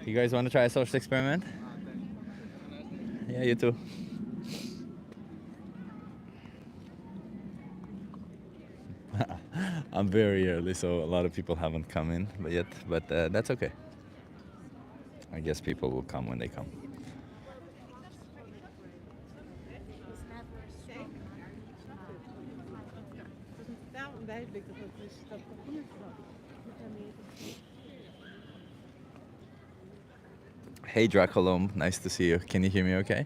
You guys want to try a social experiment? Yeah, you too. I'm very early, so a lot of people haven't come in yet, but that's okay. I guess people will come when they come. Hey, Dracolome, nice to see you. Can you hear me okay?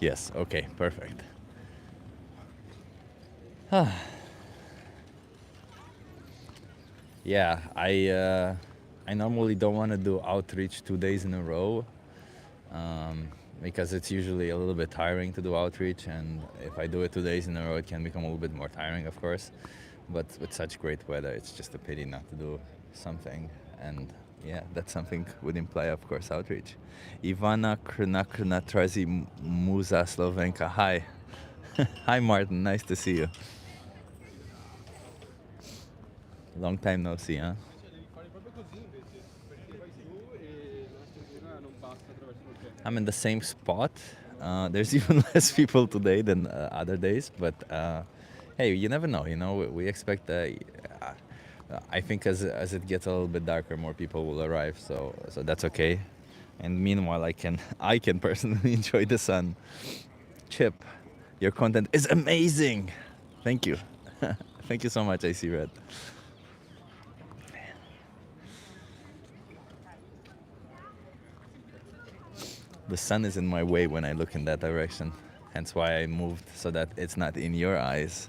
Yes, okay, perfect. Yeah, I normally don't want to do outreach 2 days in a row, um, because it's usually a little bit tiring to do outreach, and if I do it 2 days in a row, it can become a little bit more tiring, of course. But with such great weather, it's just a pity not to do something. And yeah, that something would imply, of course, outreach. Ivana Krnatrazi Muza Slovenka. Hi. Hi, Martin. Nice to see you. Long time no see, huh? I'm in the same spot. There's even less people today than other days, but hey, you never know. You know, we expect. I think as it gets a little bit darker, more people will arrive. So that's okay. And meanwhile, I can personally enjoy the sun. Chip, your content is amazing. Thank you. Thank you so much. I see red. The sun is in my way when I look in that direction. Hence why I moved so that it's not in your eyes.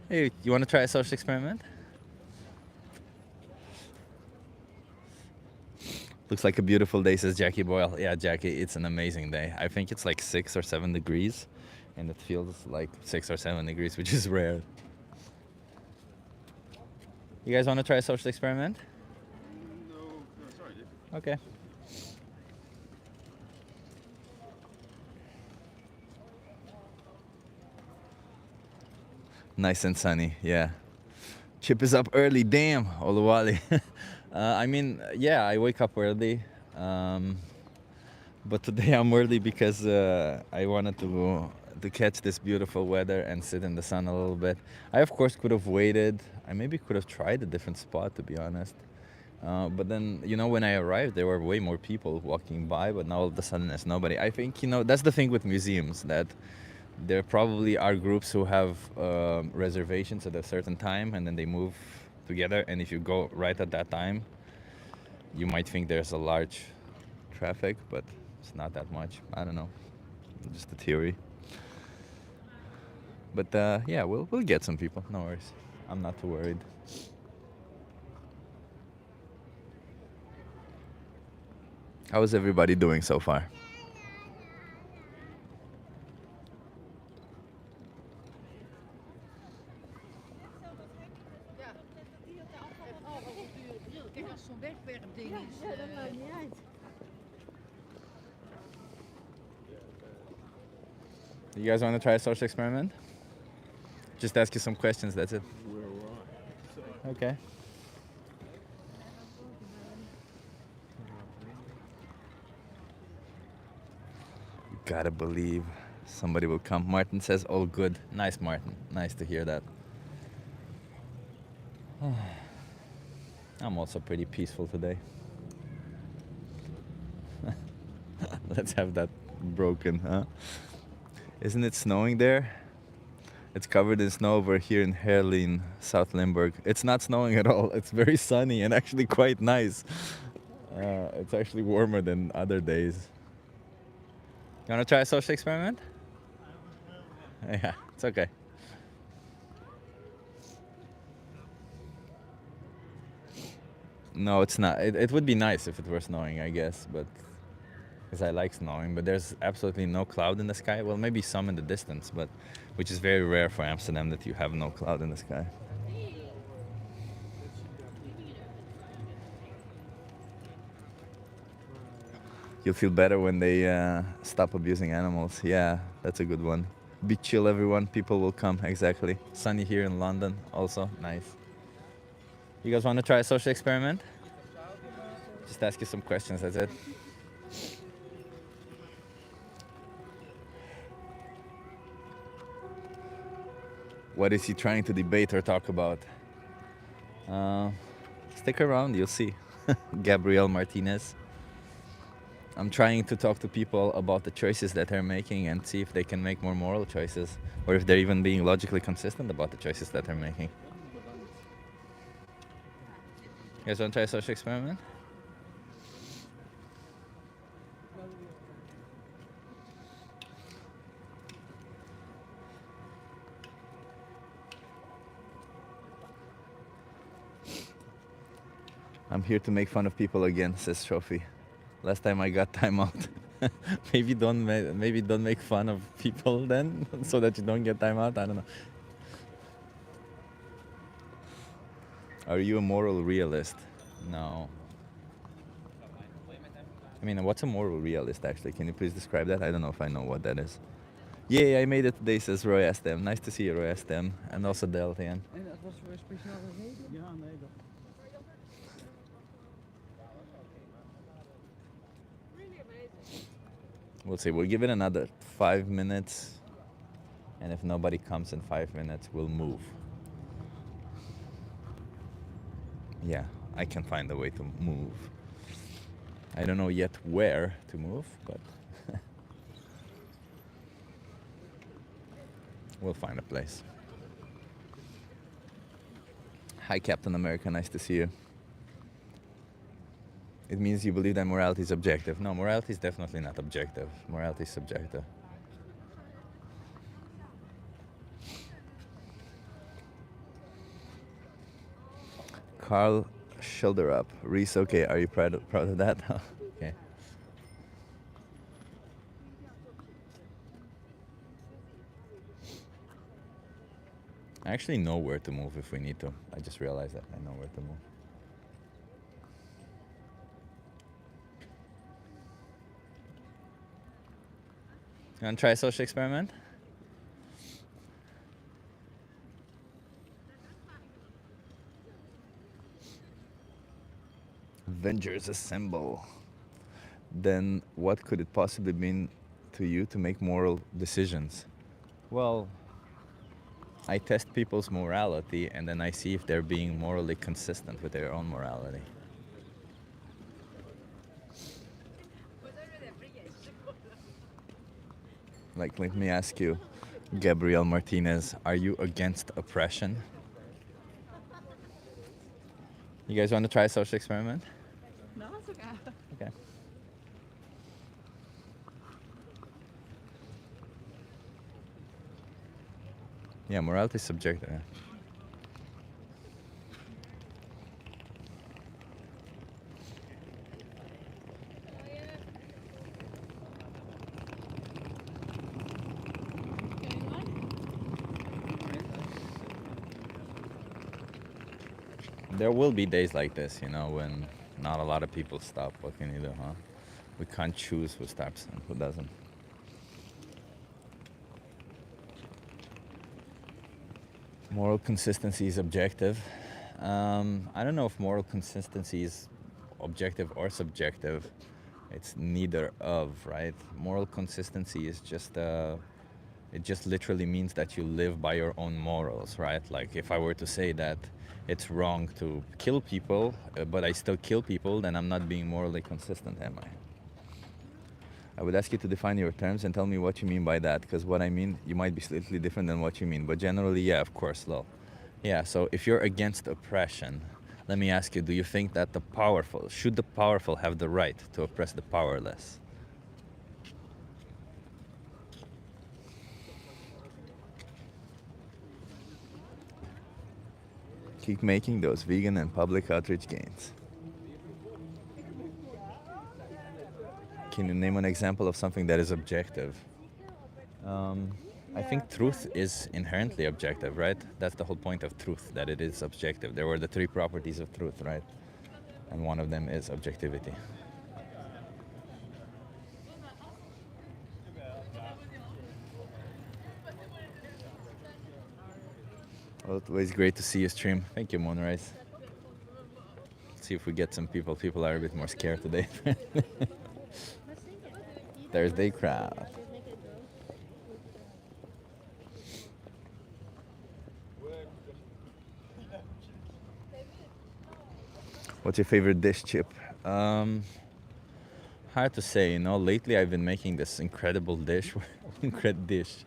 Hey, you want to try a social experiment? Looks like a beautiful day, says Jackie Boyle. Yeah, Jackie, it's an amazing day. I think it's like 6 or 7 degrees, and it feels like 6 or 7 degrees, which is rare. You guys want to try a social experiment? Okay. Nice and sunny, yeah. Chip is up early, damn, Oluwali. I mean, yeah, I wake up early. Um, but today I'm early because I wanted to catch this beautiful weather and sit in the sun a little bit. I of course could have waited. I maybe could have tried a different spot, to be honest. But then, when I arrived, there were way more people walking by, but now all of a sudden there's nobody. I think, that's the thing with museums, that there probably are groups who have reservations at a certain time and then they move together. And if you go right at that time, you might think there's a large traffic, but it's not that much. I don't know. Just a theory. But yeah, we'll get some people. No worries. I'm not too worried. How is everybody doing so far? You guys want to try a social experiment? Just ask you some questions, that's it. Okay. You gotta believe somebody will come. Martin says, all good. Nice, Martin. Nice to hear that. I'm also pretty peaceful today. Let's have that broken, huh? Isn't it snowing there? It's covered in snow over here in Herlin, South Limburg. It's not snowing at all. It's very sunny and actually quite nice. It's actually warmer than other days. You want to try a social experiment? Yeah, it's okay. No, it's not. It would be nice if it were snowing, I guess, but because I like snowing. But there's absolutely no cloud in the sky. Well, maybe some in the distance, but which is very rare for Amsterdam that you have no cloud in the sky. You'll feel better when they stop abusing animals. Yeah, that's a good one. Be chill, everyone. People will come. Exactly. Sunny here in London. Also nice. You guys want to try a social experiment? Just ask you some questions. That's it. What is he trying to debate or talk about? Uh, Stick around. You'll see. Gabriel Martinez. I'm trying to talk to people about the choices that they're making and see if they can make more moral choices, or if they're even being logically consistent about the choices that they're making. You guys want to try a social experiment? I'm here to make fun of people again, says Shofi. Last time I got time out. Maybe don't make fun of people then, so that you don't get time out. I don't know. Are you a moral realist? No. I mean, what's a moral realist actually? Can you please describe that? I don't know if I know what that is. Yeah, I made it today, says Roy Estem. Nice to see you, Roy Estem. And also Deltian. En dat was voor een speciale reden? Ja, nee, dat... We'll see. We'll give it another 5 minutes. And if nobody comes in 5 minutes, we'll move. Yeah, I can find a way to move. I don't know yet where to move, but we'll find a place. Hi, Captain America. Nice to see you. It means you believe that morality is objective. No, morality is definitely not objective. Morality is subjective. Carl Schilderup. Reese, okay. Are you proud of that? Okay. I actually know where to move if we need to. I just realized that I know where to move. You want to try a social experiment? Avengers assemble. Then what could it possibly mean to you to make moral decisions? Well, I test people's morality and then I see if they're being morally consistent with their own morality. Like, let me ask you, Gabriel Martinez, are you against oppression? You guys want to try a social experiment? No, it's okay. Okay. Yeah, morality is subjective. Yeah. There will be days like this, you know, when not a lot of people stop. What can you do, huh? We can't choose who stops and who doesn't. Moral consistency is objective. I don't know if moral consistency is objective or subjective. It's neither of, right? Moral consistency is just it just literally means that you live by your own morals, right? Like if I were to say that it's wrong to kill people, but I still kill people, then I'm not being morally consistent, am I? I would ask you to define your terms and tell me what you mean by that, because what I mean, you might be slightly different than what you mean, but generally, yeah, of course, lol. Yeah, so if you're against oppression, let me ask you, do you think that should the powerful have the right to oppress the powerless? Keep making those vegan and public outreach gains. Can you name an example of something that is objective? I think truth is inherently objective, right? That's the whole point of truth, that it is objective. There were the 3 properties of truth, right? And one of them is objectivity. Always great to see you stream. Thank you, Moonrise. Let's see if we get some people. People are a bit more scared today. Thursday crowd. What's your favorite dish, Chip? Hard to say. You know, lately I've been making this incredible dish. Incredible dish.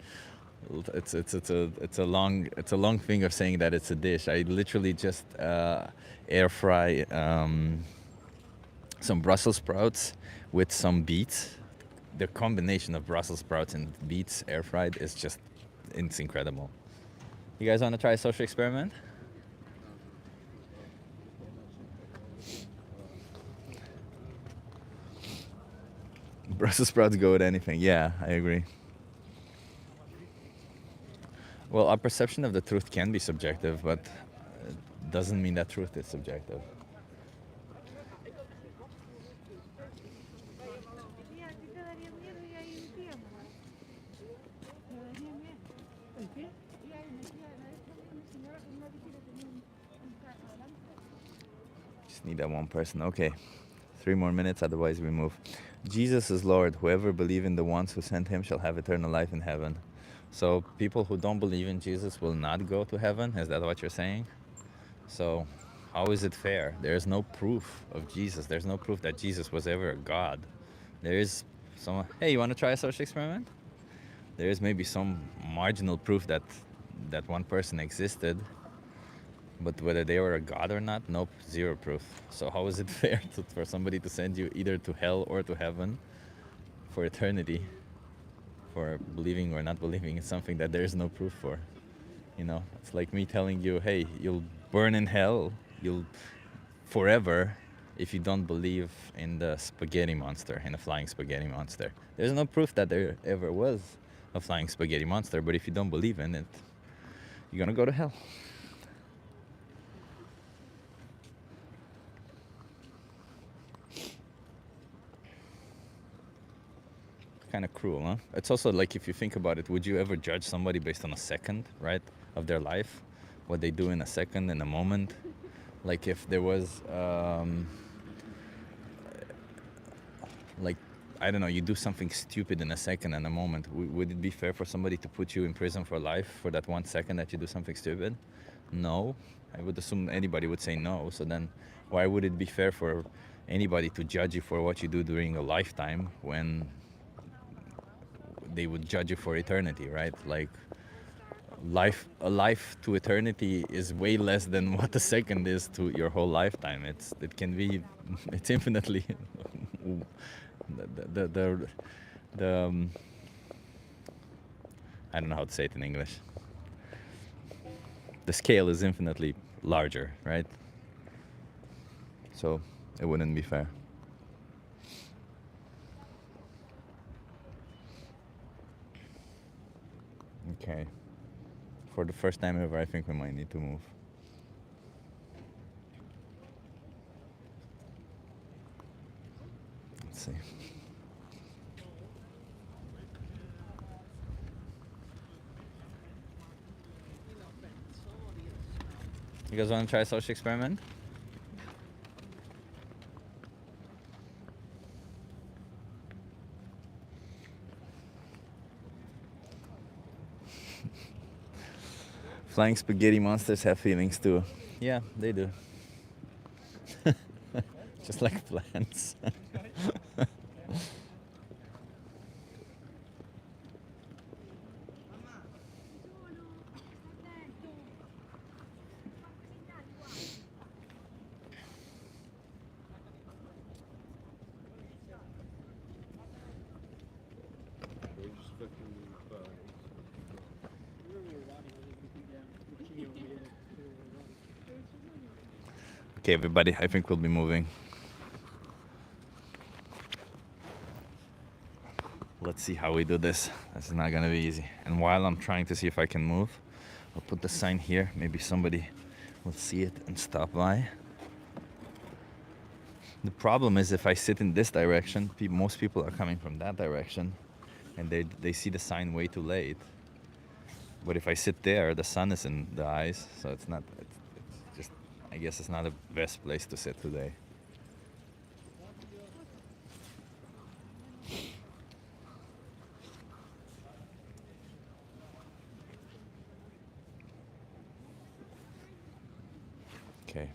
It's a long thing of saying that it's a dish. I literally just air fry some Brussels sprouts with some beets. The combination of Brussels sprouts and beets air fried is just, it's incredible. You guys want to try a social experiment? Brussels sprouts go with anything. Yeah, I agree. Well, our perception of the truth can be subjective, but it doesn't mean that truth is subjective. Just need that one person. Okay. 3 more minutes, otherwise we move. Jesus is Lord. Whoever believes in the ones who sent him shall have eternal life in heaven. So people who don't believe in Jesus will not go to heaven? Is that what you're saying? So how is it fair? There's no proof of Jesus. There's no proof that Jesus was ever a God. There is some, hey, you want to try a social experiment? There is maybe some marginal proof that one person existed, but whether they were a god or not, nope, zero proof. So how is it fair for somebody to send you either to hell or to heaven for eternity for believing or not believing in something that there is no proof for? You know, it's like me telling you, hey, you'll burn in hell, you'll forever if you don't believe in the spaghetti monster, in a flying spaghetti monster. There's no proof that there ever was a flying spaghetti monster, but if you don't believe in it, you're gonna go to hell. Kind of cruel, huh? It's also like, if you think about it, would you ever judge somebody based on a second, right, of their life, what they do in a second, in a moment? Like if there was like, I don't know, you do something stupid in a second, in a moment, would it be fair for somebody to put you in prison for life for that 1 second that you do something stupid? No. I would assume anybody would say no. So then why would it be fair for anybody to judge you for what you do during a lifetime when they would judge you for eternity, right? Like, a life to eternity is way less than what a second is to your whole lifetime. It can be, it's infinitely the I don't know how to say it in English. The scale is infinitely larger, right? So it wouldn't be fair. Okay. For the first time ever, I think we might need to move. Let's see. You guys want to try a social experiment? Flying spaghetti monsters have feelings too. Yeah, they do. Just like plants. Okay, everybody, I think we'll be moving. Let's see how we do this. This is not gonna be easy. And while I'm trying to see if I can move, I'll put the sign here. Maybe somebody will see it and stop by. The problem is if I sit in this direction, most people are coming from that direction, and they see the sign way too late. But if I sit there, the sun is in the eyes, so it's not. It's just. I guess it's not the best place to sit today. Okay.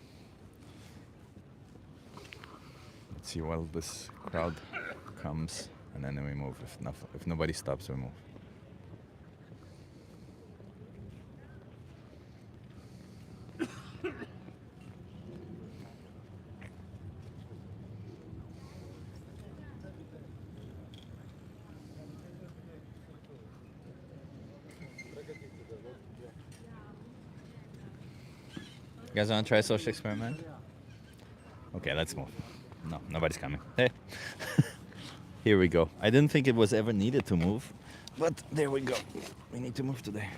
Let's see while this crowd comes, and then we move. If nobody stops, we move. You guys want to try a social experiment? Okay, let's move. No, nobody's coming. Hey. Here we go. I didn't think it was ever needed to move, but there we go. We need to move today.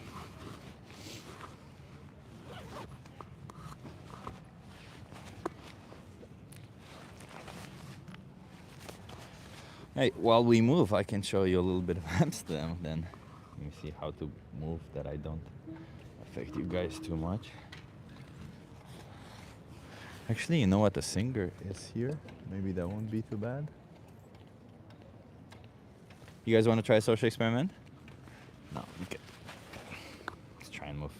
Hey, while we move, I can show you a little bit of Amsterdam then. Let me see how to move that I don't affect you guys too much. Actually, you know what? The singer is here. Maybe that won't be too bad. You guys want to try a social experiment? No, okay. Let's try and move.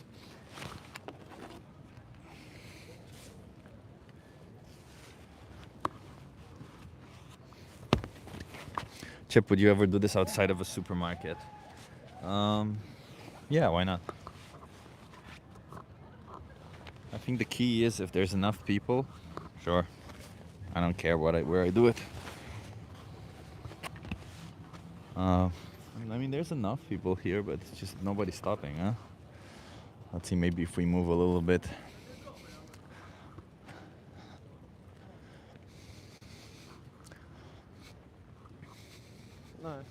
Chip, would you ever do this outside of a supermarket? Yeah, why not? I think the key is if there's enough people, sure. I don't care where I do it. I mean, there's enough people here, but it's just nobody stopping, huh? Let's see, maybe if we move a little bit. No.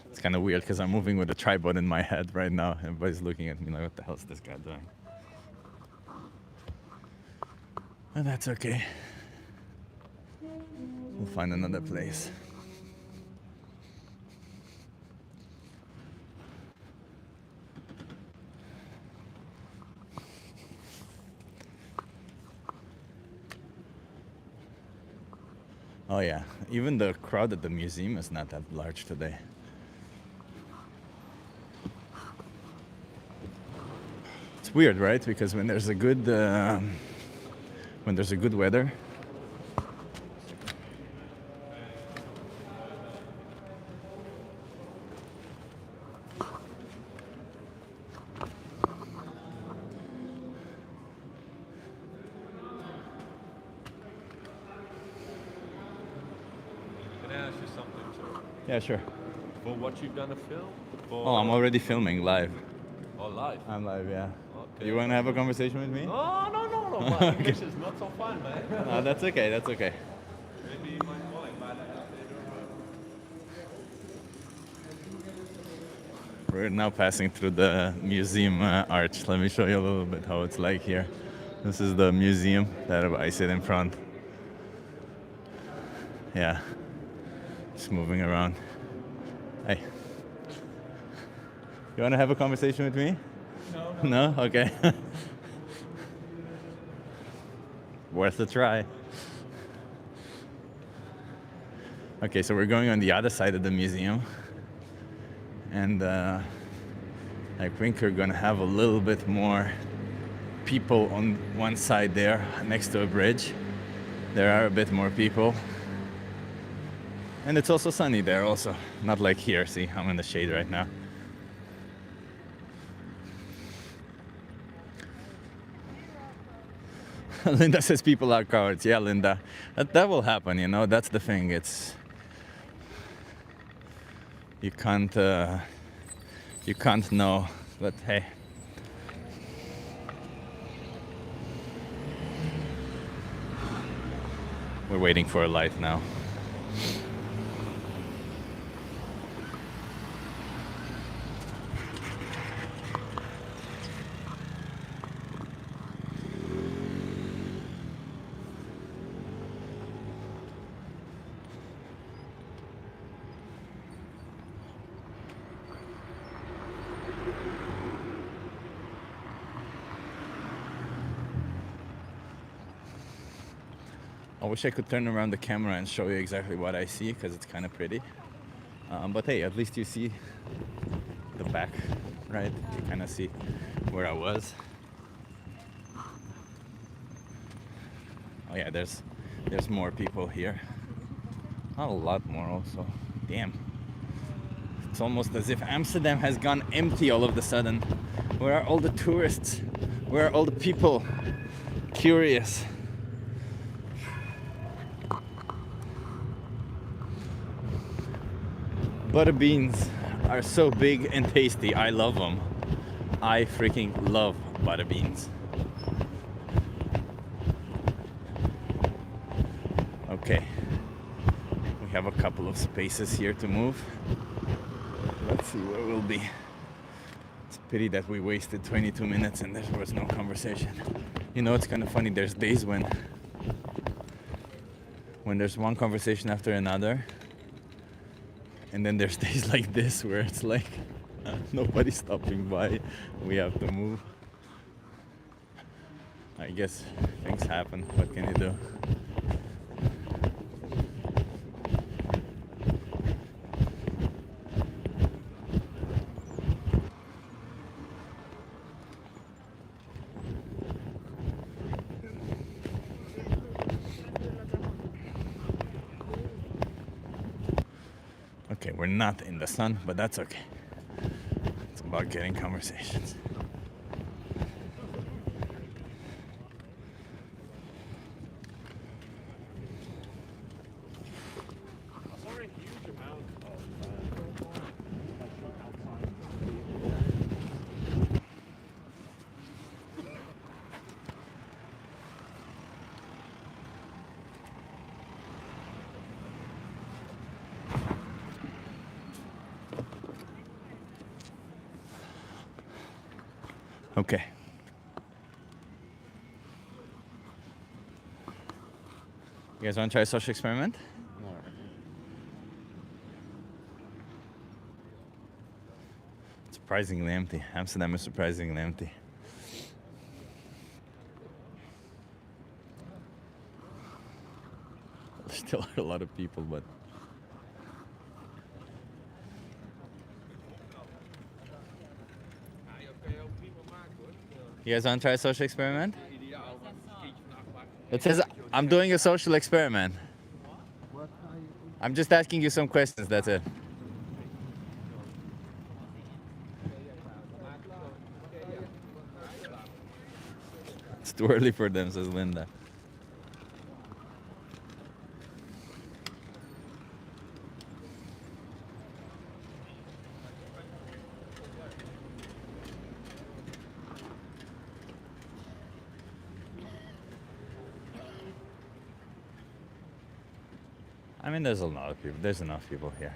It's kind of weird because I'm moving with a tripod in my head right now. Everybody's looking at me like, what the hell is this guy doing? And that's okay. We'll find another place. Oh yeah, even the crowd at the museum is not that large today. It's weird, right? Because when there's a good weather, Can I ask you something, sir? yeah, sure. For what you've done a film? For Oh, I'm already filming live. Oh, live? I'm live, yeah. Okay. You want to have a conversation with me? Oh, no. My English is not so fine, man. No, that's okay. That's okay. Maybe my calling, but We're now passing through the museum arch. Let me show you a little bit how it's like here. This is the museum that I sit in front. Yeah, just moving around. Hey, you want to have a conversation with me? No? Okay. Worth a try. Okay, so we're going on the other side of the museum. And I think we're gonna have a little bit more people on one side there next to a bridge. There are a bit more people. And it's also sunny there also. Not like here, see, I'm in the shade right now. Linda says people are cowards. Yeah, Linda. That will happen, you know, that's the thing. You can't know, but hey. We're waiting for a light now. I wish I could turn around the camera and show you exactly what I see, because it's kind of pretty. But hey, at least you see the back, right? You kind of see where I was. Oh yeah, there's more people here. Not a lot more also. Damn. It's almost as if Amsterdam has gone empty all of a sudden. Where are all the tourists? Where are all the people curious? Butter beans are so big and tasty. I love them. I freaking love butter beans. Okay. We have a couple of spaces here to move. Let's see where we'll be. It's a pity that we wasted 22 minutes and there was no conversation. You know, it's kind of funny. There's days when there's one conversation after another, and then there's days like this where it's like nobody's stopping by. We have to move. I guess things happen. What can you do? Okay, we're not in the sun, but that's okay. It's about getting conversations. Okay. You guys want to try a social experiment? It's surprisingly empty. Amsterdam is surprisingly empty. There still are a lot of people, but you guys want to try a social experiment? It says I'm doing a social experiment. I'm just asking you some questions, that's it. It's too early for them, says Linda. I mean, there's a lot of people. There's enough people here.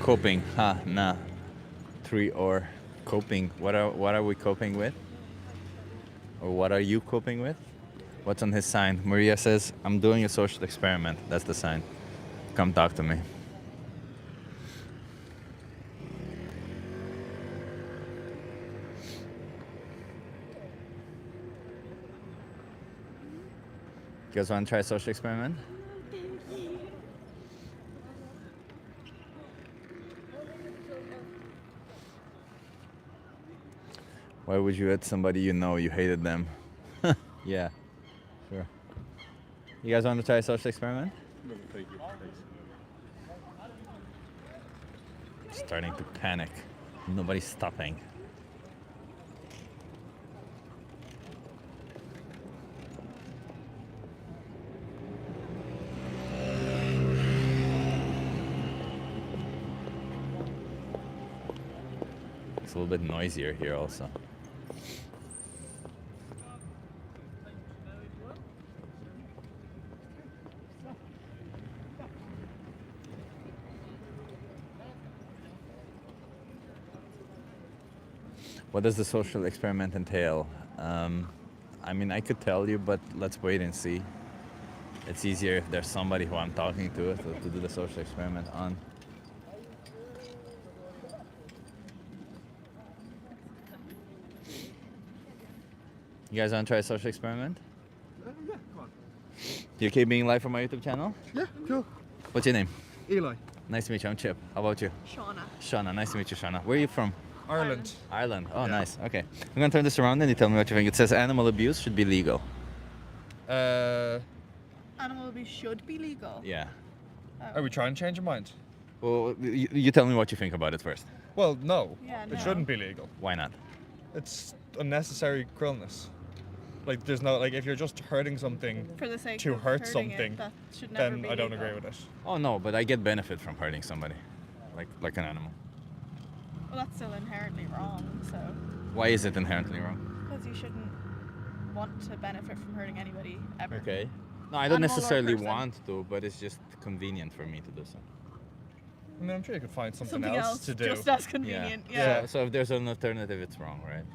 Coping, nah. 3 or coping. What are we coping with? Or what are you coping with? What's on his sign? Maria says, I'm doing a social experiment. That's the sign. Come talk to me. You guys want to try a social experiment? Why would you add somebody you know you hated them? Yeah, sure. You guys want to try a social experiment? No, thank you. Thanks. Starting to panic. Nobody's stopping. It's a little bit noisier here also. What does the social experiment entail? I mean, I could tell you, but let's wait and see. It's easier if there's somebody who I'm talking to do the social experiment on. You guys want to try a social experiment? Yeah, come on. You okay being live from my YouTube channel? Yeah, cool. What's your name? Eli, Nice to meet you. I'm Chip. How about you? Shauna. Shauna. Nice to meet you, Shauna. Where are you from? Ireland. Ireland. Oh, Yeah. nice. Okay. I'm going to turn this around and you tell me what you think. It says animal abuse should be legal. Animal abuse should be legal. Yeah. Are we trying to change your mind? Well, you tell me what you think about it first. Well, no. Yeah, It no. shouldn't be legal. Why not? It's unnecessary cruelness. Like, there's no, like, if you're just hurting something, For the sake to of hurt hurting something, it, that should never then be I don't legal. agree with it. Oh, no, but I get benefit from hurting somebody. Like an animal. Well, that's still inherently wrong. So, Why is it inherently wrong? because you shouldn't want to benefit from hurting anybody ever. Okay. No, I don't Animal or necessarily person? want to, but it's just convenient for me to do so. I mean, I'm sure you could find something, Something else to do. just as convenient. Yeah. Yeah. So if there's an alternative, it's wrong, right?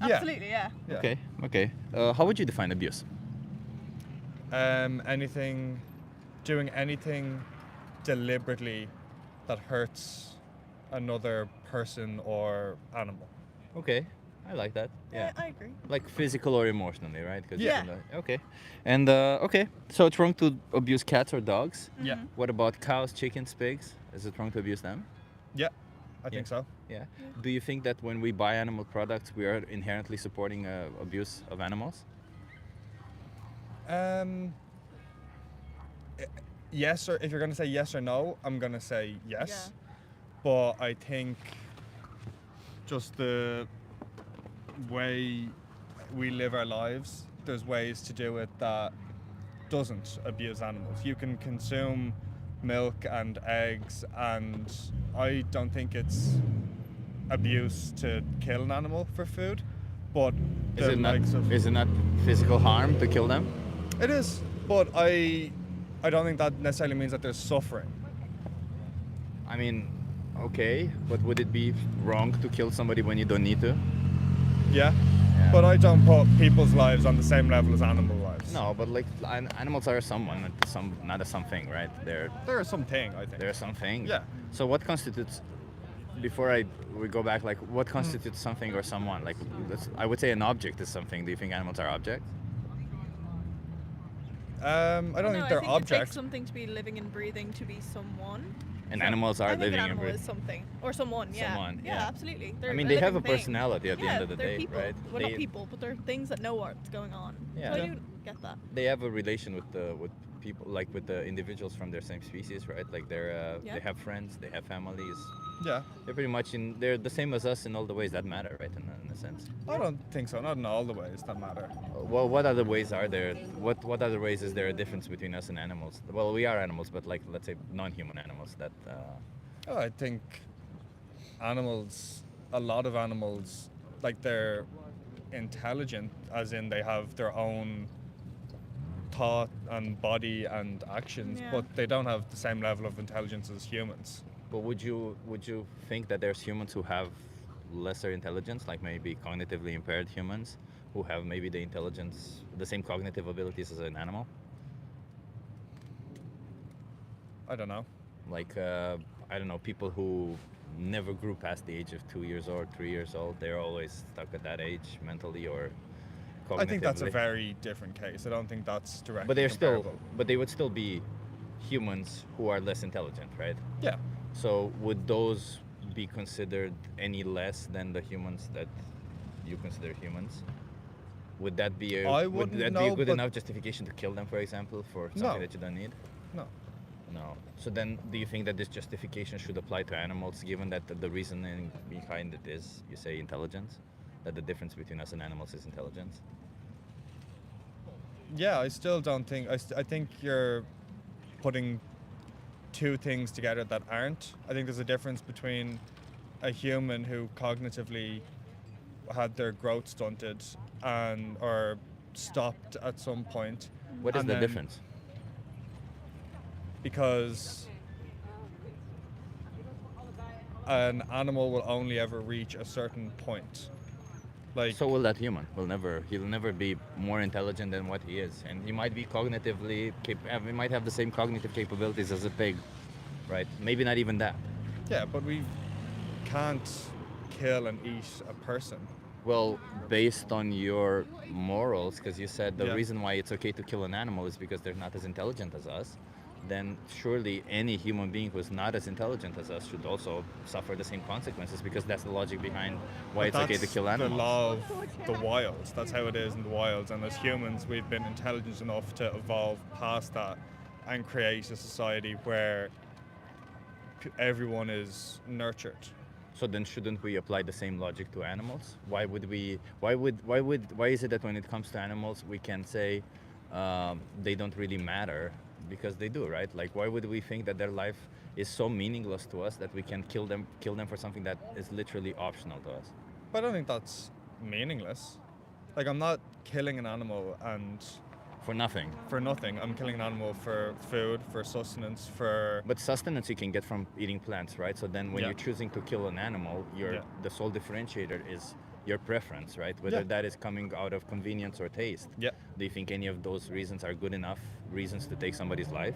Yeah. Absolutely. Yeah. Yeah. Okay. Okay. How would you define abuse? Doing anything deliberately that hurts another person or animal. Okay. I like that. Yeah. I agree. Like physical or emotionally, right? 'Cause you Yeah. can, okay. And okay, so it's wrong to abuse cats or dogs. Yeah. What about cows, chickens, pigs? Is it wrong to abuse them? Yeah, I think so. Yeah. Do you think that when we buy animal products, we are inherently supporting abuse of animals? Yes, or if you're going to say yes or no, I'm going to say yes. Yeah. But I think just the way we live our lives, there's ways to do it that doesn't abuse animals. You can consume milk and eggs, and I don't think it's abuse to kill an animal for food. But Is the it not? likes of Is it not physical harm to kill them? it is, but I don't think that necessarily means that there's suffering. I mean, okay, but would it be wrong to kill somebody when you don't need to? Yeah. Yeah. But I don't put people's lives on the same level as animal lives. No, but like animals are someone, not a something, right? There is something, I think. They're something. Yeah. So what constitutes? Before we go back, like what constitutes something or someone? Like I would say an object is something. Do you think animals are objects? I don't No, think I they're think it takes objects. something to be living and breathing to be someone. And So animals are I think living an and animal breathing. is something or someone. Yeah. Someone, Yeah, yeah. absolutely. I They're mean, a they have a living thing. personality at the Yeah, end of the they're day, people. right? Well, They- not people, but they're things that know what's going on. Yeah. So I Yeah. do get that. They have a relation with people, like with the individuals from their same species, right? Like Yeah. they have friends, they have families. Yeah. They're pretty much they're the same as us in all the ways that matter, right? In a sense. I don't think so. Not in all the ways that matter. Well, what other ways are there? What other ways is there a difference between us and animals? Well, we are animals, but like let's say non-human animals. That Oh, I think a lot of animals, like they're intelligent, as in they have their own thought and body and actions, Yeah. but they don't have the same level of intelligence as humans. But would you think that there's humans who have lesser intelligence, like maybe cognitively impaired humans, who have maybe the same cognitive abilities as an animal? I don't know. Like I don't know, people who never grew past the age of 2 years old, 3 years old. They're always stuck at that age mentally or cognitively. I think that's a very different case. I don't think that's directly But comparable. they would still be humans who are less intelligent, right? Yeah. So would those be considered any less than the humans that you consider humans? Would that be I would wouldn't that be a know, good but- enough justification to kill them, for example, for No. something that you don't need? No. No. So then, do you think that this justification should apply to animals, given that the reasoning behind it is, you say, intelligence? That the difference between us and animals is intelligence? Yeah, I still don't think. I think you're putting two things together that aren't. I think there's a difference between a human who cognitively had their growth stunted or stopped at some point. What is and the then- difference? Because an animal will only ever reach a certain point, Like, So will that human. He'll never be more intelligent than what he is, and he might be cognitively, he might have the same cognitive capabilities as a pig, right? Maybe not even that. yeah, but we can't kill and eat a person. Well, based on your morals, because you said the Yeah. reason why it's okay to kill an animal is because they're not as intelligent as us, then surely any human being who's not as intelligent as us should also suffer the same consequences, because that's the logic behind why it's But okay to that's kill the animals. law of the wilds. That's how it is in the wilds. And as humans, we've been intelligent enough to evolve past that and create a society where everyone is nurtured. So then shouldn't we apply the same logic to animals? Why is it that when it comes to animals we can say they don't really matter, because they do, right? Like, why would we think that their life is so meaningless to us that we can kill them for something that is literally optional to us? But I don't think that's meaningless. Like, I'm not killing an animal and For nothing. for nothing. I'm killing an animal for food, for sustenance, for But sustenance you can get from eating plants, right? So then when Yeah. you're choosing to kill an animal, Yeah. the sole differentiator is your preference, right? Whether Yeah. that is coming out of convenience or taste. Yeah. Do you think any of those reasons are good enough reasons to take somebody's life?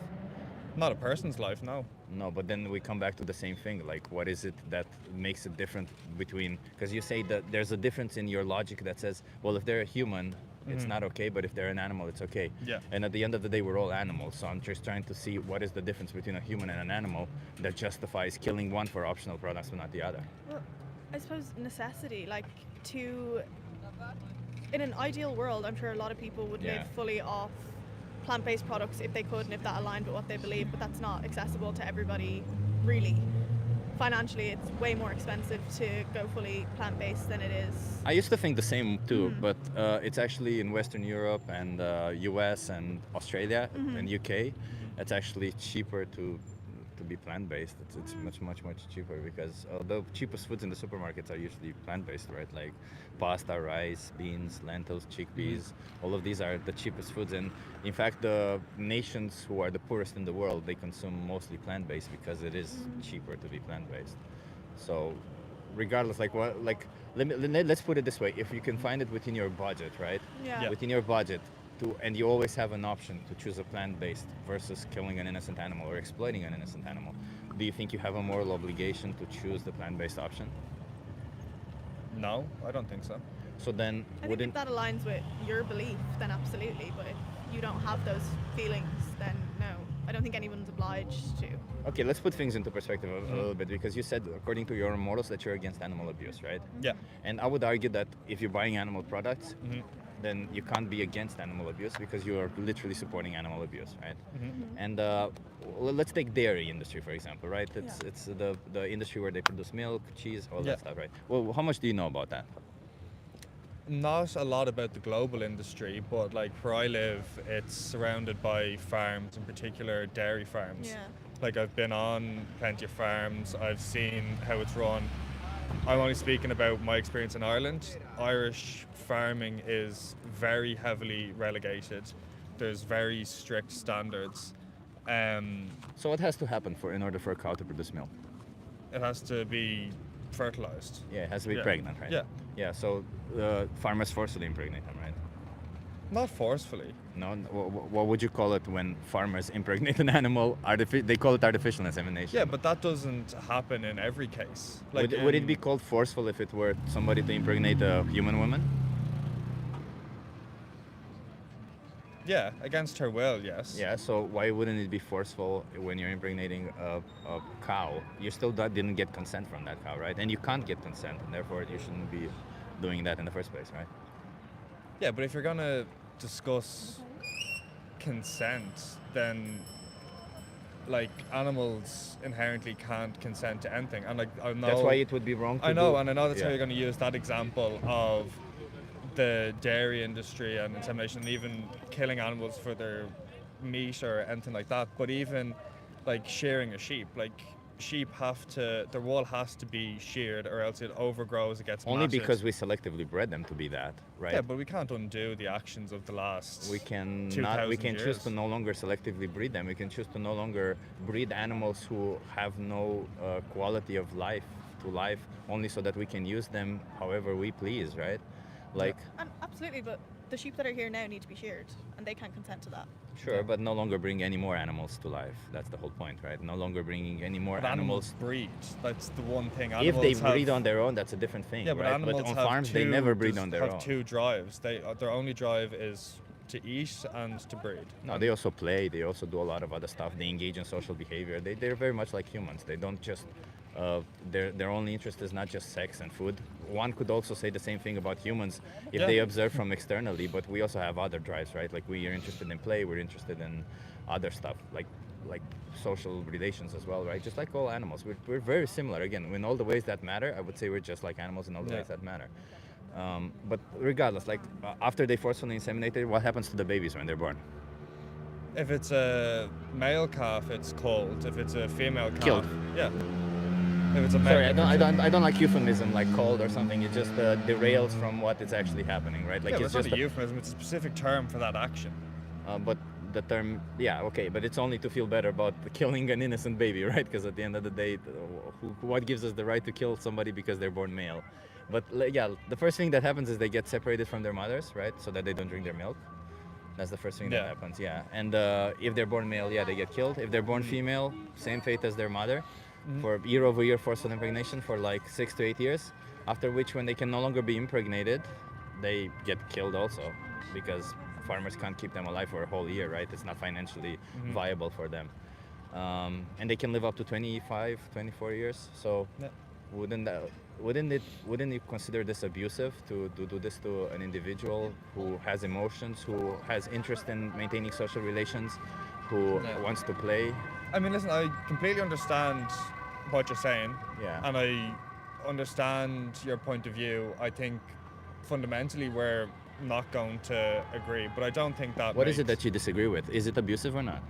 not a person's life, no. No, but then we come back to the same thing. Like, what is it that makes it different between? Because you say that there's a difference in your logic that says, well, if they're a human, it's not okay, but if they're an animal, it's okay. Yeah. And at the end of the day, we're all animals. So I'm just trying to see what is the difference between a human and an animal that justifies killing one for optional products but not the other. Well, I suppose necessity, like to. In an ideal world, I'm sure a lot of people would Yeah. live fully off plant-based products if they could and if that aligned with what they believe, but that's not accessible to everybody, really. Financially, it's way more expensive to go fully plant-based than it is. I used to think the same too, but it's actually in Western Europe and US and Australia and UK, it's actually cheaper to be plant-based. It's much cheaper, because the cheapest foods in the supermarkets are usually plant-based, right? Like pasta, rice, beans, lentils, chickpeas. All of these are the cheapest foods, and in fact the nations who are the poorest in the world, they consume mostly plant-based because it is cheaper to be plant-based. So regardless, like what, like let's put it this way: if you can find it within your budget, right? Yeah. Yeah. Within your budget, and you always have an option to choose a plant-based versus killing an innocent animal or exploiting an innocent animal, do you think you have a moral obligation to choose the plant-based option? No, I don't think so. So then I think wouldn't if that aligns with your belief, then absolutely. But if you don't have those feelings, then no. I don't think anyone's obliged to. okay, let's put things into perspective a little bit, because you said according to your morals that you're against animal abuse, right? Yeah. And I would argue that if you're buying animal products, then you can't be against animal abuse because you are literally supporting animal abuse, right? And let's take dairy industry for example, right? It's the industry where they produce milk, cheese, all Yeah. that stuff, right? Well, how much do you know about that? Not a lot about the global industry, but like where I live, it's surrounded by farms, in particular dairy farms. Yeah. Like I've been on plenty of farms, I've seen how it's run. I'm only speaking about my experience in Ireland. Irish farming is very heavily relegated. There's very strict standards. So what has to happen in order for a cow to produce milk? It has to be fertilized. Yeah, it has to be Yeah. pregnant, right? Yeah. Yeah, so farmers forcibly impregnate them, right? Not forcefully. No, what would you call it when farmers impregnate an animal? They call it artificial insemination. Yeah, but that doesn't happen in every case. Would it be called forceful if it were somebody to impregnate a human woman? Yeah, against her will, yes. Yeah, so why wouldn't it be forceful when you're impregnating a cow? You still didn't get consent from that cow, right? And you can't get consent, and therefore you shouldn't be doing that in the first place, right? Yeah, but if you're gonna discuss consent, then like animals inherently can't consent to anything, and like I know That's why it would be wrong to I know, do- and I know that's how Yeah. you're gonna use that example of the dairy industry and insemination, and even killing animals for their meat or anything like that. But even like shearing a sheep, like sheep their wool has to be sheared, or else it overgrows, it gets Only matted. because we selectively bred them to be that, right? Yeah, but we can't undo the actions of the last. We can 2,000 choose years. to no longer selectively breed them. We can choose to no longer breed animals who have no quality of life to life, only so that we can use them however we please, right? Like, And absolutely, but the sheep that are here now need to be sheared, and they can't consent to that. sure, but no longer bring any more animals to life. That's the whole point, right? No longer bringing any more But animals. animals breed. That's the one thing. If they Animals breed have, on their own, that's a different thing, yeah, but right? animals But on have farms, they two- never breed on their have own. two drives. Their only drive is to eat and to breed. No, they also play. They also do a lot of other stuff. They engage in social behavior. They're very much like humans. They don't just their only interest is not just sex and food. One could also say the same thing about humans if Yeah. they observe from externally. But we also have other drives, right? Like we are interested in play. We're interested in other stuff, like social relations as well, right? Just like all animals, we're very similar. Again, in all the ways that matter, I would say we're just like animals in all the Yeah. ways that matter. But regardless, like after they forcefully inseminated, what happens to the babies when they're born? If it's a male calf, it's culled. If it's a female calf, Killed. Yeah. If it's a male, Sorry, I don't like euphemism like cold or something. It just derails from what is actually happening, right? Like Yeah, but it's it's not just a euphemism. It's a specific term for that action. but the term, yeah, okay, but it's only to feel better about killing an innocent baby, right? Because at the end of the day, what gives us the right to kill somebody because they're born male? But yeah, the first thing that happens is they get separated from their mothers, right? So that they don't drink their milk. That's the first thing that Yeah. happens, yeah. And if they're born male, yeah, they get killed. If they're born female, same fate as their mother, for year-over-year forceful impregnation for like 6 to 8 years. After which, when they can no longer be impregnated, they get killed also, because farmers can't keep them alive for a whole year, right? It's not financially viable for them. And they can live up to 25, 24 years. So Yeah. wouldn't you consider this abusive to do this to an individual who has emotions, who has interest in maintaining social relations, who Yeah. wants to play? I mean, listen, I completely understand what you're saying. Yeah. And I understand your point of view. I think fundamentally we're not going to agree, but I don't think that What is it makes- that you disagree with? Is it abusive or not?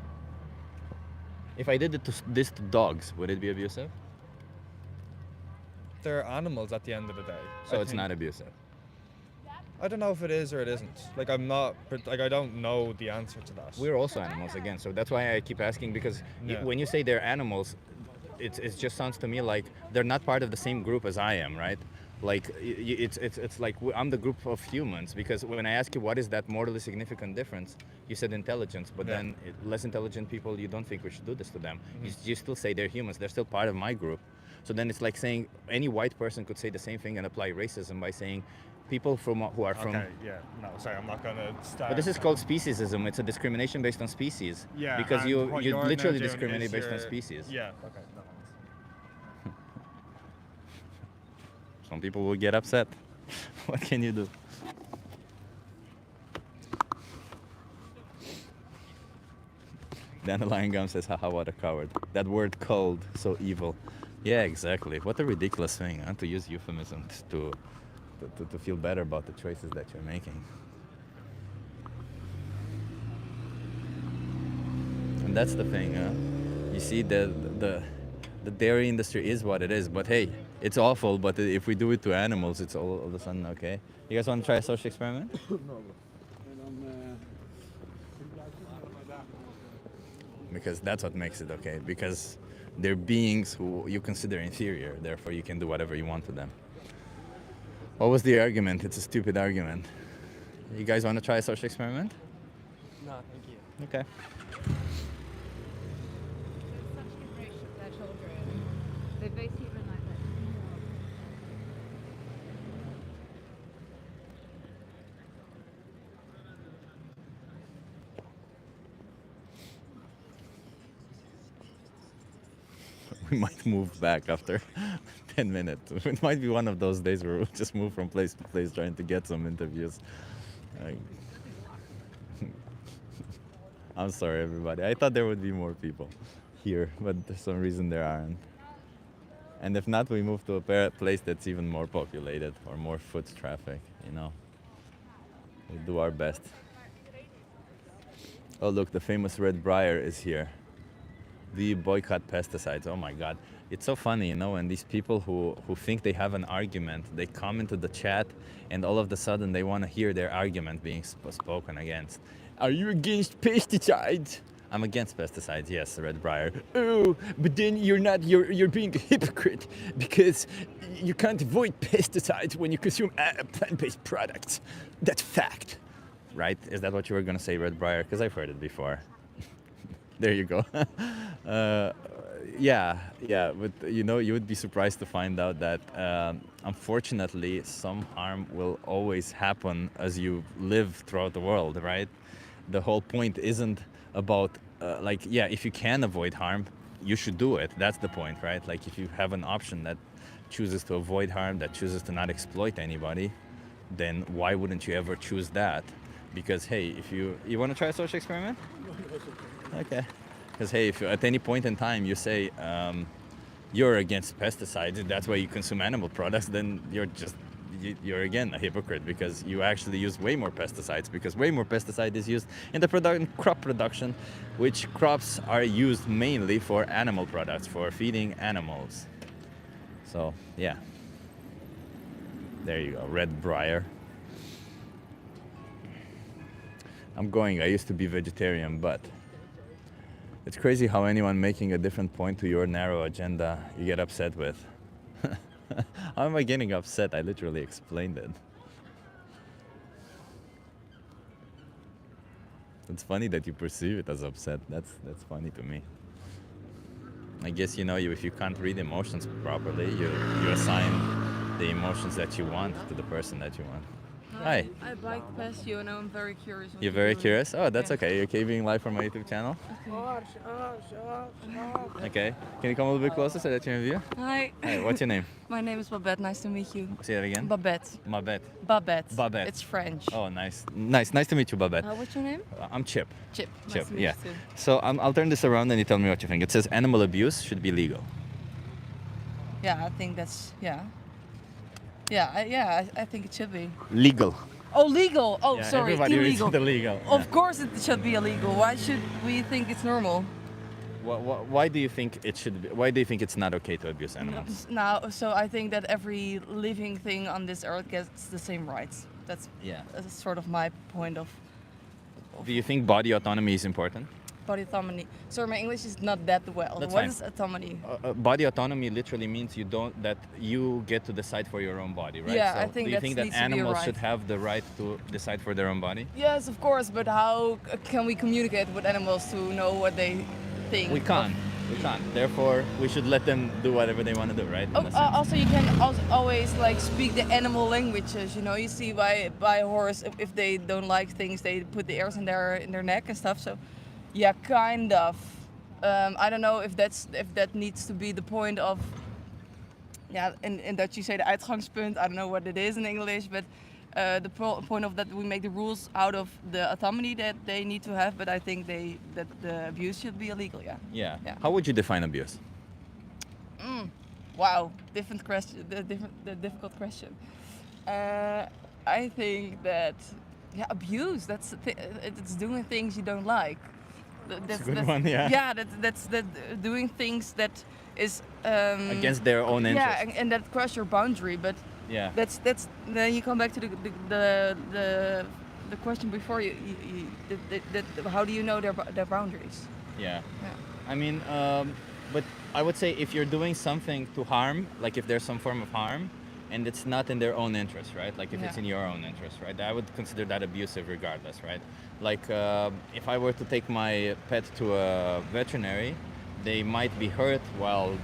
If I did this to dogs, would it be abusive? they're animals at the end of the day. So I it's think- not abusive. I don't know if it is or it isn't. Like I don't know the answer to that. We're also animals again, so that's why I keep asking, because Yeah. when you say they're animals, it just sounds to me like they're not part of the same group as I am, right? Like it's like I'm the group of humans, because when I ask you what is that morally significant difference, you said intelligence, but Yeah. then less intelligent people, you don't think we should do this to them. You still say they're humans, they're still part of my group. So then it's like saying any white person could say the same thing and apply racism by saying people who are from. Okay, yeah, no, sorry, I'm not gonna start. But this is called speciesism. It's a discrimination based on species. Yeah, Because and you what you you're now literally doing discriminate is based on you're- species. Yeah, okay, no thanks. Some people will get upset. What can you do? Dandelion Gum says, haha, what a coward. That word cold, so evil. Yeah, exactly. What a ridiculous thing, huh? To use euphemisms to feel better about the choices that you're making. And that's the thing, huh? You see, the dairy industry is what it is, but hey, it's awful, but if we do it to animals, it's all of a sudden okay. You guys want to try a social experiment? Because that's what makes it okay, because they're beings who you consider inferior, therefore you can do whatever you want to them. What was the argument? It's a stupid argument. You guys want to try a social experiment? No, thank you. Okay. Such liberation of their children. They basically been like that. We might move back after 10 minutes. It might be one of those days where we'll just move from place to place trying to get some interviews. Like- I'm sorry, everybody. I thought there would be more people here, but for some reason there aren't. And if not, we move to a place that's even more populated or more foot traffic, you know. We'll do our best. Oh, look, the famous red briar is here. We boycott pesticides. Oh my God. It's so funny, you know, when these people who think they have an argument, they come into the chat and all of a sudden they want to hear their argument being spoken against. Are you against pesticides? I'm against pesticides, yes, Red Briar. Oh, but then you're being a hypocrite because you can't avoid pesticides when you consume plant-based products. That's fact. Right? Is that what you were gonna say, Red Briar? Because I've heard it before. There you go. uh, yeah, but you would be surprised to find out that unfortunately some harm will always happen as you live throughout the world, right? The whole point isn't about if you can avoid harm, you should do it. That's the point, right? Like if you have an option that chooses to avoid harm, that chooses to not exploit anybody, then why wouldn't you ever choose that? Because hey, if you want to try a social experiment, okay. Because hey, if you, at any point in time you say you're against pesticides, that's why you consume animal products, then you're again a hypocrite because you actually use way more pesticides, because way more pesticide is used in the crop production, which crops are used mainly for animal products, for feeding animals. So yeah, there you go, Red Briar. I used to be vegetarian, but it's crazy how anyone making a different point to your narrow agenda you get upset with. How am I getting upset? I literally explained it. It's funny that you perceive it as upset. That's funny to me. I guess if you can't read emotions properly, you assign the emotions that you want to the person that you want. Hi. I biked past you and I'm very curious. You're very curious? Oh, that's okay. You're okay being live from my YouTube channel? Okay. Can you come a little bit closer so that you're in view? Hi. Hey, what's your name? My name is Babette. Nice to meet you. Say that again. Babette. Babette. Babette. Babette. It's French. Oh, nice to meet you, Babette. What's your name? I'm Chip. Chip. Chip, Nice to meet yeah. you too. So I'll turn this around and you tell me what you think. It says animal abuse should be legal. Yeah, I think that's I think it should be. Legal. Oh, legal. Oh, Yeah, sorry, everybody reads illegal. it illegal. Of course, it should be illegal. Why should we think it's normal? Why do you think it should be? Why do you think it's not okay to abuse animals? Now, so I think that every living thing on this earth gets the same rights. That's sort of my point of. Do you think body autonomy is important? Body autonomy. Sorry, my English is not that well. That's What fine. is autonomy? Body autonomy literally means that you get to decide for your own body, right? Yeah, so I think do you that think that needs to be a animals right. should have the right to decide for their own body? Yes, of course, but how can we communicate with animals to know what they think? We can't. We can't. Therefore, we should let them do whatever they want to do, right? In a sense. Also, you can always speak the animal languages. You see by a horse, if they don't like things, they put the ears in their neck and stuff. So, yeah, kind of. I don't know if that needs to be the point of. Yeah, in Dutch you say the uitgangspunt. I don't know what it is in English, but the point of that we make the rules out of the autonomy that they need to have. But I think that the abuse should be illegal. Yeah. Yeah. Yeah. How would you define abuse? Wow, different question. The difficult question. I think that abuse. It's doing things you don't like. That's a good one. Yeah. Yeah, that's doing things that is Against their own interests. Yeah, and that cross your boundary. But Yeah. that's then you come back to the question before you how do you know their boundaries? Yeah. Yeah. I mean, but I would say if you're doing something to harm, like if there's some form of harm, and it's not in their own interest, right? Like if it's in your own interest, right? I would consider that abusive regardless, right? Like if I were to take my pet to a veterinary, they might be hurt while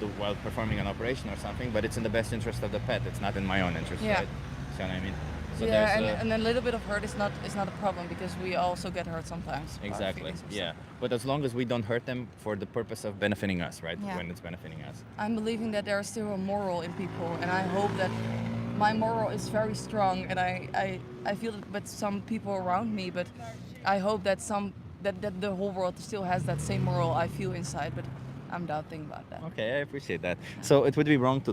performing an operation or something, but it's in the best interest of the pet. It's not in my own interest, Yeah. right? See what I mean? So Yeah, there's and a little bit of hurt is not a problem because we also get hurt sometimes. by our exactly, feelings and yeah. stuff. But as long as we don't hurt them for the purpose of benefiting us, right? Yeah. When it's benefiting us. I'm believing that there is still a moral in people, and I hope that my moral is very strong, and I feel it with some people around me, but I hope that that the whole world still has that same moral I feel inside, but I'm doubting about that. Okay, I appreciate that. So it would be wrong to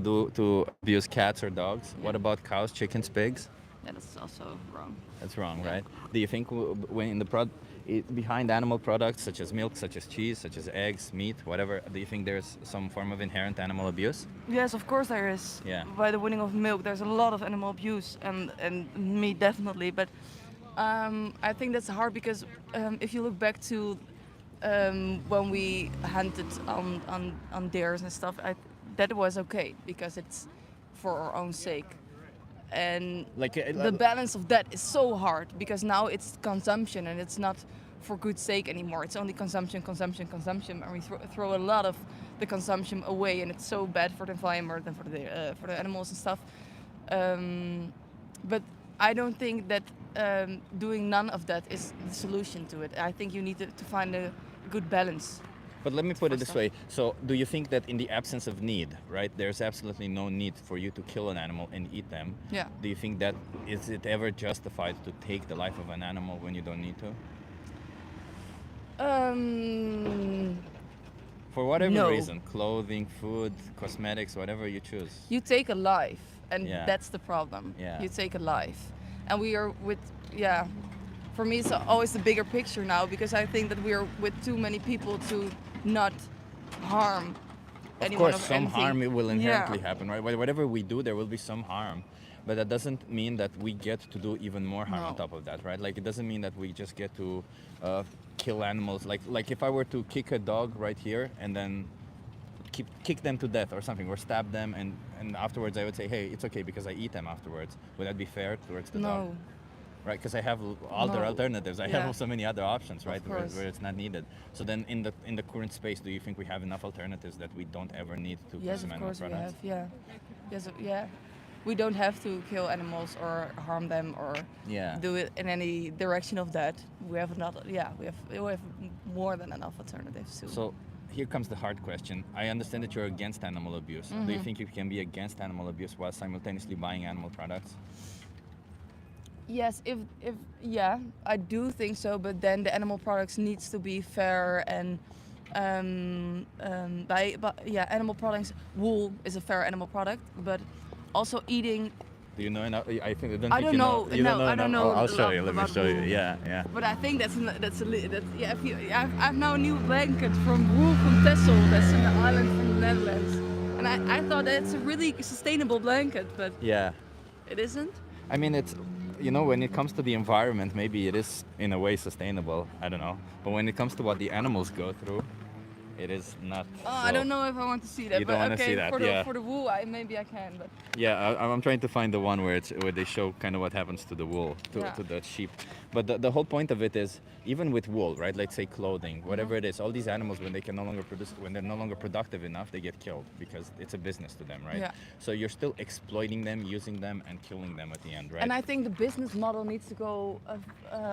abuse cats or dogs. Yeah. What about cows, chickens, pigs? Yeah, that's also wrong. That's wrong, Yeah. right? Do you think when in the behind animal products such as milk, such as cheese, such as eggs, meat, whatever, do you think there's some form of inherent animal abuse? Yes, of course there is. Yeah. By the winning of milk, there's a lot of animal abuse, and meat definitely. But I think that's hard because if you look back to when we hunted on deers and stuff, that was okay because it's for our own sake. And Like the balance of that is so hard because now it's consumption and it's not for good sake anymore. It's only consumption, consumption, consumption, and we throw a lot of the consumption away, and it's so bad for the environment and for the animals and stuff. But I don't think that doing none of that is the solution to it. I think you need to find a good balance. But let me put it this stuff. way. So, do you think that in the absence of need, right, there's absolutely no need for you to kill an animal and eat them? Yeah. Do you think that is it ever justified to take the life of an animal when you don't need to? For whatever No. reason, clothing, food, cosmetics, whatever you choose. You take a life, and Yeah. that's the problem. Yeah. You take a life, and we are with, yeah. For me, it's always the bigger picture now because I think that we are with too many people to not harm Of anyone course, of some anything. harm it will inherently Yeah. happen, right? Whatever we do, there will be some harm. But that doesn't mean that we get to do even more harm on No. top of that, right? Like it doesn't mean that we just get to kill animals. Like if I were to kick a dog right here and then kick them to death or something, or stab them, and afterwards I would say, hey, it's okay because I eat them afterwards. Would that be fair towards the dog? No. Right, because I have other No. alternatives. I Yeah. have so many other options, right, where course. it's not needed. So then, in the current space, do you think we have enough alternatives that we don't ever need to Yes, consume of animal course we products? have. Yeah. Yes, yeah. We don't have to kill animals or harm them or Yeah. do it in any direction of that. We have not. Yeah, we have more than enough alternatives too. So here comes the hard question. I understand that you're against animal abuse. Do you think you can be against animal abuse while simultaneously buying animal products? Yes, if yeah, I do think so. But then the animal products needs to be fair and yeah, animal products. Wool is a fair animal product, but also eating. Do you know enough? I think I don't. I think don't you know. You don't No, know I don't enough. know I'll show a you. lot Let me about show you. wool. Yeah, yeah. But I think yeah. If you, I've now a new blanket from wool from Texel. That's an island from the Netherlands, and I thought that's a really sustainable blanket, but Yeah. it isn't. I mean, it's, you know, when it comes to the environment, maybe it is in a way sustainable. I don't know. But when it comes to what the animals go through, it is not. Oh, so. I don't know if I want to see that. You but don't wanna okay, see that, yeah. for the wool, maybe I can. But Yeah, I'm trying to find the one where they show kind of what happens to the wool, Yeah. to the sheep. But the whole point of it is, even with wool, right? Let's say clothing, whatever it is, all these animals when they're no longer productive enough, they get killed because it's a business to them, right? Yeah. So you're still exploiting them, using them, and killing them at the end, right? And I think the business model needs to go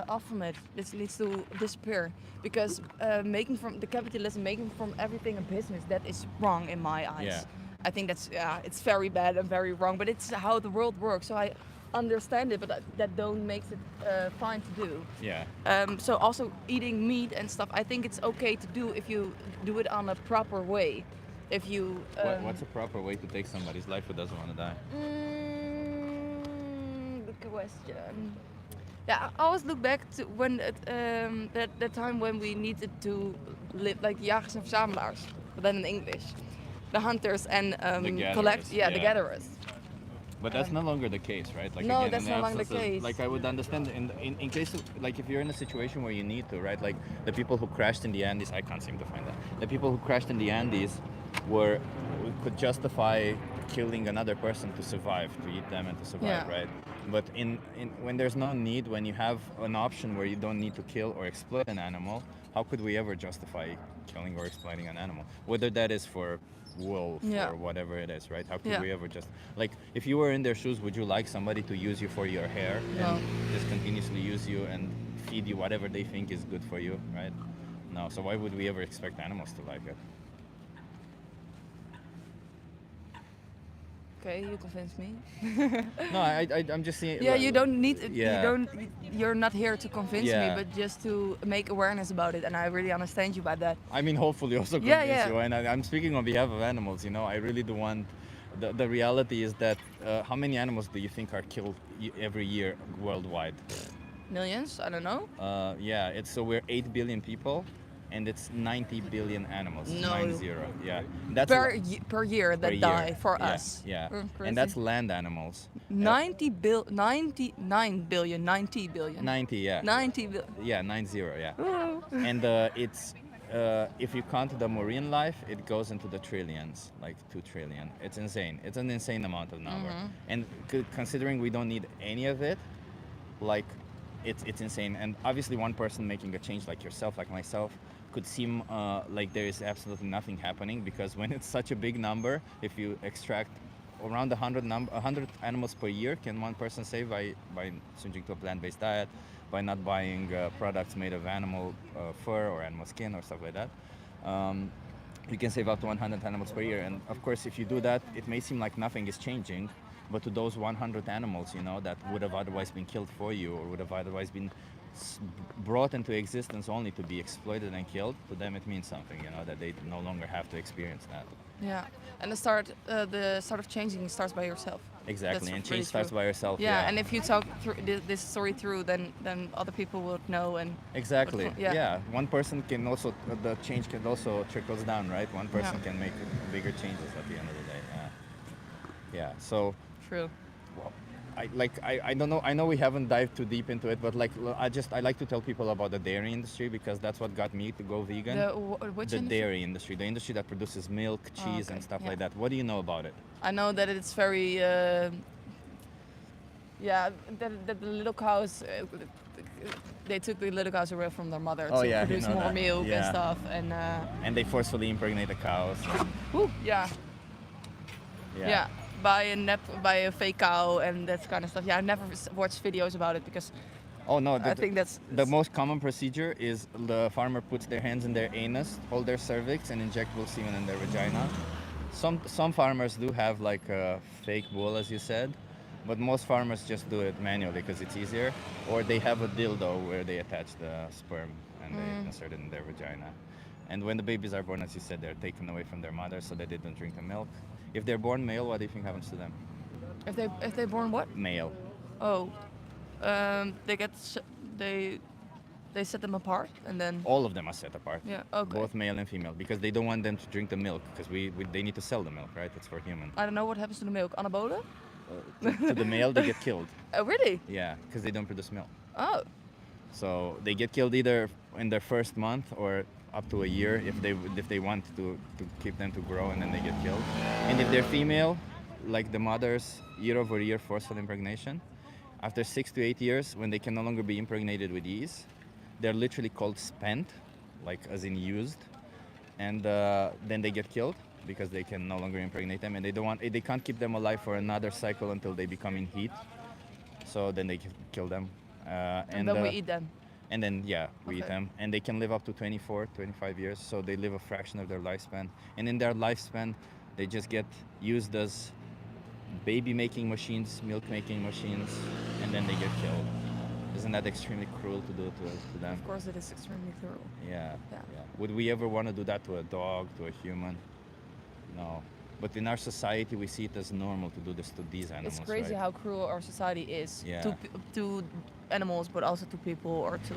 off from it. This needs to disappear because making from the capitalism, making from everything a business, that is wrong in my eyes. Yeah. I think that's it's very bad and very wrong. But it's how the world works. So I understand it, but that don't makes it fine to do. Yeah. So also eating meat and stuff, I think it's okay to do if you do it on a proper way. If you What's a proper way to take somebody's life who doesn't want to die? Good question. Yeah, I always look back to when that time when we needed to live like jagers and verzamelaars, but then in English, the hunters and gatherers, collect. Yeah, the yeah. gatherers. But that's no longer the case, right? Like No, again, that's in the no longer the absence of- case. Like I would understand in case of, like if you're in a situation where you need to, right? Like the people who crashed in the Andes, I can't seem to find that. The people who crashed in the Andes could justify killing another person to survive, to eat them and to survive, Yeah. right? But when there's no need, when you have an option where you don't need to kill or exploit an animal, how could we ever justify killing or exploiting an animal? Whether that is for wool, Yeah. or whatever it is, right? How could Yeah. we ever just, like, if you were in their shoes, would you like somebody to use you for your hair No. and just continuously use you and feed you whatever they think is good for you, right? No, so why would we ever expect animals to like it? Okay, you convinced me. No, I'm just saying. Yeah, you don't need. Yeah. You're not here to convince Yeah. me, but just to make awareness about it, and I really understand you by that. I mean, hopefully also Yeah, convince yeah. you. And I'm speaking on behalf of animals, you know. I really do want. The reality is that how many animals do you think are killed every year worldwide? Millions? I don't know. Yeah, so we're 8 billion people, and it's 90 billion animals. No. 90. Yeah, that's Per year that per die year. for Yeah, us. Yeah, Crazy. and that's land animals. 99 billion, 90 billion. 90, yeah. 90 billion. Yeah, 90, yeah. Oh. And it's if you count the marine life, it goes into the trillions, like 2 trillion. It's insane. It's an insane amount of number. And considering we don't need any of it, like it's insane. And obviously one person making a change like yourself, like myself, could seem like there is absolutely nothing happening, because when it's such a big number, if you extract around 100 animals per year, can one person save by switching to a plant-based diet, by not buying products made of animal fur or animal skin or stuff like that. You can save up to 100 animals per year. And of course, if you do that, it may seem like nothing is changing, but to those 100 animals, you know, that would have otherwise been killed for you, or would have otherwise been brought into existence only to be exploited and killed, to them it means something, you know, that they no longer have to experience that. Yeah, and the start of changing starts by yourself. Exactly, That's and really change starts true. by yourself. Yeah, and if you talk through this story through, then other people would know. And exactly. yeah. Yeah, one person can also, the change can also trickles down, right? One person Yeah. can make bigger changes at the end of the day. Yeah. So, True. well, I don't know. I know we haven't dived too deep into it, but like I like to tell people about the dairy industry, because that's what got me to go vegan. Which The industry? dairy industry, the industry that produces milk, cheese, okay, and stuff yeah. like that. What do you know about it? I know that it's very. That the little cows. They took the little cows away from their mother Oh, to yeah, you produce know more that. milk and Yeah. stuff, and And they forcefully impregnate the cows. yeah. Yeah, by a fake cow and that kind of stuff. Yeah, I never watched videos about it because Oh no, I think that's the most common procedure is the farmer puts their hands in their anus, hold their cervix, and injectable semen in their vagina. Some farmers do have like a fake bull, as you said, but most farmers just do it manually because it's easier. Or they have a dildo where they attach the sperm and they insert it in their vagina. And when the babies are born, as you said, they're taken away from their mother so that they don't drink the milk. If they're born male, what do you think happens to them? if they born what? Male. Oh, they get they set them apart and then All of them are set apart. yeah, okay. Both male and female, because they don't want them to drink the milk, because they need to sell the milk, right? It's for human. I don't know what happens to the milk. Anabola? To the male, they get killed. Oh, really? Yeah, because they don't produce milk. Oh, So they get killed either in their first month or up to a year if they want to keep them to grow, and then they get killed. And if they're female, like the mothers, year over year forceful impregnation, after 6 to 8 years, when they can no longer be impregnated with ease, they're literally called spent, like as in used, and then they get killed because they can no longer impregnate them, and they can't keep them alive for another cycle until they become in heat. So then they kill them. and then we eat them. And then, yeah, we eat Okay. them. And they can live up to 24, 25 years. So they live a fraction of their lifespan. And in their lifespan, they just get used as baby making machines, milk making machines, and then they get killed. Isn't that extremely cruel to do to them? Of course, it is extremely cruel. Yeah, Yeah. Would we ever want to do that to a dog, to a human? No. But in our society, we see it as normal to do this to these animals. It's crazy right? how cruel our society is Yeah. to animals, but also to people or to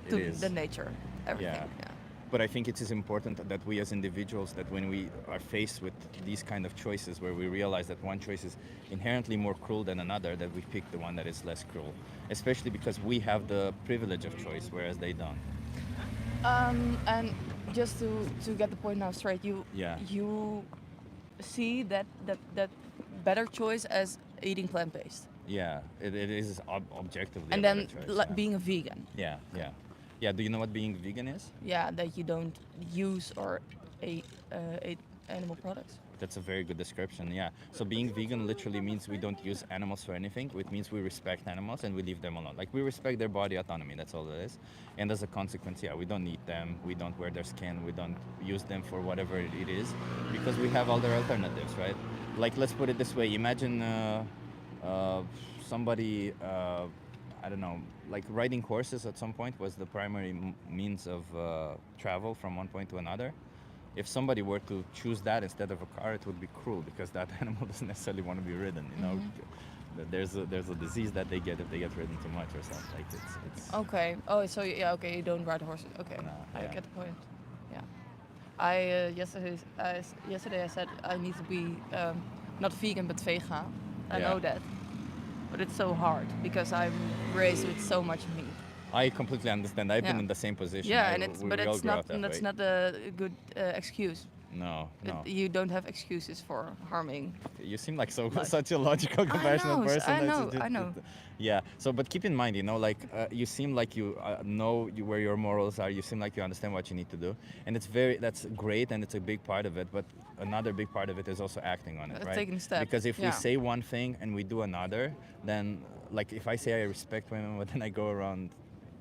It is. the nature, everything. Yeah. Yeah. But I think it is important that we as individuals, that when we are faced with these kind of choices where we realize that one choice is inherently more cruel than another, that we pick the one that is less cruel. Especially because we have the privilege of choice, whereas they don't. And just to get the point now straight, Yeah. you see that better choice as eating plant-based, Yeah, it is objectively and a then better choice, yeah. being a vegan. Yeah, do you know what being vegan is? Yeah, that you don't use or eat animal products. That's a very good description, yeah. So being vegan literally means we don't use animals for anything. It means we respect animals and we leave them alone. Like, we respect their body autonomy, that's all it is. And as a consequence, yeah, we don't eat them, we don't wear their skin, we don't use them for whatever it is, because we have other alternatives, right? Like, let's put it this way, imagine somebody, I don't know, like riding horses at some point was the primary means of travel from one point to another. If somebody were to choose that instead of a car, it would be cruel, because that animal doesn't necessarily want to be ridden. You know, there's a disease that they get if they get ridden too much or something. Like it's Okay. Oh, so yeah. Okay, you don't ride horses. Okay, No, I yeah. get the point. Yeah. I yesterday I said I need to be not vegan but vegan. I Yeah. know that, but it's so hard because I'm raised with so much meat. I completely understand. I've been Yeah. in the same position. Yeah, and we all it's grew not up that that's way. not a good excuse. No, no. You don't have excuses for harming. You seem like so Like- such a logical, compassionate person. I that's know, just- I know. Yeah. So, but keep in mind, like you seem like you know where your morals are. You seem like you understand what you need to do, and that's great, and it's a big part of it. But another big part of it is also acting on it, right? Taking steps. Because if we yeah. say one thing and we do another, then like if I say I respect women, but then I go around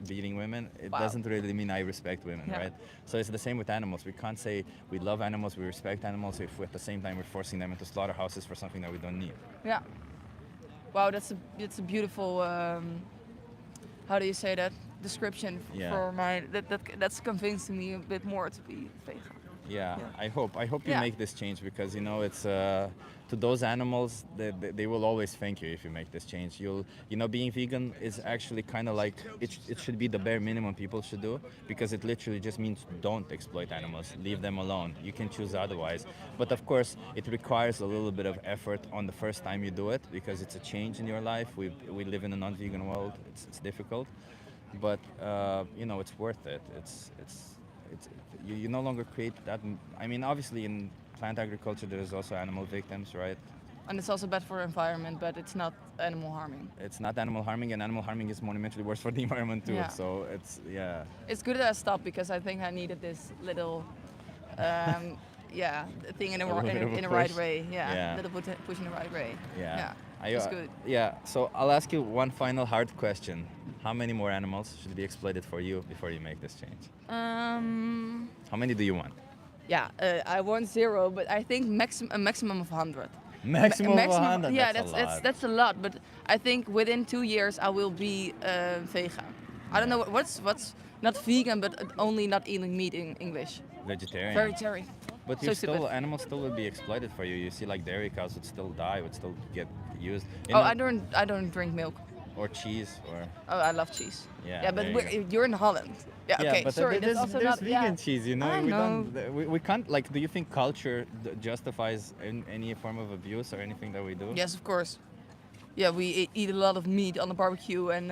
beating women, it Wow. doesn't really mean I respect women, Yeah. right? So it's the same with animals. We can't say we love animals, we respect animals, if at the same time we're forcing them into slaughterhouses for something that we don't need. Yeah. Wow, that's a beautiful. How do you say that? Description Yeah. for my that's convincing me a bit more to be vegan. Yeah, Yeah. I hope you Yeah. make this change, because it's to those animals, they will always thank you if you make this change. Being vegan is actually kind of like it should be the bare minimum people should do, because it literally just means don't exploit animals, leave them alone. You can choose otherwise, but of course it requires a little bit of effort on the first time you do it, because it's a change in your life. We live in a non-vegan world. It's difficult, but it's worth it. It's you no longer create that. I mean, obviously in plant agriculture there's also animal victims, right? And it's also bad for the environment, but it's not animal harming. It's not animal harming, and animal harming is monumentally worse for the environment too. Yeah. So it's It's good that I stopped, because I think I needed this little, thing in A little bit of a the right push. way. Yeah, Yeah. little push in the right way. yeah. It's good. Yeah. So I'll ask you one final hard question: how many more animals should be exploited for you before you make this change? How many do you want? I want 0, but I think a maximum of 100. Maximum of 100. Yeah, that's a lot. that's a lot. But I think within 2 years I will be vegan. I don't know what's not vegan, but only not eating meat in English. Vegetarian. Vegetarian. But So stupid. animals still will be exploited for you. You see, like dairy cows would still die, would still get used. I don't drink milk. Or cheese, or Oh, I love cheese. Yeah, but there you you're in Holland. Yeah. Okay. but Sorry, there's, that's also there's not. vegan cheese. I We know. don't. We can't. Like, do you think culture justifies any form of abuse or anything that we do? Yes, of course. Yeah, we eat a lot of meat on the barbecue and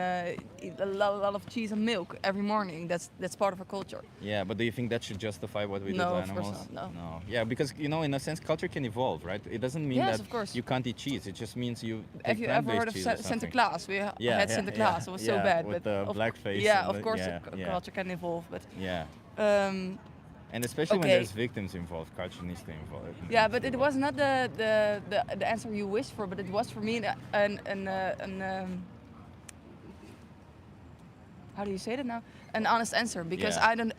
eat a lot of cheese and milk every morning. That's part of our culture. Yeah, but do you think that should justify what we do No, to of course animals? not, no. Yeah, because in a sense, culture can evolve, right? It doesn't mean Yes, that of course. you can't eat cheese. It just means you take Have you ever plant-based heard of cheese or Santa something. Claus? We had Santa Claus. It was so bad. with but the of- blackface. Yeah, and of the- course, yeah. culture can evolve, but Yeah. um, And especially when Okay. there's victims involved, culture needs to involve. yeah, but it was not the answer you wished for, but it was for me an how do you say that now? An honest answer, because Yeah.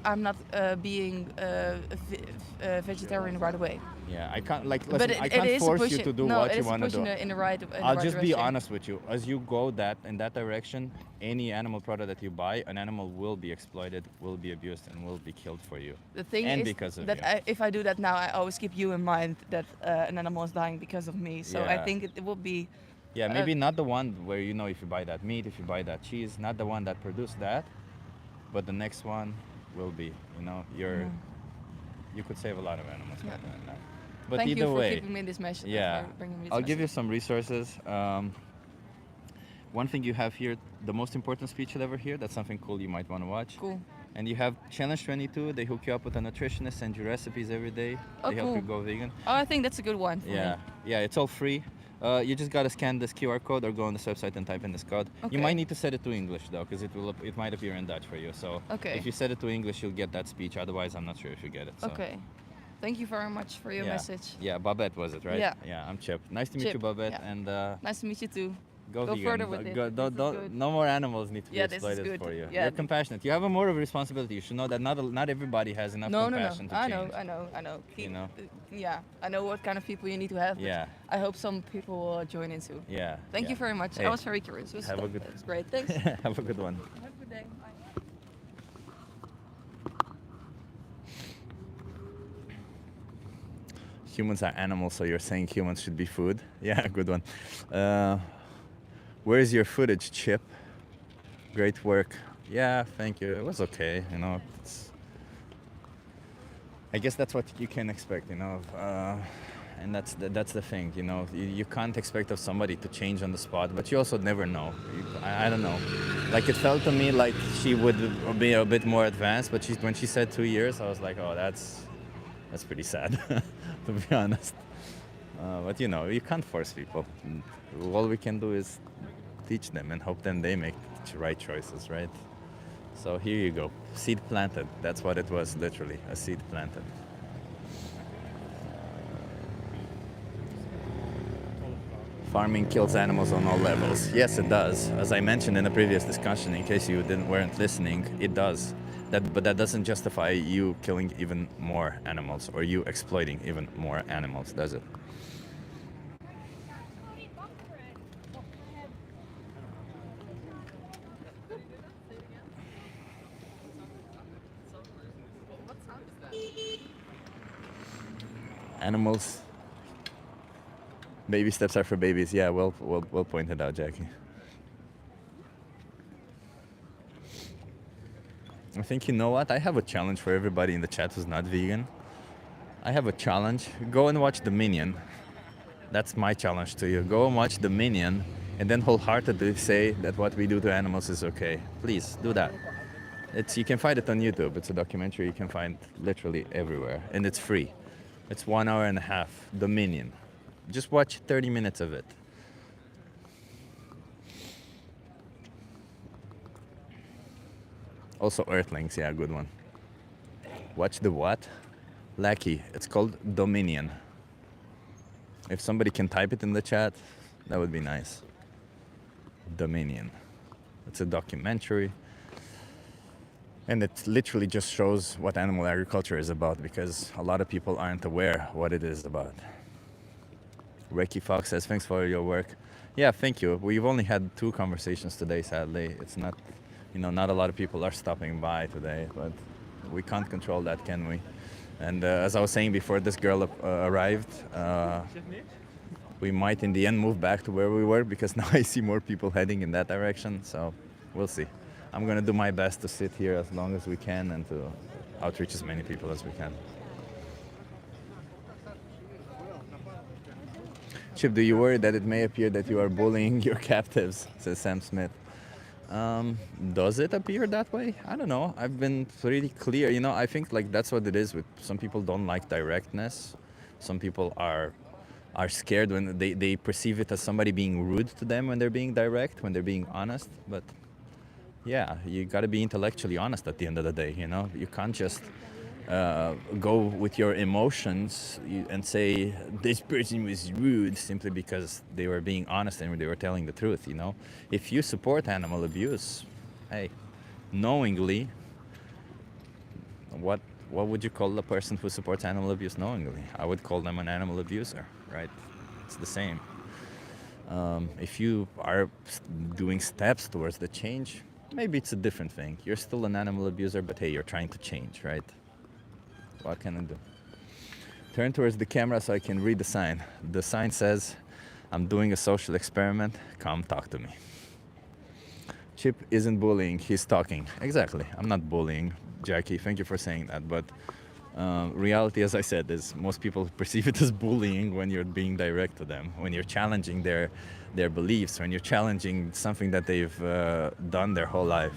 I'm not being vegetarian right away. Yeah, I can't listen. But I it can't is force push you it- to do no, what it you is want to push do. in the right. In the I'll right just be direction. honest with you. As you go in that direction, any animal product that you buy, an animal will be exploited, will be abused, and will be killed for you. The thing And is because of that you. if I do that now, I always keep you in mind that an animal is dying because of me. So I Yeah. think it will be. Yeah, maybe not the one where if you buy that meat, if you buy that cheese, not the one that produced that, but the next one will be. You could save a lot of animals by Yeah. doing that. But Thank either you for way, keeping me this message. yeah, for bringing me this I'll give you message. some resources. One thing you have here, the most important speech you'll ever hear. That's something cool you might want to watch. Cool. And you have Challenge 22. They hook you up with a nutritionist, send you recipes every day. Oh, They help you cool. go vegan. Oh, I think that's a good one. For Yeah, Me. yeah, it's all free. You just gotta scan this QR code or go on this website and type in this code. Okay. You might need to set it to English though, because it might appear in Dutch for you. So Okay. if you set it to English, you'll get that speech. Otherwise, I'm not sure if you get it. So. Okay. Thank you very much for your Yeah. message. Yeah, Babette was it, right? Yeah. Yeah, I'm Chip. Nice to meet Chip, you, Babette, yeah. and Nice to meet you too. go Go vegan. further with it. Go, This don't, is don't, good. no more animals need to be Yeah, this is exploited good. for you. Yeah. You're compassionate. You have a more of a responsibility. You should know that not everybody has enough No. compassion to I change. know. You know? Yeah, I know what kind of people you need to have. But Yeah. I hope some people will join in too. Yeah. Thank yeah. you very much. Hey, I was very curious. have a good- It was great. Thanks. Have a good one. Have a good day. Bye. Humans are animals, so you're saying humans should be food? Yeah, good one. Where is your footage, Chip? Great work. Yeah, thank you. It was okay, I guess that's what you can expect, of and that's the thing, you know. You can't expect of somebody to change on the spot, but you also never know. I don't know. Like, it felt to me like she would be a bit more advanced, but when she said 2 years, I was like, oh, that's pretty sad, to be honest. But you know, you can't force people. All we can do is teach them and hope then they make the right choices, right? So here you go, seed planted. That's what it was, literally, a seed planted. Farming kills animals on all levels. Yes, it does. As I mentioned in a previous discussion, in case you weren't listening, it does. But that doesn't justify you killing even more animals or you exploiting even more animals, does it? Animals. Baby steps are for babies. Yeah, well pointed out, Jackie. I think, you know what? I have a challenge for everybody in the chat who's not vegan. I have a challenge. Go and watch The Minion. That's my challenge to you. Go and watch The Minion and then wholeheartedly say that what we do to animals is okay. Please, do that. You can find it on YouTube. It's a documentary you can find literally everywhere. And it's free. It's 1 hour and a half. The Minion. Just watch 30 minutes of it. Also Earthlings, yeah, good one. Watch the what? Lackey. It's called Dominion. If somebody can type it in the chat, that would be nice. Dominion. It's a documentary. And it literally just shows what animal agriculture is about, because a lot of people aren't aware what it is about. Reiki Fox says, thanks for your work. Yeah, thank you. We've only had 2 conversations today, sadly. It's not, not a lot of people are stopping by today, but we can't control that, can we? And as I was saying before this girl arrived, we might in the end move back to where we were, because now I see more people heading in that direction, so we'll see. I'm gonna do my best to sit here as long as we can and to outreach as many people as we can. Chip, do you worry that it may appear that you are bullying your captives, says Sam Smith. Does it appear that way? I don't know. I've been pretty clear. I think like that's what it is. With some people don't like directness. Some people are scared when they perceive it as somebody being rude to them when they're being direct, when they're being honest. But yeah, you got to be intellectually honest at the end of the day. You can't just go with your emotions and say this person was rude simply because they were being honest and they were telling the truth. If you support animal abuse, hey, knowingly, what would you call the person who supports animal abuse knowingly? I would call them an animal abuser, right? It's the same. If you are doing steps towards the change, maybe it's a different thing. You're still an animal abuser, but hey, you're trying to change, right? What can I do? Turn towards the camera so I can read the sign. The sign says, I'm doing a social experiment. Come talk to me. Chip isn't bullying, he's talking. Exactly. I'm not bullying, Jackie. Thank you for saying that. But reality, as I said, is most people perceive it as bullying when you're being direct to them, when you're challenging their beliefs, when you're challenging something that they've done their whole life,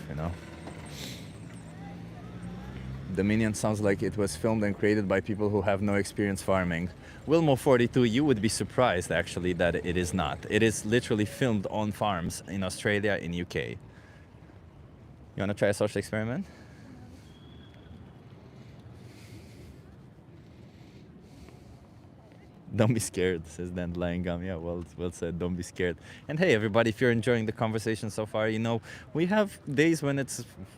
Dominion sounds like it was filmed and created by people who have no experience farming. Wilmo42, you would be surprised actually that it is not. It is literally filmed on farms in Australia, in UK. You want to try a social experiment? Don't be scared, says Dandelion Gum. Yeah, well said, don't be scared. And hey, everybody, if you're enjoying the conversation so far, we have days when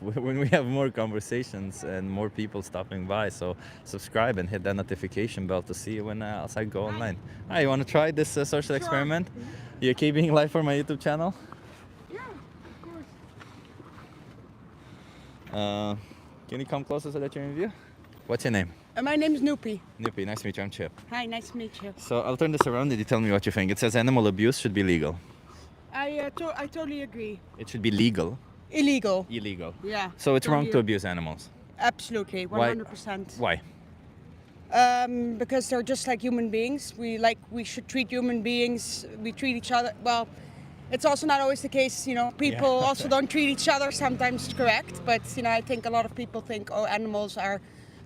we have more conversations and more people stopping by. So subscribe and hit that notification bell to see when else I go online. Hi, you want to try this social experiment? You okay being live for my YouTube channel? Yeah, of course. Can you come closer so that you're in view? What's your name? My name is Noopy. Nippy, nice to meet you. I'm Chip. Hi, nice to meet you. So I'll turn this around and you tell me what you think. It says animal abuse should be legal. I totally agree. It should be legal. Illegal. Illegal. Yeah. So it's wrong to totally. abuse animals. Absolutely, 100%. Why? because they're just like human beings. We should treat human beings. We treat each other well. It's also not always the case, you know. People also don't treat each other sometimes correct. But you know, I think a lot of people think, oh, animals are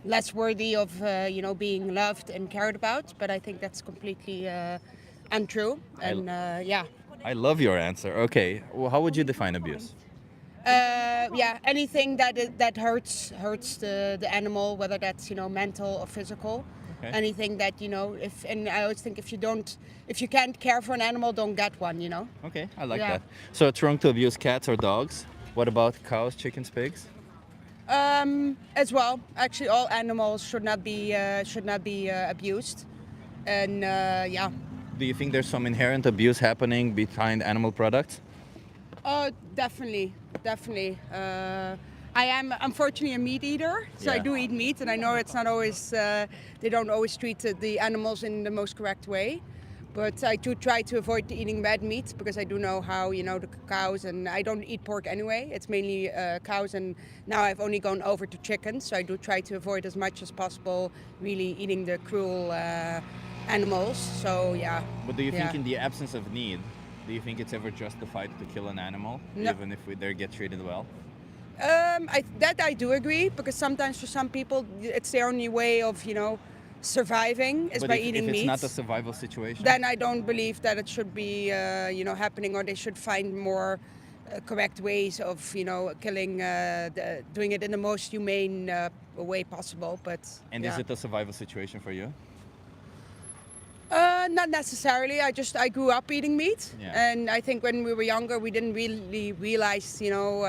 less worthy of you know, being loved and cared about. But I think that's completely untrue. And yeah. I love your answer. Okay, well, how would you define abuse? Yeah, anything that hurts the animal, whether that's, you know, mental or physical. Okay. Anything that, you know, and I always think if you can't care for an animal, don't get one, you know. Okay, I like Yeah. that. So it's wrong to abuse cats or dogs. What about cows, chickens, pigs? As well, actually, all animals should not be abused, and yeah. Do you think there's some inherent abuse happening behind animal products? Oh, definitely. I am unfortunately a meat eater, so I Yeah. do eat meat, and I know it's not always, they don't always treat the animals in the most correct way. But I do try to avoid eating red meat because I do know how, you know, the cows, and I don't eat pork anyway. It's mainly cows, and now I've only gone over to chickens, so I do try to avoid as much as possible really eating the cruel animals. So yeah. But do you think Yeah. in the absence of need, do you think it's ever justified to kill an animal, No. even if they get treated well? I do agree, because sometimes for some people it's their only way of, you know, surviving is But by if eating it's meat. not a survival situation? Then I don't believe that it should be, you know, happening, or they should find more correct ways of, you know, killing, doing it in the most humane way possible. But And yeah. is it a survival situation for you? Not necessarily. I grew up eating meat, Yeah. and I think when we were younger, we didn't really realize, you know,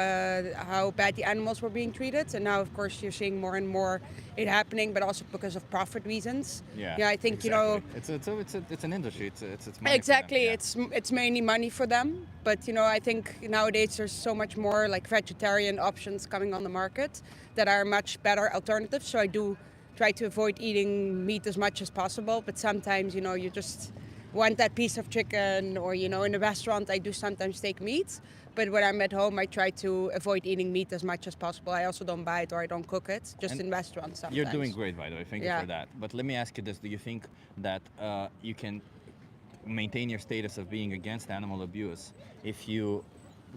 how bad the animals were being treated. And now, of course, you're seeing more and more it happening, but also because of profit reasons. Yeah. I think you know. Exactly. It's an industry. It's money for them, Exactly, yeah. it's mainly money for them. But you know, I think nowadays there's so much more like vegetarian options coming on the market that are much better alternatives. So I do try to avoid eating meat as much as possible. But sometimes, you know, you just want that piece of chicken, or you know, in a restaurant I do sometimes take meat. But when I'm at home, I try to avoid eating meat as much as possible. I also don't buy it or I don't cook it, just And in restaurants sometimes. You're doing great, by the way. Thank you Yeah. for that. But let me ask you this: do you think that you can maintain your status of being against animal abuse if you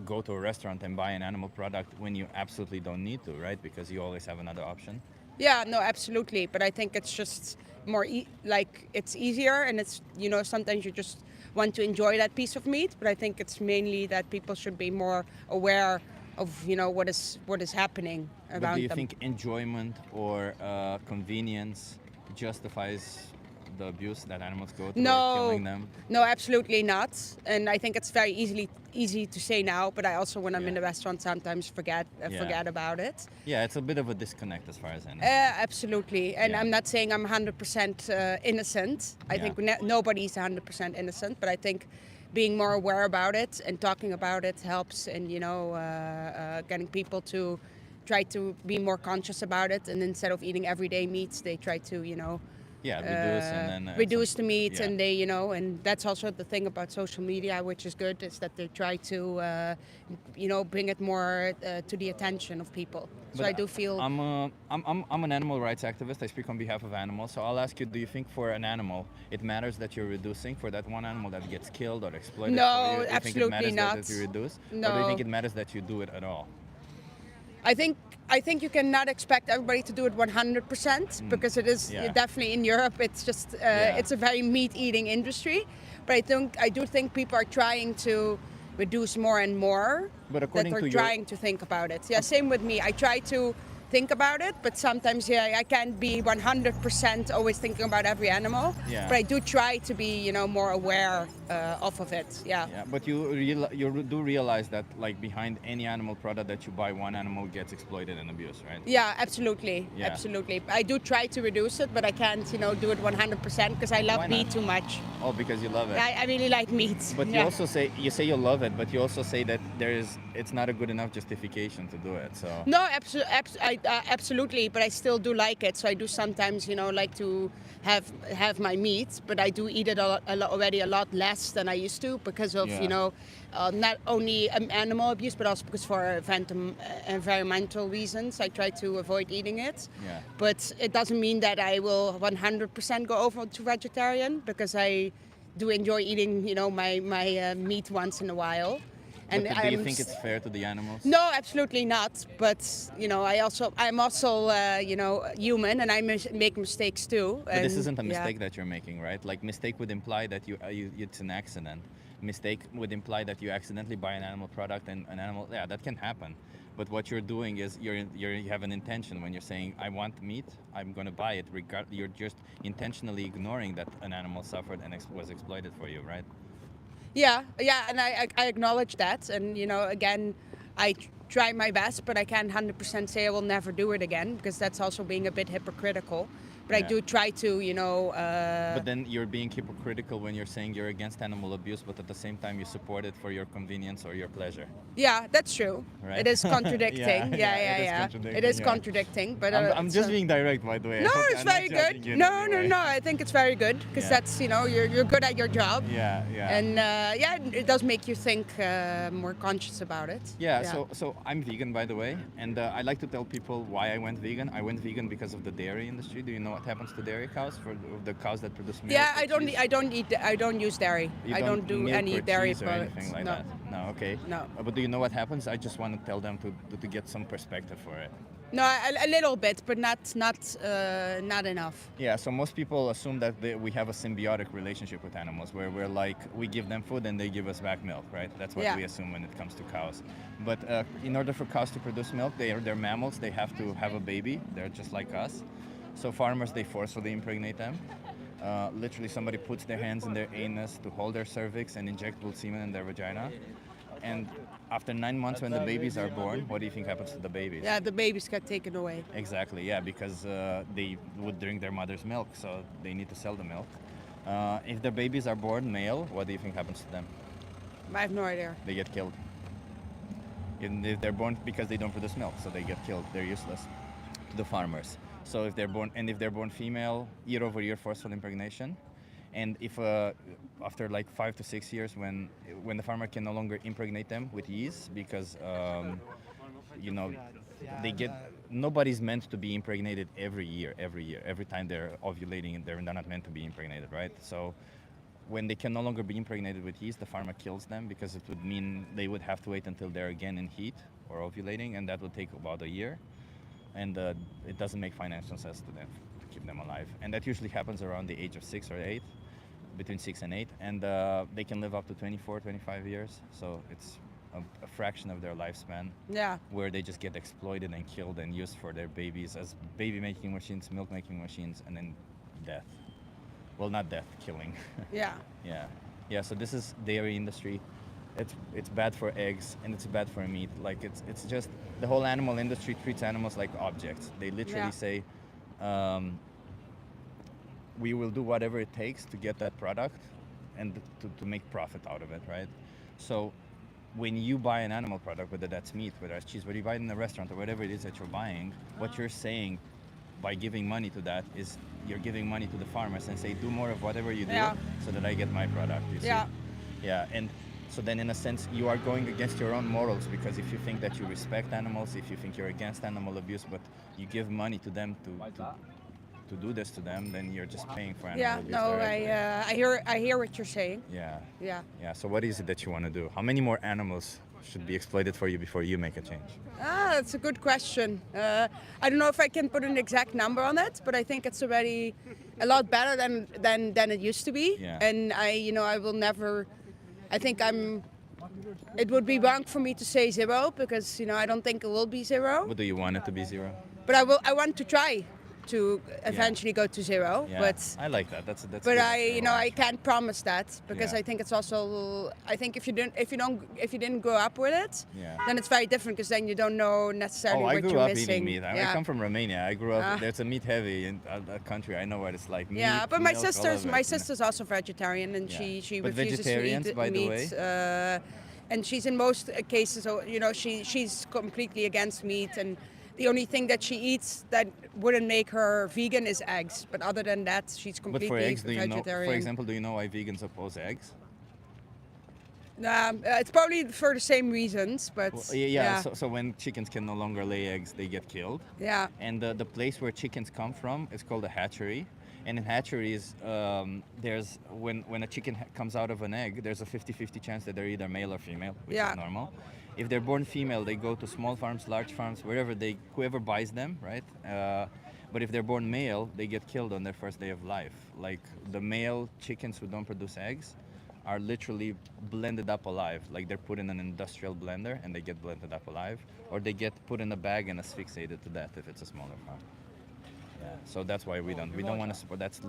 go to a restaurant and buy an animal product when you absolutely don't need to, right? Because you always have another option. Yeah, no, absolutely. But I think it's just more like it's easier, and it's, you know, sometimes you just want to enjoy that piece of meat. But I think it's mainly that people should be more aware of, you know, what is happening But around do you them. think enjoyment or convenience justifies the abuse that animals go through, or No, killing them? no, absolutely not. And I think it's very easy to say now, but I also, when I'm in Yeah. the restaurant, sometimes forget about it. Yeah, it's a bit of a disconnect as far as I know. Absolutely, and Yeah. I'm not saying I'm 100% innocent. I Yeah. think nobody's 100% innocent, but I think being more aware about it and talking about it helps, and you know, getting people to try to be more conscious about it, and instead of eating everyday meats, they try to, you know, Yeah, reduce and then reduce the meat, yeah. and they, you know, and that's also the thing about social media, which is good, is that they try to, you know, bring it more to the attention of people. So But I do feel. I'm an animal rights activist. I speak on behalf of animals. So I'll ask you: do you think for an animal it matters that you're reducing for that one animal that gets killed or exploited? No, for you? Do you absolutely think it matters not. that you reduce, or do No. you think it matters that you do it at all? I think you cannot expect everybody to do it 100% because it is Yeah. definitely in Europe. It's just it's a very meat-eating industry, but I do think people are trying to reduce more and more. But according that to they're your- trying to think about it. Yeah, same with me. I try to think about it, but sometimes I can't be 100% always thinking about every animal. Yeah. But I do try to be, you know, more aware of it. Yeah. Yeah, but you do realize that like behind any animal product that you buy, one animal gets exploited and abused, right? Yeah, absolutely, Yeah. absolutely. I do try to reduce it, but I can't, you know, do it 100% because I love Why meat not? too much. Oh, because you love it. I really like meat. But yeah. you also say you love it, but you also say that it's not a good enough justification to do it. So No, absolutely, but I still do like it. So I do sometimes, like to have my meat, but I do eat it already a lot less than I used to because of Yeah. not only animal abuse, but also because for environmental reasons, I try to avoid eating it. Yeah. But it doesn't mean that I will 100% go over to vegetarian because I do enjoy eating, my meat once in a while. But do you think it's fair to the animals? No, absolutely not. But I'm also human, and I make mistakes too. But this and, isn't a yeah. mistake that you're making, right? Like mistake would imply that it's an accident. Mistake would imply that you accidentally buy an animal product and an animal. Yeah, that can happen. But what you're doing is you have an intention when you're saying I want meat, I'm going to buy it. You're just intentionally ignoring that an animal suffered and was exploited for you, right? Yeah, and I acknowledge that, and again, I try my best, but I can't 100% say I will never do it again because that's also being a bit hypocritical. But I Yeah. do try to, But then you're being hypocritical when you're saying you're against animal abuse, but at the same time you support it for your convenience or your pleasure. Yeah, that's true. Right? It is contradicting. Yeah, yeah. it is contradicting, It is yeah. contradicting, but I'm just being direct, by the way. No, I'm it's not very judging good. you in No, any way. no. I think it's very good because Yeah. that's you're good at your job. Yeah. And it does make you think more conscious about it. Yeah, so I'm vegan, by the way, and I like to tell people why I went vegan. I went vegan because of the dairy industry. Do you know what happens to dairy cows, for the cows that produce milk? Yeah, or cheese? I don't use dairy. You I don't do milk any or dairy cheese or products. anything like no. that. No, okay. No. But do you know what happens? I just want to tell them to get some perspective for it. No, a little bit, but not enough. Yeah, so most people assume that we have a symbiotic relationship with animals where we're like, we give them food and they give us back milk, right? That's what Yeah. we assume when it comes to cows. But in order for cows to produce milk, they're mammals, they have to have a baby. They're just like us. So farmers, they forcefully impregnate them. Literally somebody puts their hands in their anus to hold their cervix and inject blue semen in their vagina. And after 9 months when the babies are born, what do you think happens to the babies? Yeah, the babies get taken away. Exactly, yeah, because they would drink their mother's milk, so they need to sell the milk. If their babies are born male, what do you think happens to them? I have no idea. They get killed. And if they're born because they don't produce milk, so they get killed. They're useless to the farmers. So if they're born female, year over year forceful impregnation. And if after like 5 to 6 years, when the farmer can no longer impregnate them with ease, because nobody's meant to be impregnated every time they're ovulating, they're not meant to be impregnated, right? So when they can no longer be impregnated with ease, the farmer kills them because it would mean they would have to wait until they're again in heat or ovulating, and that would take about a year. And it doesn't make financial sense to them to keep them alive. And that usually happens around the age of 6 or 8, between 6 and 8. And they can live up to 24, 25 years. So it's a fraction of their lifespan. Yeah. Where they just get exploited and killed and used for their babies as baby-making machines, milk-making machines, and then death. Well, not death, killing. Yeah. Yeah, so this is dairy industry. It's bad for eggs and it's bad for meat. Like it's just the whole animal industry treats animals like objects. They literally say, we will do whatever it takes to get that product and to make profit out of it, right? So when you buy an animal product, whether that's meat, whether that's cheese, whether you buy it in a restaurant or whatever it is that you're buying, what you're saying by giving money to that is you're giving money to the farmers and say, do more of whatever you do so that I get my product, you see? Yeah, and so then in a sense, you are going against your own morals, because if you think that you respect animals, if you think you're against animal abuse, but you give money to them to do this to them, then you're just paying for animal abuse. I hear what you're saying. Yeah. So what is it that you want to do? How many more animals should be exploited for you before you make a change? That's a good question. I don't know if I can put an exact number on it, but I think it's already a lot better than it used to be. Yeah. And I will never. I think it would be wrong for me to say 0 because I don't think it will be 0. What do you want it to be 0? But I want to try to eventually go to 0. Yeah. But I like that. That's. But good. I can't promise that because Yeah. I think it's also. I think if you didn't grow up with it, then it's very different because then you don't know necessarily I what grew you're up missing. eating meat. I come from Romania. I grew up. There's a meat heavy in a country. I know what it's like. Yeah, meat, but my milk, all of it, sister's also vegetarian, and Yeah. she But refuses to vegetarians, eat by the meat. way? And she's in most cases, she's completely against meat, and The only thing that she eats that wouldn't make her vegan is eggs. But other than that, she's But completely for eggs, do you know? vegetarian. For example, do you know why vegans oppose eggs? It's probably for the same reasons, but Well, yeah. So when chickens can no longer lay eggs, they get killed. yeah. And the place where chickens come from is called a hatchery. And in hatcheries, there's when a chicken comes out of an egg, there's a 50-50 chance that they're either male or female, which Yeah. is normal. If they're born female, they go to small farms, large farms, whoever buys them, right? But if they're born male, they get killed on their first day of life. Like the male chickens who don't produce eggs are literally blended up alive. Like they're put in an industrial blender and they get blended up alive, or they get put in a bag and asphyxiated to death if it's a smaller farm. Yeah, so that's why we don't want to support. That's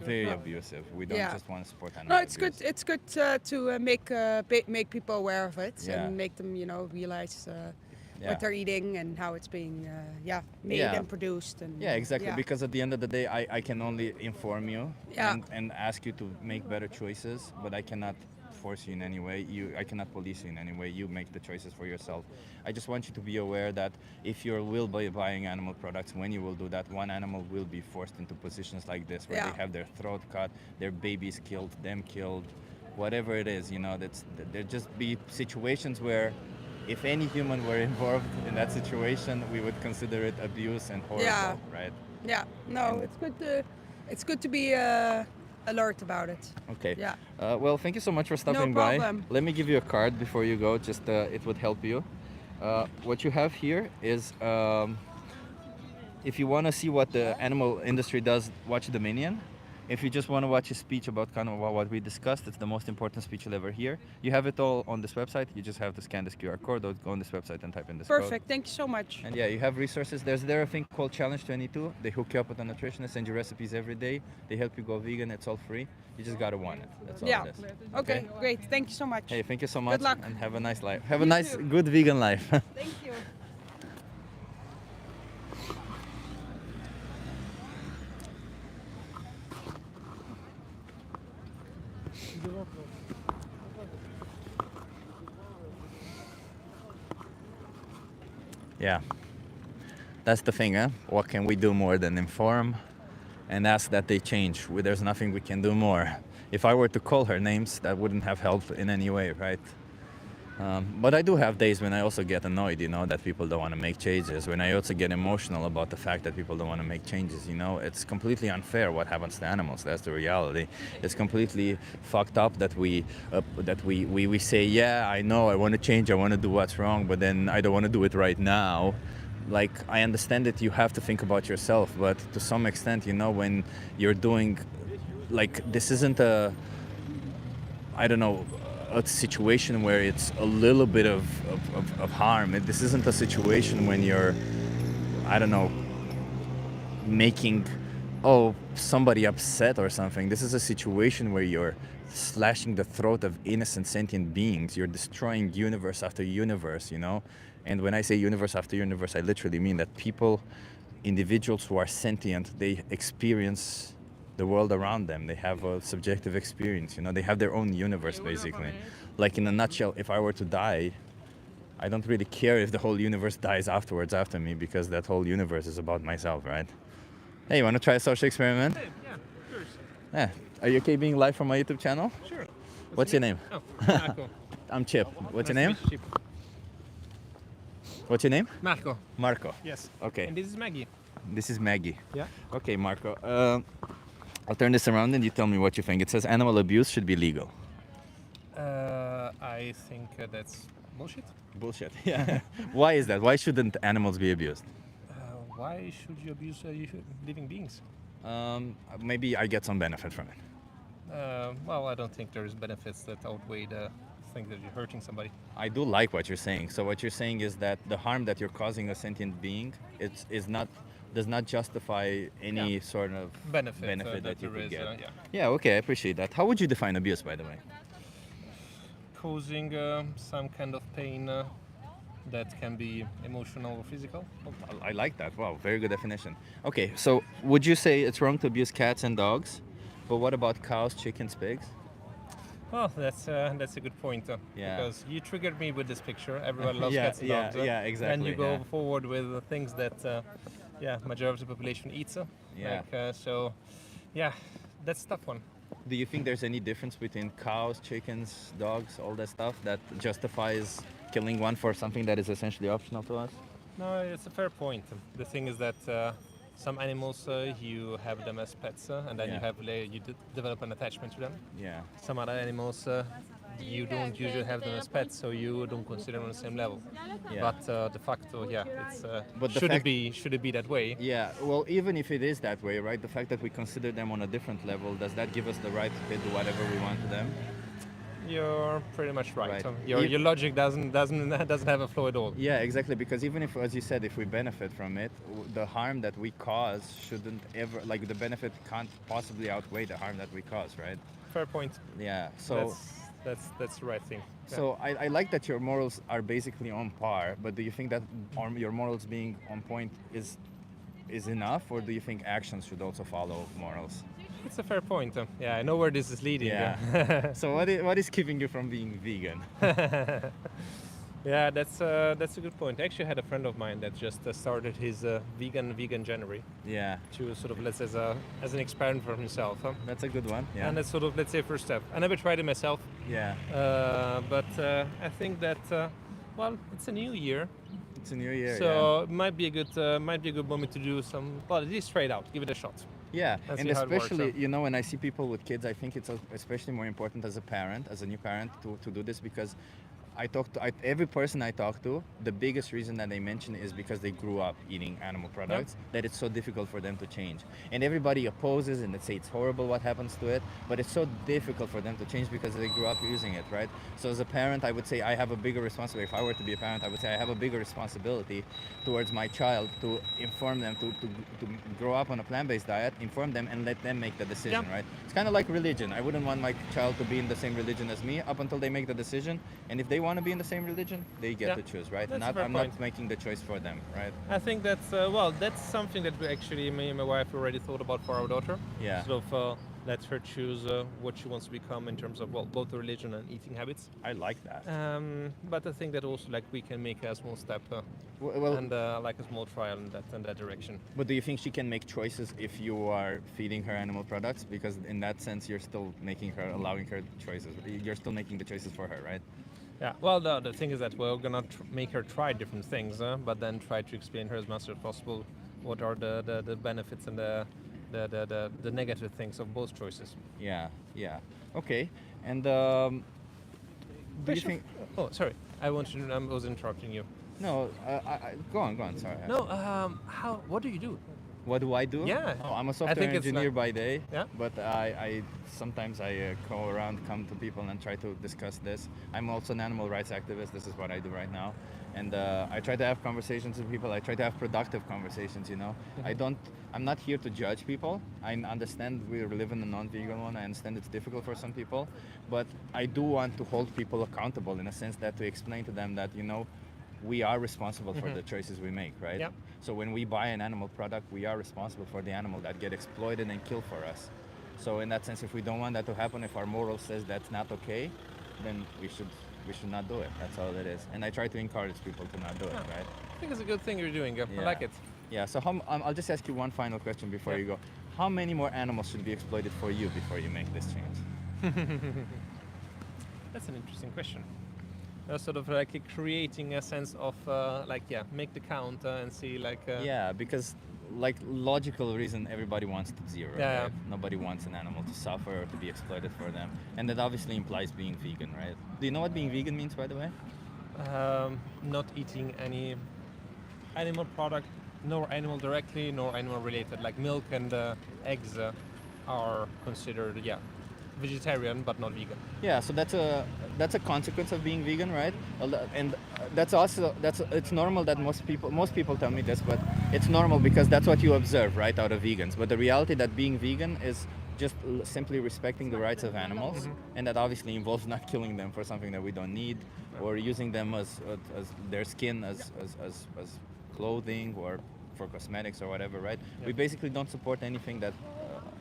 very abusive. We don't Yeah. just want to support animal No, it's good. abuse. It's good to make people aware of it Yeah. and make them, realize Yeah. what they're eating and how it's being, made Yeah. and produced. And Yeah, exactly. yeah. Because at the end of the day, I can only inform you Yeah. and ask you to make better choices, but I cannot force you in any way. I cannot police you in any way. You make the choices for yourself. I just want you to be aware that if you will be buying animal products, when you will do that, one animal will be forced into positions like this where Yeah. they have their throat cut, their babies killed, them killed, whatever it is. There just be situations where if any human were involved in that situation, we would consider it abuse and horrible, Yeah. right? Yeah. No, it's good to be alert about it. Okay. Yeah. Well, thank you so much for stopping by. problem. Let me give you a card before you go. Just it would help you. What you have here is, if you want to see what the animal industry does, watch Dominion. If you just want to watch a speech about kind of what we discussed, it's the most important speech you'll ever hear. You have it all on this website. You just have to scan this QR code or go on this website and type in this code. Perfect. Thank you so much. And yeah, you have resources. There's a thing called Challenge 22. They hook you up with a nutritionist, send you recipes every day. They help you go vegan. It's all free. You just gotta want it. That's all Yeah. it is. Okay, great. Thank you so much. Hey, thank you so much. luck. And have a nice life. Have a You nice, too. good vegan life. Thank you. Yeah. That's the thing, huh? What can we do more than inform and ask that they change? There's nothing we can do more. If I were to call her names, that wouldn't have helped in any way, right? But I do have days when I also get annoyed, that people don't want to make changes. When I also get emotional about the fact that people don't want to make changes, It's completely unfair what happens to animals. That's the reality. It's completely fucked up that we say, yeah, I know, I want to change, I want to do what's wrong, but then I don't want to do it right now. Like, I understand that you have to think about yourself, but to some extent, when you're doing, like, this isn't a situation where it's a little bit of harm. This isn't a situation when you're, making, somebody upset or something. This is a situation where you're slashing the throat of innocent sentient beings. You're destroying universe after universe, And when I say universe after universe, I literally mean that individuals who are sentient, they experience the world around them. They have a subjective experience, They have their own universe, basically. Like, in a nutshell, if I were to die, I don't really care if the whole universe dies afterwards after me, because that whole universe is about myself, right? Hey, you want to try a social experiment? Yeah, sure. Yeah. Are you okay being live from my YouTube channel? Sure. What's your name? Oh, Marco. I'm Chip. What's your name? Nice to meet you, Chip. What's your name? Marco. Marco. Yes. Okay. And this is Maggie. This is Maggie. Yeah. Okay, Marco. I'll turn this around and you tell me what you think. It says animal abuse should be legal. I think that's bullshit. Bullshit. Yeah. Why is that? Why shouldn't animals be abused? Why should you abuse living beings? Maybe I get some benefit from it. Well, I don't think there's benefits that outweigh the thing that you're hurting somebody. I do like what you're saying. So what you're saying is that the harm that you're causing a sentient being, does not justify any sort of Benefit, that you there could is, get. yeah. Yeah, okay, I appreciate that. How would you define abuse, by the way? Causing some kind of pain that can be emotional or physical. I like that. Wow, very good definition. Okay, so would you say it's wrong to abuse cats and dogs? But what about cows, chickens, pigs? Well, that's a good point. Yeah. Because you triggered me with this picture. Everyone loves Yeah, cats and yeah, dogs. yeah, Then exactly, you go yeah. forward with the things that, majority of the population eats. Yeah. So, yeah, that's a tough one. Do you think there's any difference between cows, chickens, dogs, all that stuff that justifies killing one for something that is essentially optional to us? No, it's a fair point. The thing is that some animals you have them as pets, and then Yeah. you develop an attachment to them. Yeah. Some other animals you don't usually have them as pets, so you don't consider them on the same level. Yeah. But de facto, yeah, it's But the should fact- it be that way? Yeah, well, even if it is that way, right? The fact that we consider them on a different level, does that give us the right to do whatever we want to them? You're pretty much right. Right. Your logic doesn't have a flaw at all. Yeah, exactly. Because even if, as you said, if we benefit from it, the harm that we cause shouldn't ever, like, the benefit can't possibly outweigh the harm that we cause, right? Fair point. Yeah. So. That's the right thing. Yeah. So I like that your morals are basically on par, but do you think that your morals being on point is enough, or do you think actions should also follow morals? It's a fair point. Yeah, I know where this is leading. Yeah. So what is keeping you from being vegan? Yeah, that's a good point. I actually had a friend of mine that just started his vegan January Yeah, to sort of, let's say, as an experiment for himself. that's a good one. Yeah. And that's sort of, let's say, first step. I never tried it myself, Yeah. but I think that well, it's a new year, It's a new year. so it might be a good moment to do some. Well, at least try it out, give it a shot. Yeah, And and see how it works, especially, huh? you know, when I see people with kids, I think it's especially more important as a parent, as a new parent, to do this, because every person I talk to, the biggest reason that they mention is because they grew up eating animal products, that it's so difficult for them to change. And everybody opposes and they say it's horrible what happens to it, but it's so difficult for them to change because they grew up using it, right? So as a parent, I would say I have a bigger responsibility. If I were to be a parent, I would say I have a bigger responsibility towards my child to inform them to grow up on a plant-based diet, inform them and let them make the decision, right? It's kind of like religion. I wouldn't want my child to be in the same religion as me up until they make the decision. And if they want to be in the same religion, they get to choose, right? That's a fair I'm point. not making the choice for them, right? I think that's that's something that we actually, me and my wife already thought about for our daughter. Yeah. Sort of let her choose what she wants to become in terms of both religion and eating habits. I like that. But I think that also like we can make a small step Well, and like a small trial in that direction. but do you think she can make choices if you are feeding her animal products? Because in that sense, you're still allowing her choices. You're still making the choices for her, right? Yeah. Well, the thing is that we're gonna make her try different things, but then try to explain her as much as possible what are the benefits and the negative things of both choices. Yeah, yeah. Okay. And do you Question- think? Oh, sorry. I was interrupting you. No, go on. Sorry. No. What do you do? What do I do? Yeah. Oh, I'm a I software think it's engineer like- by day. Yeah. But I sometimes I come to people and try to discuss this. I'm also an animal rights activist. This is what I do right now, and I try to have conversations with people. I try to have productive conversations. You know, I'm not here to judge people. I understand we live in a non-vegan one. I understand it's difficult for some people, but I do want to hold people accountable in a sense that to explain to them that, you know, we are responsible for the choices we make, right? Yep. So when we buy an animal product, we are responsible for the animal that get exploited and killed for us. So in that sense, if we don't want that to happen, if our moral says that's not okay, then we should not do it. That's all it is. And I try to encourage people to not do it, right? I think it's a good thing you're doing. I Yeah. like it. Yeah. So I'll just ask you one final question before Yeah. you go. How many more animals should be exploited for you before you make this change? That's an interesting question. Sort of like creating a sense of make the count and see Yeah, because like logical reason, everybody wants to zero. Yeah. Right? Nobody wants an animal to suffer or to be exploited for them, and that obviously implies being vegan, right? Do you know what being vegan means, by the way? not eating any animal product, nor animal directly, nor animal related. Like milk and eggs are considered vegetarian but not vegan. Yeah, so that's a consequence of being vegan, right? And it's normal that most people tell me this, but it's normal because that's what you observe, right, out of vegans. But the reality that being vegan is just simply respecting the rights of animals, and that obviously involves not killing them for something that we don't need, or using them as their skin as clothing or for cosmetics or whatever, right? Yeah. We basically don't support anything that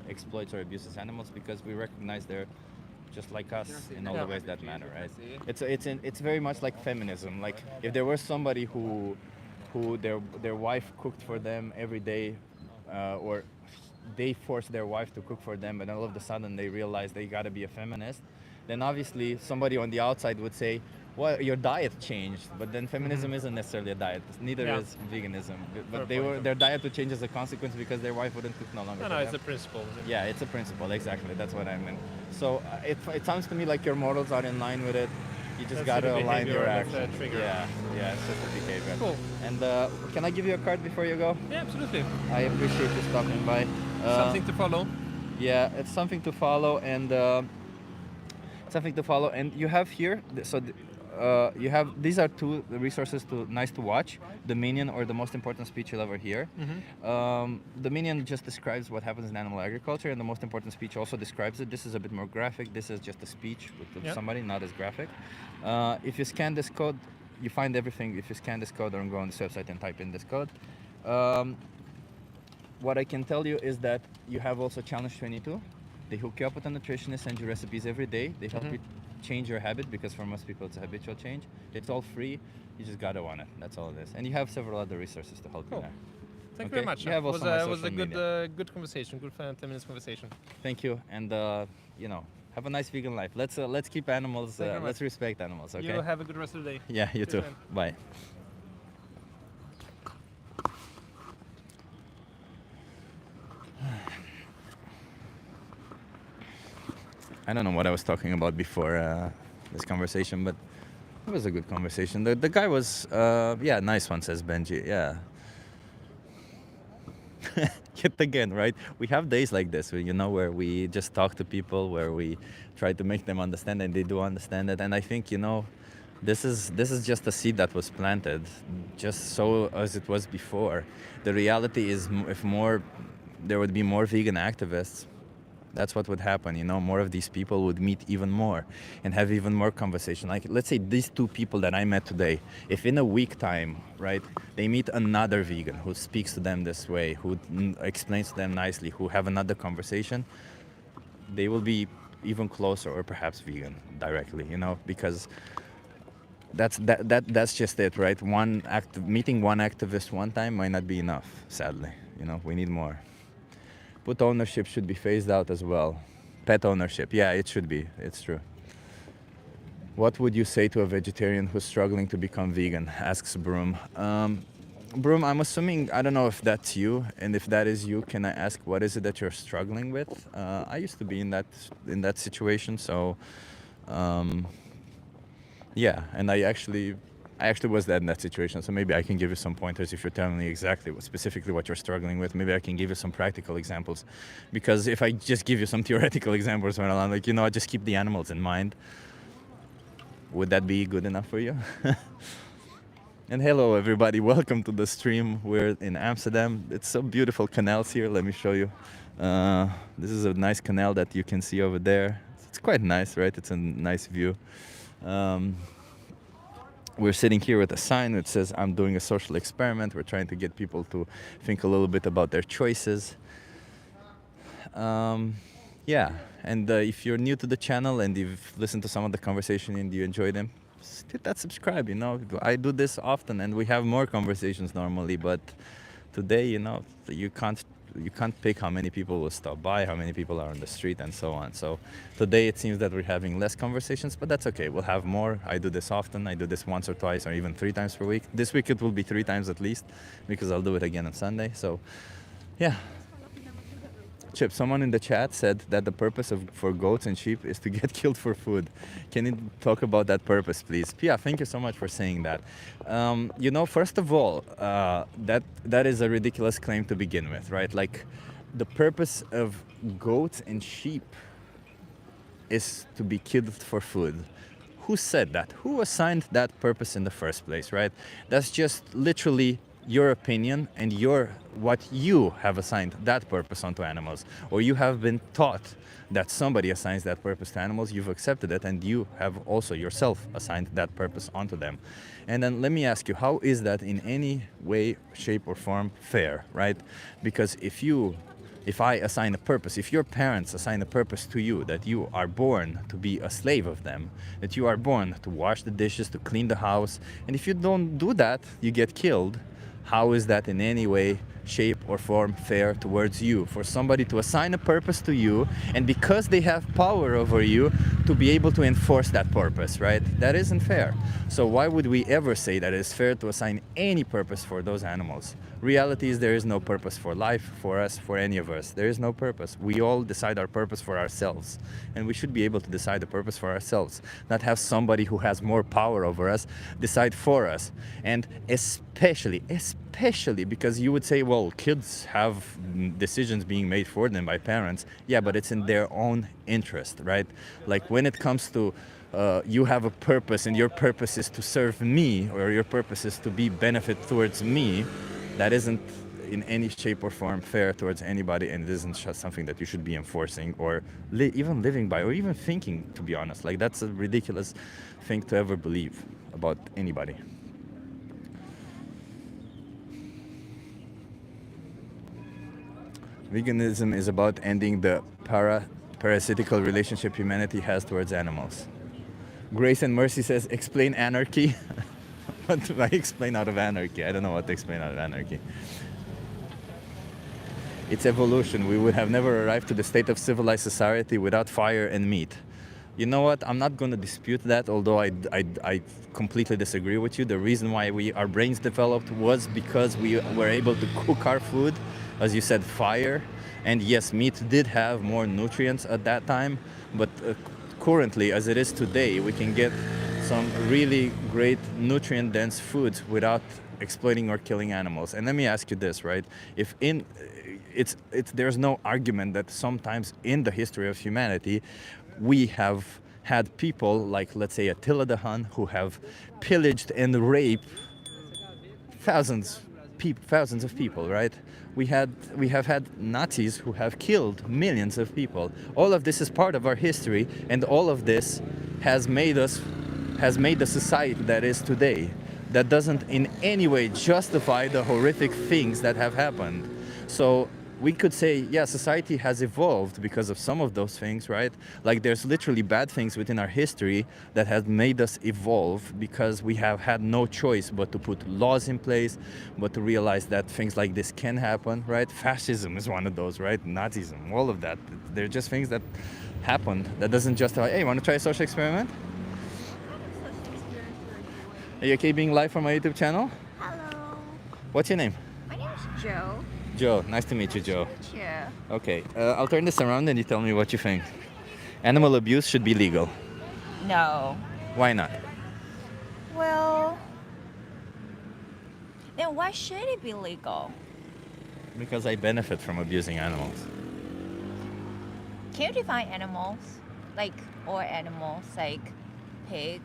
exploits or abuses animals because we recognize just like us in all the ways that matter, right? It's very much like feminism. Like if there was somebody who their wife cooked for them every day, or they forced their wife to cook for them, and all of a sudden they realize they gotta be a feminist, then obviously somebody on the outside would say, well, your diet changed, but then feminism isn't necessarily a diet. Neither Yeah. is veganism. But Fair their diet would change as a consequence because their wife wouldn't cook no longer. No, for no, it's a them. principle. Yeah, it's a principle, exactly. That's what I meant. So it sounds to me like your morals are in line with it. You just That's gotta the align your behavior, that's the actions. trigger. Yeah, it's just a behavior. Cool. And can I give you a card before you go? Yeah, absolutely. I appreciate you stopping by. Something to follow. Yeah, it's something to follow, and you have here. You have these are two resources nice to watch: the Minion or the most important speech you'll ever hear. The Minion just describes what happens in animal agriculture, and the most important speech also describes it. This is a bit more graphic. This is just a speech with Yeah. somebody, not as graphic. If you scan this code, you find everything. If you scan this code or go on this website and type in this code. What I can tell you is that you have also Challenge 22. They hook you up with a nutritionist, send you recipes every day. They help you change your habit, because for most people it's a habitual change. It's all free. You just gotta want it. That's all it is. And you have several other resources to help you Cool. there. Thank you Okay. very much. You have It also was, my it was a social good, media. good conversation. Good 10 minutes conversation. Thank you, and have a nice vegan life. Let's keep animals. Thank you very Let's much. respect animals. Okay. You have a good rest of the day. Yeah, you Cheers, too. man. Bye. I don't know what I was talking about before this conversation, but it was a good conversation. The guy was, nice one, says Benji. Yeah. Yet again, right? We have days like this, where we just talk to people, where we try to make them understand, and they do understand it. And I think, this is just a seed that was planted, just so as it was before. The reality is, if there would be more vegan activists, that's what would happen. More of these people would meet even more and have even more conversation. Like, let's say these two people that I met today, if in a week time, right, they meet another vegan who speaks to them this way, who explains to them nicely, who have another conversation, they will be even closer, or perhaps vegan directly, because that's just it, right? Meeting one activist one time might not be enough, sadly. We need more. Pet ownership should be phased out as well. Pet ownership, yeah, it should be. It's true. What would you say to a vegetarian who's struggling to become vegan? Asks Broom. Broom, I'm assuming, I don't know if that's you, and if that is you, can I ask what is it that you're struggling with? I used to be in that situation, so yeah, and I actually was in that situation, so maybe I can give you some pointers if you're telling me specifically what you're struggling with. Maybe I can give you some practical examples, because if I just give you some theoretical examples, when I'm like, I just keep the animals in mind, would that be good enough for you? And hello everybody, welcome to the stream. We're in Amsterdam. It's so beautiful canals here. Let me show you. This is a nice canal that you can see over there. It's quite nice, right? It's a nice view. We're sitting here with a sign that says, I'm doing a social experiment. We're trying to get people to think a little bit about their choices. Yeah, and if you're new to the channel and you've listened to some of the conversation and you enjoy them, just hit that subscribe. I do this often, and we have more conversations normally, but today, you can't pick how many people will stop by, how many people are on the street, and so on. So today it seems that we're having less conversations, but that's okay. We'll have more. I do this often. I do this once or twice or even 3 times per week. This week it will be 3 times at least, because I'll do it again on Sunday. So yeah. Chip, someone in the chat said that the purpose for goats and sheep is to get killed for food. Can you talk about that purpose, please? Pia, thank you so much for saying that. First of all, that is a ridiculous claim to begin with, right? Like, the purpose of goats and sheep is to be killed for food. Who said that? Who assigned that purpose in the first place, right? That's just literally your opinion and what you have assigned that purpose onto animals, or you have been taught that somebody assigns that purpose to animals, you've accepted it, and you have also yourself assigned that purpose onto them. And then let me ask you, how is that in any way, shape, or form fair, right? Because if you If I assign a purpose, if your parents assign a purpose to you, that you are born to be a slave of them, that you are born to wash the dishes, to clean the house, and if you don't do that, you get killed, how is that in any way, shape, or form fair towards you? For somebody to assign a purpose to you, and because they have power over you, to be able to enforce that purpose, right? That isn't fair. So why would we ever say that it's fair to assign any purpose for those animals? Reality is there is no purpose for life, for us, for any of us. There is no purpose. We all decide our purpose for ourselves. And we should be able to decide the purpose for ourselves, not have somebody who has more power over us decide for us. And especially because you would say, well, kids have decisions being made for them by parents. Yeah, but it's in their own interest, right? Like when it comes to you have a purpose and your purpose is to serve me, or your purpose is to be benefit towards me, that isn't in any shape or form fair towards anybody, and it isn't just something that you should be enforcing or even living by, or even thinking, to be honest. Like, that's a ridiculous thing to ever believe about anybody. Veganism is about ending the parasitical relationship humanity has towards animals. Grace and Mercy says, explain anarchy. What do I explain out of anarchy? I don't know what to explain out of anarchy. It's evolution. We would have never arrived to the state of civilized society without fire and meat. You know what? I'm not going to dispute that, although I completely disagree with you. The reason why our brains developed was because we were able to cook our food, as you said, fire. And yes, meat did have more nutrients at that time, but currently, as it is today, we can get some really great nutrient-dense foods without exploiting or killing animals. And let me ask you this, right? If there's no argument that sometimes in the history of humanity, we have had people like, let's say, Attila the Hun, who have pillaged and raped thousands of people, right? We have had Nazis who have killed millions of people. All of this is part of our history, and all of this has made the society that is today. That doesn't in any way justify the horrific things that have happened. So we could say, yeah, society has evolved because of some of those things, right? Like, there's literally bad things within our history that has made us evolve because we have had no choice but to put laws in place, but to realize that things like this can happen, right? Fascism is one of those, right? Nazism, all of that. They're just things that happened. That doesn't justify, hey, you want to try a social experiment? Are you okay being live from my YouTube channel? Hello. What's your name? My name is Joe. Joe. Nice to meet you, Joe. Yeah. Okay, I'll turn this around and you tell me what you think. Animal abuse should be legal. No. Why not? Well, then why should it be legal? Because I benefit from abusing animals. Can you define animals? Like, all animals, like pig,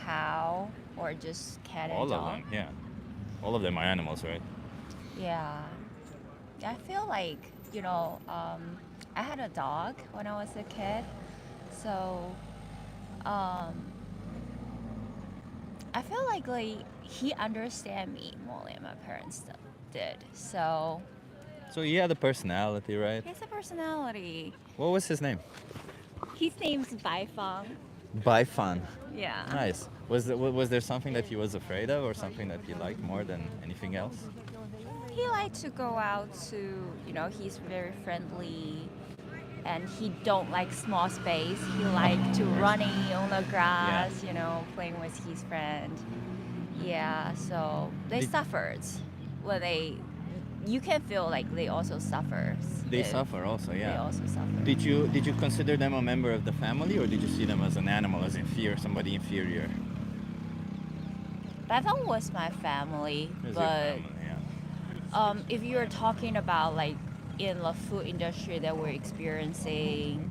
cow, or just cat and All dog? of them, yeah. All of them are animals, right? Yeah. I feel like, I had a dog when I was a kid. So, I feel like he understand me more than my parents did. So he had a personality, right? he has a personality. What was his name? His name's Bai Fang. Bai Fan. Yeah. Nice. Was there something that he was afraid of, or something that he liked more than anything else? He liked to go out to, he's very friendly, and he don't like small space. He liked to running on the grass, playing with his friend. Yeah, so they suffered. Well, you can feel like they also suffer. They suffer also, yeah. They also suffer. Did you consider them a member of the family, or did you see them as an animal, as somebody inferior? That one was my family, As your but family, yeah. if you're talking about like in the food industry that we're experiencing,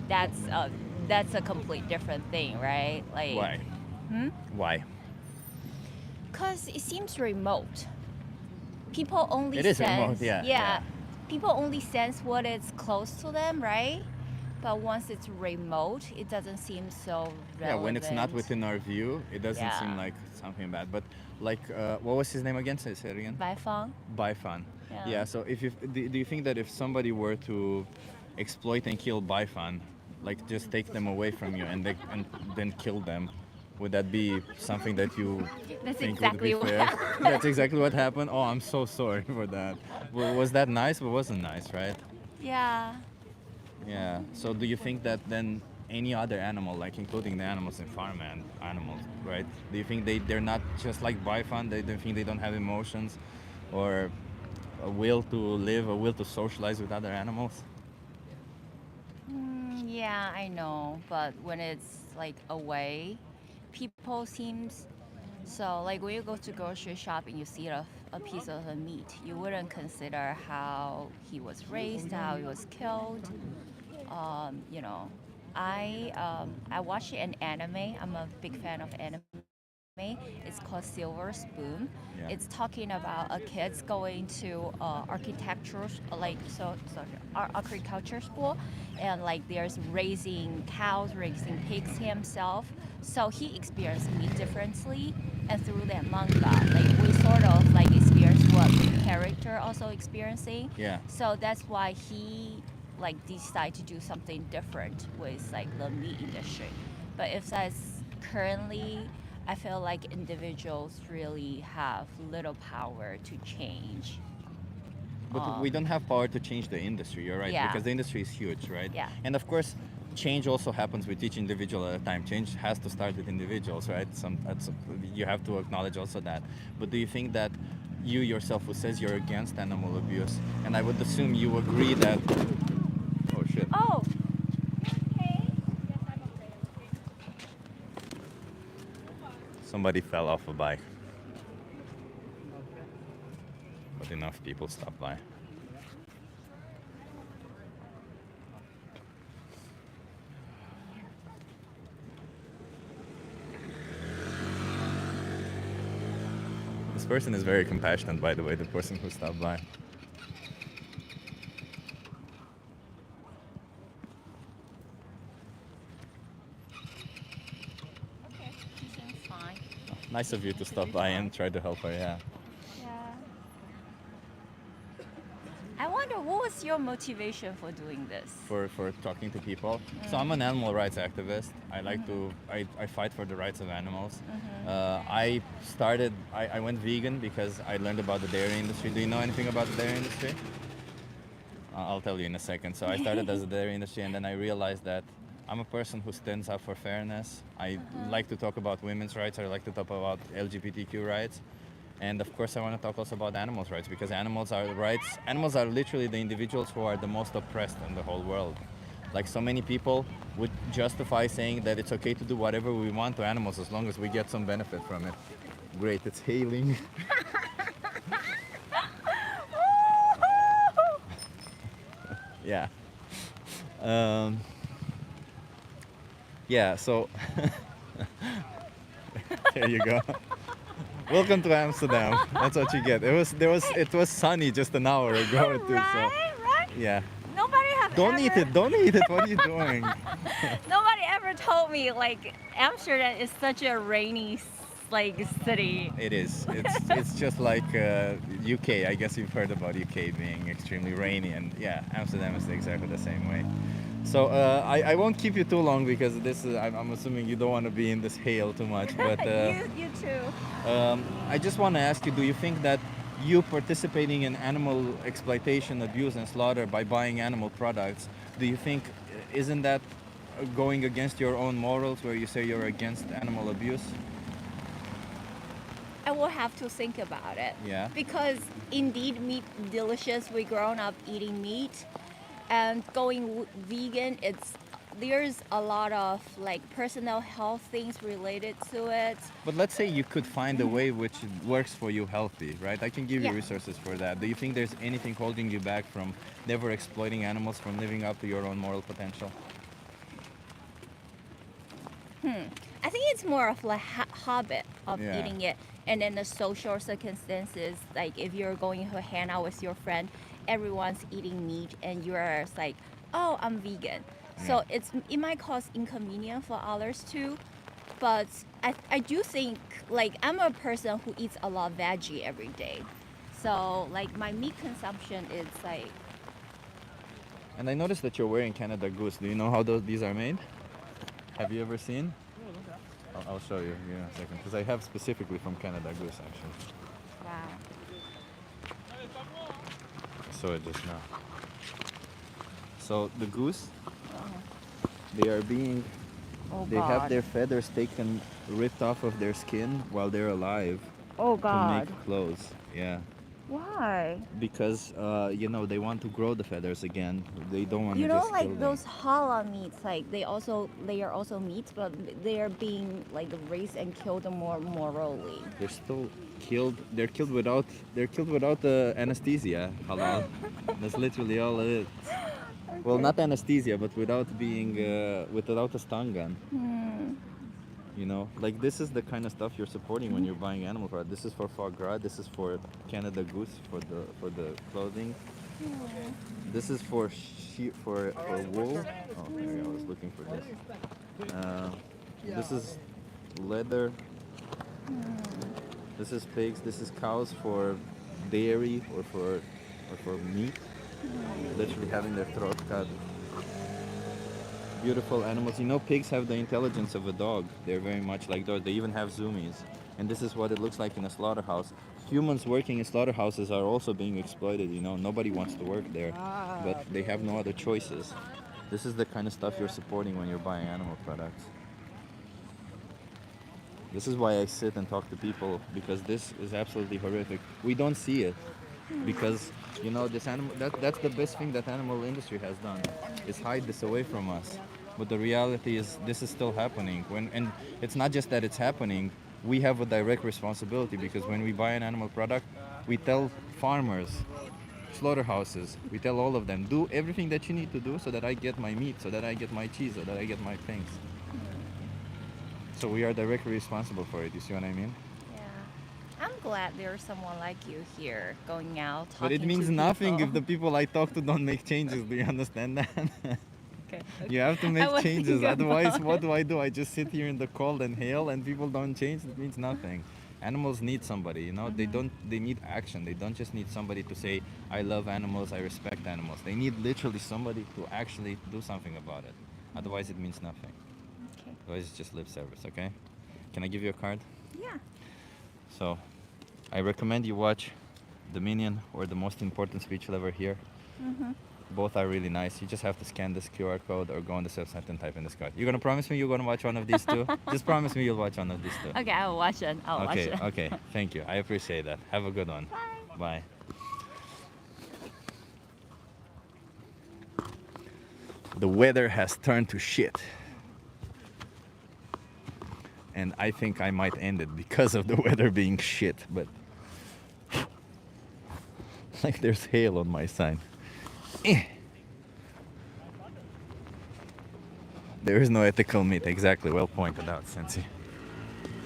that's a complete different thing, right? Like, Why? Why? Because it seems remote. People only It is sense, remote, yeah. People only sense what is close to them, right? But once it's remote, it doesn't seem so relevant. Yeah, when it's not within our view, it doesn't seem Yeah. like something bad. But like, what was his name again? Say it again. By phone? Baifan. Yeah. Yeah. So if you do you think that if somebody were to exploit and kill Baifan, like just take them away from you and then kill them, would that be something that you That's think exactly would what be fair? happened. That's exactly what happened. Oh, I'm so sorry for that. Was that nice? But it wasn't nice, right? Yeah. Yeah. So do you think that then any other animal, like including the animals in farm and animals, right? Do you think they're not just like Baifan? They don't think they don't have emotions, or a will to live, a will to socialize with other animals? Yeah, I know. But when it's like away, people seems so like when you go to grocery shop and you see a piece of a meat, you wouldn't consider how he was raised, how he was killed. You know, I watch an anime. I'm a big fan of anime. It's called Silver Spoon. Yeah. It's talking about a kid's going to architectural agriculture school, and like there's raising cows, raising pigs himself. So he experienced me differently, and through that manga, like we sort of like experience what the character also experiencing. Yeah. So that's why he like decide to do something different with like the meat industry. But if that's currently, I feel like individuals really have little power to change. But we don't have power to change the industry, you're right, Yeah. because the industry is huge, right? Yeah. And of course, change also happens with each individual at a time. Change has to start with individuals, right? You have to acknowledge also that. But do you think that you yourself, who says you're against animal abuse, and I would assume you agree that... Oh shit. Oh, okay. Somebody fell off a bike. But enough people stopped by. This person is very compassionate, by the way, the person who stopped by. Okay, he seems fine. Nice of you to stop by and try to help her, yeah. Yeah. I wonder what was your motivation for doing this? For talking to people. So I'm an animal rights activist. I like to, I fight for the rights of animals. I went vegan because I learned about the dairy industry. Do you know anything about the dairy industry? I'll tell you in a second. So I started as a dairy industry, and then I realized that I'm a person who stands up for fairness. I like to talk about women's rights. I like to talk about LGBTQ rights. And of course, I want to talk also about animals' rights, because animals are literally the individuals who are the most oppressed in the whole world. Like, so many people would justify saying that it's okay to do whatever we want to animals as long as we get some benefit from it. Great, it's hailing. Yeah. Yeah, so there you go. Welcome to Amsterdam. That's what you get. It was sunny just an hour ago too. Right? Yeah. Nobody have Don't ever, eat it. Don't eat it. What are you doing? Nobody ever told me like Amsterdam is such a rainy like city. It is. It's just like UK. I guess you've heard about UK being extremely rainy, and yeah, Amsterdam is exactly the same way. So I won't keep you too long, because this is, I'm assuming you don't want to be in this hail too much. But you too. I just want to ask you: do you think that you participating in animal exploitation, abuse, and slaughter by buying animal products, do you think isn't that going against your own morals, where you say you're against animal abuse? I will have to think about it. Yeah. Because indeed, meat delicious. We grown up eating meat, and going vegan, there's a lot of like personal health things related to it. But let's say you could find a way which works for you healthy, right? I can give you Yeah. resources for that. Do you think there's anything holding you back from never exploiting animals, from living up to your own moral potential? I think it's more of like habit of Yeah. eating it, and then the social circumstances. Like if you're going to hang out with your friend, everyone's eating meat, and you're like, oh, I'm vegan. So it might cause inconvenience for others too. But I do think, like, I'm a person who eats a lot of veggie every day. So like my meat consumption is like, And I noticed that you're wearing Canada Goose. Do you know how these are made? Have you ever seen? I'll show you in a second, because I have specifically from Canada Goose actually. wow. I saw it just now. So the goose, they are being, Oh they have God. their feathers taken, ripped off of their skin while they're alive Oh to God. make clothes. Yeah, Why? because you know, they want to grow the feathers again. They don't want to You know, just kill like them. those halal meats, like they are also meats, but they are being like raised and killed more morally. They're still killed. They're killed without. They're killed without anesthesia. Halal. That's literally all it is. Well, not anesthesia, but without being without a stun gun. You know, like this is the kind of stuff you're supporting when you're buying animal product. This is for foie gras. This is for Canada Goose for the clothing. This is for for wool. Oh, there I was looking for this. This is leather. This is pigs. This is cows for dairy or for meat. Literally having their throat cut. Beautiful animals. You know, pigs have the intelligence of a dog. They're very much like dogs. They even have zoomies. And this is what it looks like in a slaughterhouse. Humans working in slaughterhouses are also being exploited, you know. Nobody wants to work there, but they have no other choices. This is the kind of stuff you're supporting when you're buying animal products. This is why I sit and talk to people, because this is absolutely horrific. We don't see it because, you know, this animal, that's the best thing that animal industry has done, is hide this away from us. But the reality is this is still happening. And it's not just that it's happening, we have a direct responsibility, because when we buy an animal product, we tell farmers, slaughterhouses, we tell all of them, do everything that you need to do so that I get my meat, so that I get my cheese, so that I get my things. So we are directly responsible for it, you see what I mean? Yeah. I'm glad there's someone like you here going out, talking But it means to nothing people. if the people I talk to don't make changes, do you understand that? Okay, You have to I make will changes, think otherwise about what do I do? I just sit here in the cold and hail and people don't change? It means nothing. Animals need somebody, you know, they need action. They don't just need somebody to say, I love animals, I respect animals. They need literally somebody to actually do something about it. Otherwise it means nothing. Okay. Otherwise it's just lip service, okay? Can I give you a card? Yeah. So, I recommend you watch Dominion or The Most Important Speech You'll Ever Hear. Both are really nice. You just have to scan this QR code or go on the website and type in this card. You're gonna promise me you're gonna watch one of these two? Just promise me you'll watch one of these two. Okay, I'll watch it. I'll watch it. Okay. Thank you. I appreciate that. Have a good one. Bye. Bye. The weather has turned to shit. And I think I might end it because of the weather being shit, but like there's hail on my sign. There is no ethical meat, exactly, well pointed out, Sensi.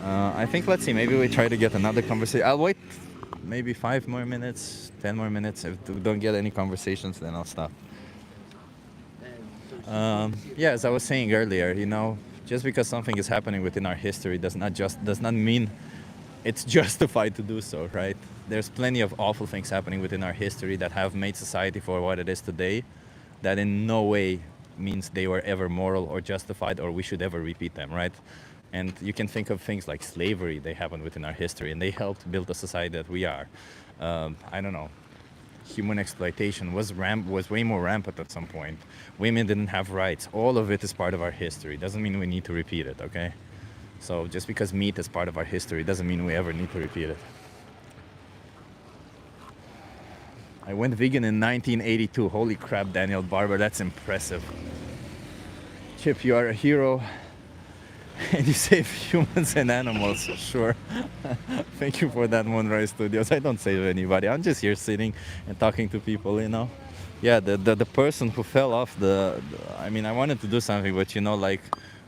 I think, let's see, maybe we try to get another conversation. I'll wait maybe 5 more minutes, 10 more minutes. If we don't get any conversations, then I'll stop. Yeah, as I was saying earlier, you know, just because something is happening within our history does not mean it's justified to do so, right? There's plenty of awful things happening within our history that have made society for what it is today, that in no way means they were ever moral or justified or we should ever repeat them, right? And you can think of things like slavery, they happened within our history and they helped build the society that we are. I don't know. Human exploitation was way more rampant at some point. Women didn't have rights. All of it is part of our history. Doesn't mean we need to repeat it, okay? So just because meat is part of our history doesn't mean we ever need to repeat it. I went vegan in 1982. Holy crap, Daniel Barber, that's impressive. Chip, you are a hero. And you save humans and animals, sure. Thank you for that, Moonrise Studios. I don't save anybody. I'm just here sitting and talking to people, you know. Yeah, the person who fell off I mean, I wanted to do something, but you know, like,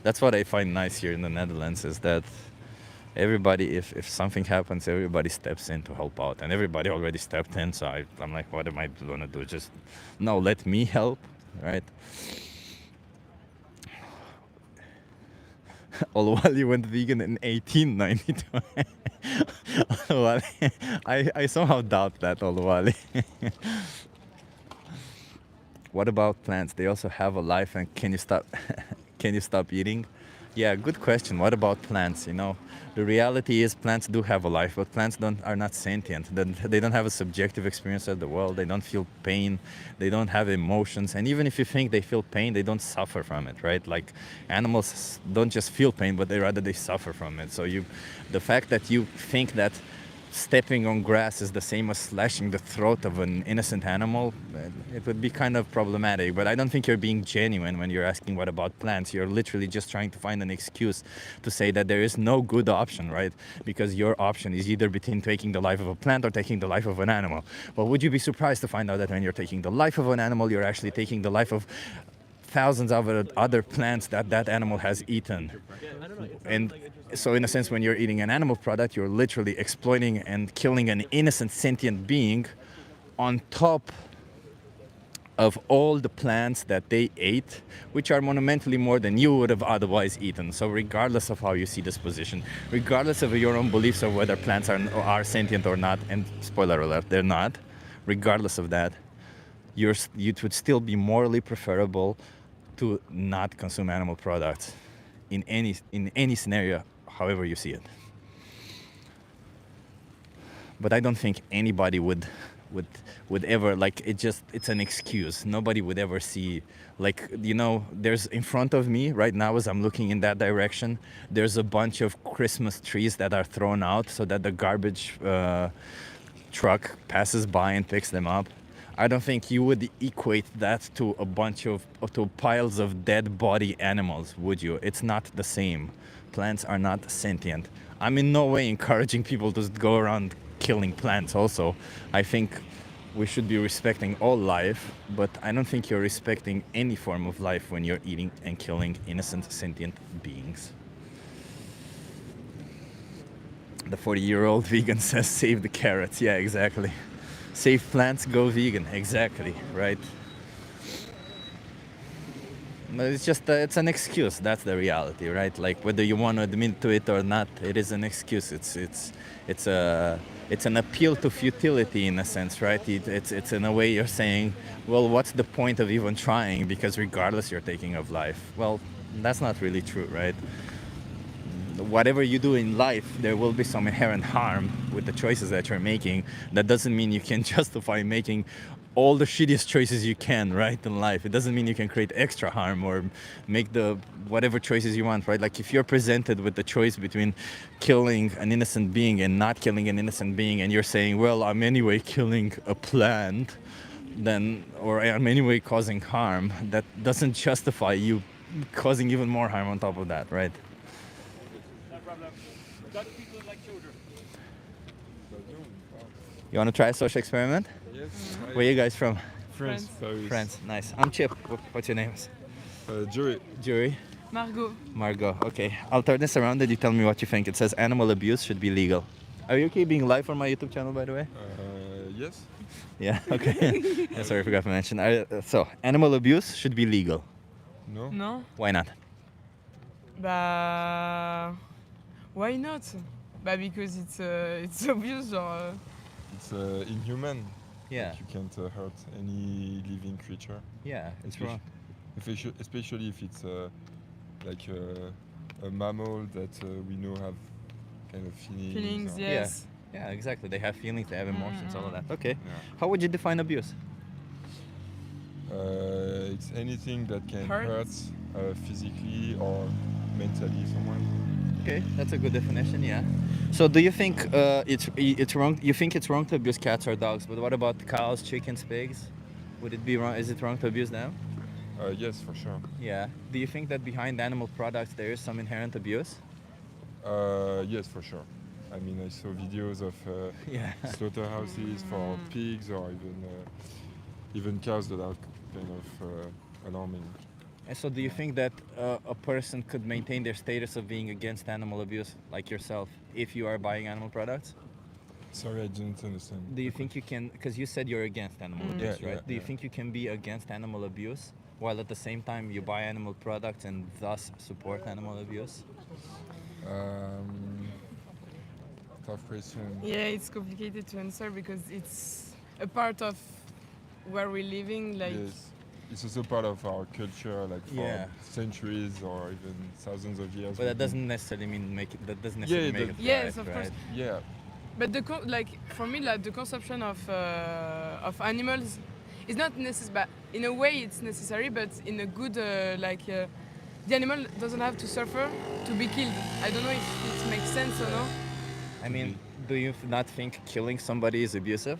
that's what I find nice here in the Netherlands, is that everybody, if something happens, everybody steps in to help out. And everybody already stepped in, so I'm like, what am I gonna do? Just, no, let me help, right? Oluwali went vegan in 1892. Oluwali, I somehow doubt that, Oluwali. What about plants? They also have a life, and can you stop? Can you stop eating? Yeah, good question. What about plants? You know, the reality is plants do have a life, but plants are not sentient. They don't have a subjective experience of the world. They don't feel pain. They don't have emotions. And even if you think they feel pain, they don't suffer from it, right? Like animals don't just feel pain, but they suffer from it. So the fact that you think that stepping on grass is the same as slashing the throat of an innocent animal, it would be kind of problematic. But I don't think you're being genuine when you're asking what about plants. You're literally just trying to find an excuse to say that there is no good option, right? Because your option is either between taking the life of a plant or taking the life of an animal. But would you be surprised to find out that when you're taking the life of an animal, you're actually taking the life of thousands of other plants that animal has eaten? And so in a sense, when you're eating an animal product, you're literally exploiting and killing an innocent sentient being on top of all the plants that they ate, which are monumentally more than you would have otherwise eaten. So regardless of how you see this position, regardless of your own beliefs of whether plants are sentient or not, and spoiler alert, they're not, regardless of that, it would still be morally preferable to not consume animal products in any scenario, however you see it. But I don't think anybody would ever, like, it's an excuse. Nobody would ever see, like, you know, there's in front of me right now as I'm looking in that direction, there's a bunch of Christmas trees that are thrown out so that the garbage truck passes by and picks them up. I don't think you would equate that to a bunch of to piles of dead body animals, would you? It's not the same. Plants are not sentient. I'm in no way encouraging people to go around killing plants also. I think we should be respecting all life, but I don't think you're respecting any form of life when you're eating and killing innocent sentient beings. The 40-year-old vegan says save the carrots. Yeah, exactly. Save plants, go vegan. Exactly, right? But it's just, it's an excuse. That's the reality, right? Like, whether you want to admit to it or not, it is an excuse. It's an appeal to futility in a sense, right? It's in a way you're saying, well, what's the point of even trying? Because regardless you're taking of life. Well, that's not really true, right? Whatever you do in life, there will be some inherent harm with the choices that you're making. That doesn't mean you can justify making all the shittiest choices you can, right, in life. It doesn't mean you can create extra harm or make the whatever choices you want, right? Like, if you're presented with the choice between killing an innocent being and not killing an innocent being, and you're saying, well, I'm anyway killing a plant, then, or I'm anyway causing harm, that doesn't justify you causing even more harm on top of that, right? You want to try a social experiment? Yes. Where are you guys from? France. Paris. France. Nice. I'm Chip. What's your name? Jury. Jury. Margot. Margot. Okay. I'll turn this around and you tell me what you think. It says animal abuse should be legal. Are you okay being live on my YouTube channel, by the way? Yes. Yeah. Okay. Yeah, sorry, I forgot to mention. So, animal abuse should be legal. No. No? Why not? Bah, why not? Bah, because it's obvious, genre. It's inhuman. Yeah. Like, you can't hurt any living creature. Yeah, it's Especially- wrong. Especially if it's like a mammal that we know have kind of Feelings, or- yes. Yeah, exactly. They have feelings, they have emotions, all of that. Okay. Yeah. How would you define abuse? It's anything that can Hurt? hurt physically or mentally someone. Okay, that's a good definition. Yeah. So, do you think it's wrong? You think it's wrong to abuse cats or dogs? But what about cows, chickens, pigs? Would it be wrong? Is it wrong to abuse them? Yes, for sure. Yeah. Do you think that behind animal products there is some inherent abuse? Yes, for sure. I mean, I saw videos of Yeah. slaughterhouses for pigs or even cows that are kind of alarming. And so, do you think that a person could maintain their status of being against animal abuse, like yourself, if you are buying animal products? Sorry, I didn't understand. Do you think you can, because you said you're against animal abuse, Yeah, right? yeah, Do you yeah. think you can be against animal abuse while at the same time you buy animal products and thus support animal abuse? Um, Tough question. Yeah, it's complicated to answer because it's a part of where we're living. Like, Yes, it's also part of our culture, like for Yeah. centuries or even thousands of years. But that we've been- doesn't necessarily mean make it. That doesn't Yeah, necessarily it make does. it Yes, right, of course. right? Yeah, but like for me, like the consumption of animals is not necessary. But in a way, it's necessary, but in a good the animal doesn't have to suffer to be killed. I don't know if it makes sense or no. I mean, do you not think killing somebody is abusive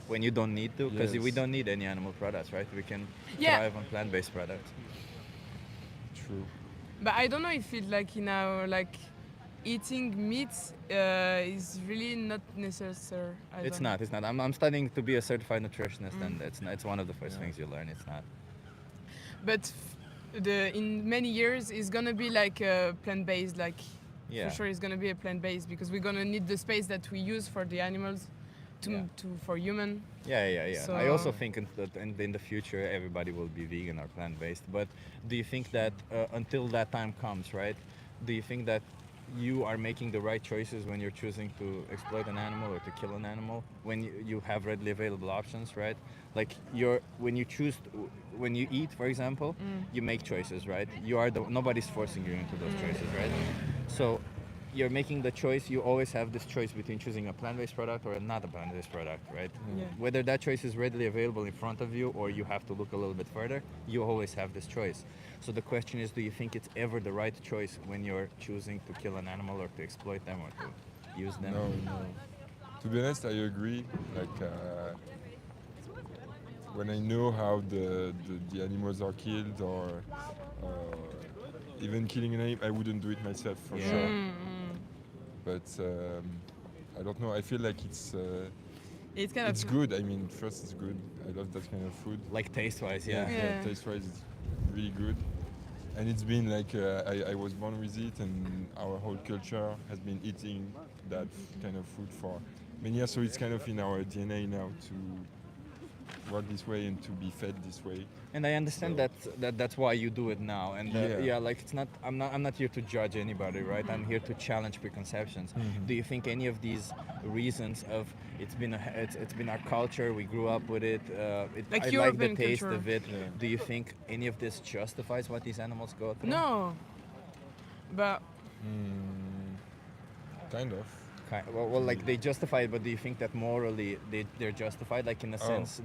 when you don't need to? Because we Yes. don't need any animal products, right? We can Yeah. thrive on plant-based products. true. But I don't know if it like in our like eating meat is really not necessary. It's not. It's not. I'm studying to be a certified nutritionist, and Mm. it's not, it's one of the first Yeah. things you learn. It's not. But in many years it's gonna be like plant-based. Like Yeah. for sure it's gonna be a plant-based because we're gonna need the space that we use for the animals Yeah. for human. Yeah. I So- also think that in the future everybody will be vegan or plant-based. But do you think that until that time comes, right? Do you think that you are making the right choices when you're choosing to exploit an animal or to kill an animal? When you have readily available options, right? Like when you eat, for example, you make choices, right? You are nobody's forcing you into those choices, right? So you're making the choice. You always have this choice between choosing a plant-based product or not a plant-based product, right? Yeah. Whether that choice is readily available in front of you or you have to look a little bit further, you always have this choice. So the question is, do you think it's ever the right choice when you're choosing to kill an animal or to exploit them or to use them? No. To be honest, I agree. Like when I know how the animals are killed or even killing an animal, I wouldn't do it myself for Yeah. sure. Mm. But I don't know. I feel like It's kind it's of good. I mean, first it's good. I love that kind of food. Like taste-wise, yeah. Yeah. Taste-wise, it's really good. And it's been like I was born with it, and our whole culture has been eating that kind of food for many years. So it's kind of in our DNA now to work this way and to be fed this way. And I understand So- that's why you do it now. And Yeah. like it's not. I'm not here to judge anybody, right? I'm here to challenge preconceptions. Mhm. Do you think any of these reasons of it's been our culture, we grew up with it, Like I like the European taste culture. of it. Yeah. Do you think any of this justifies what these animals go through? no. But Kind of. Well, like they justify it, but do you think that morally they're justified? Like in a Oh. sense,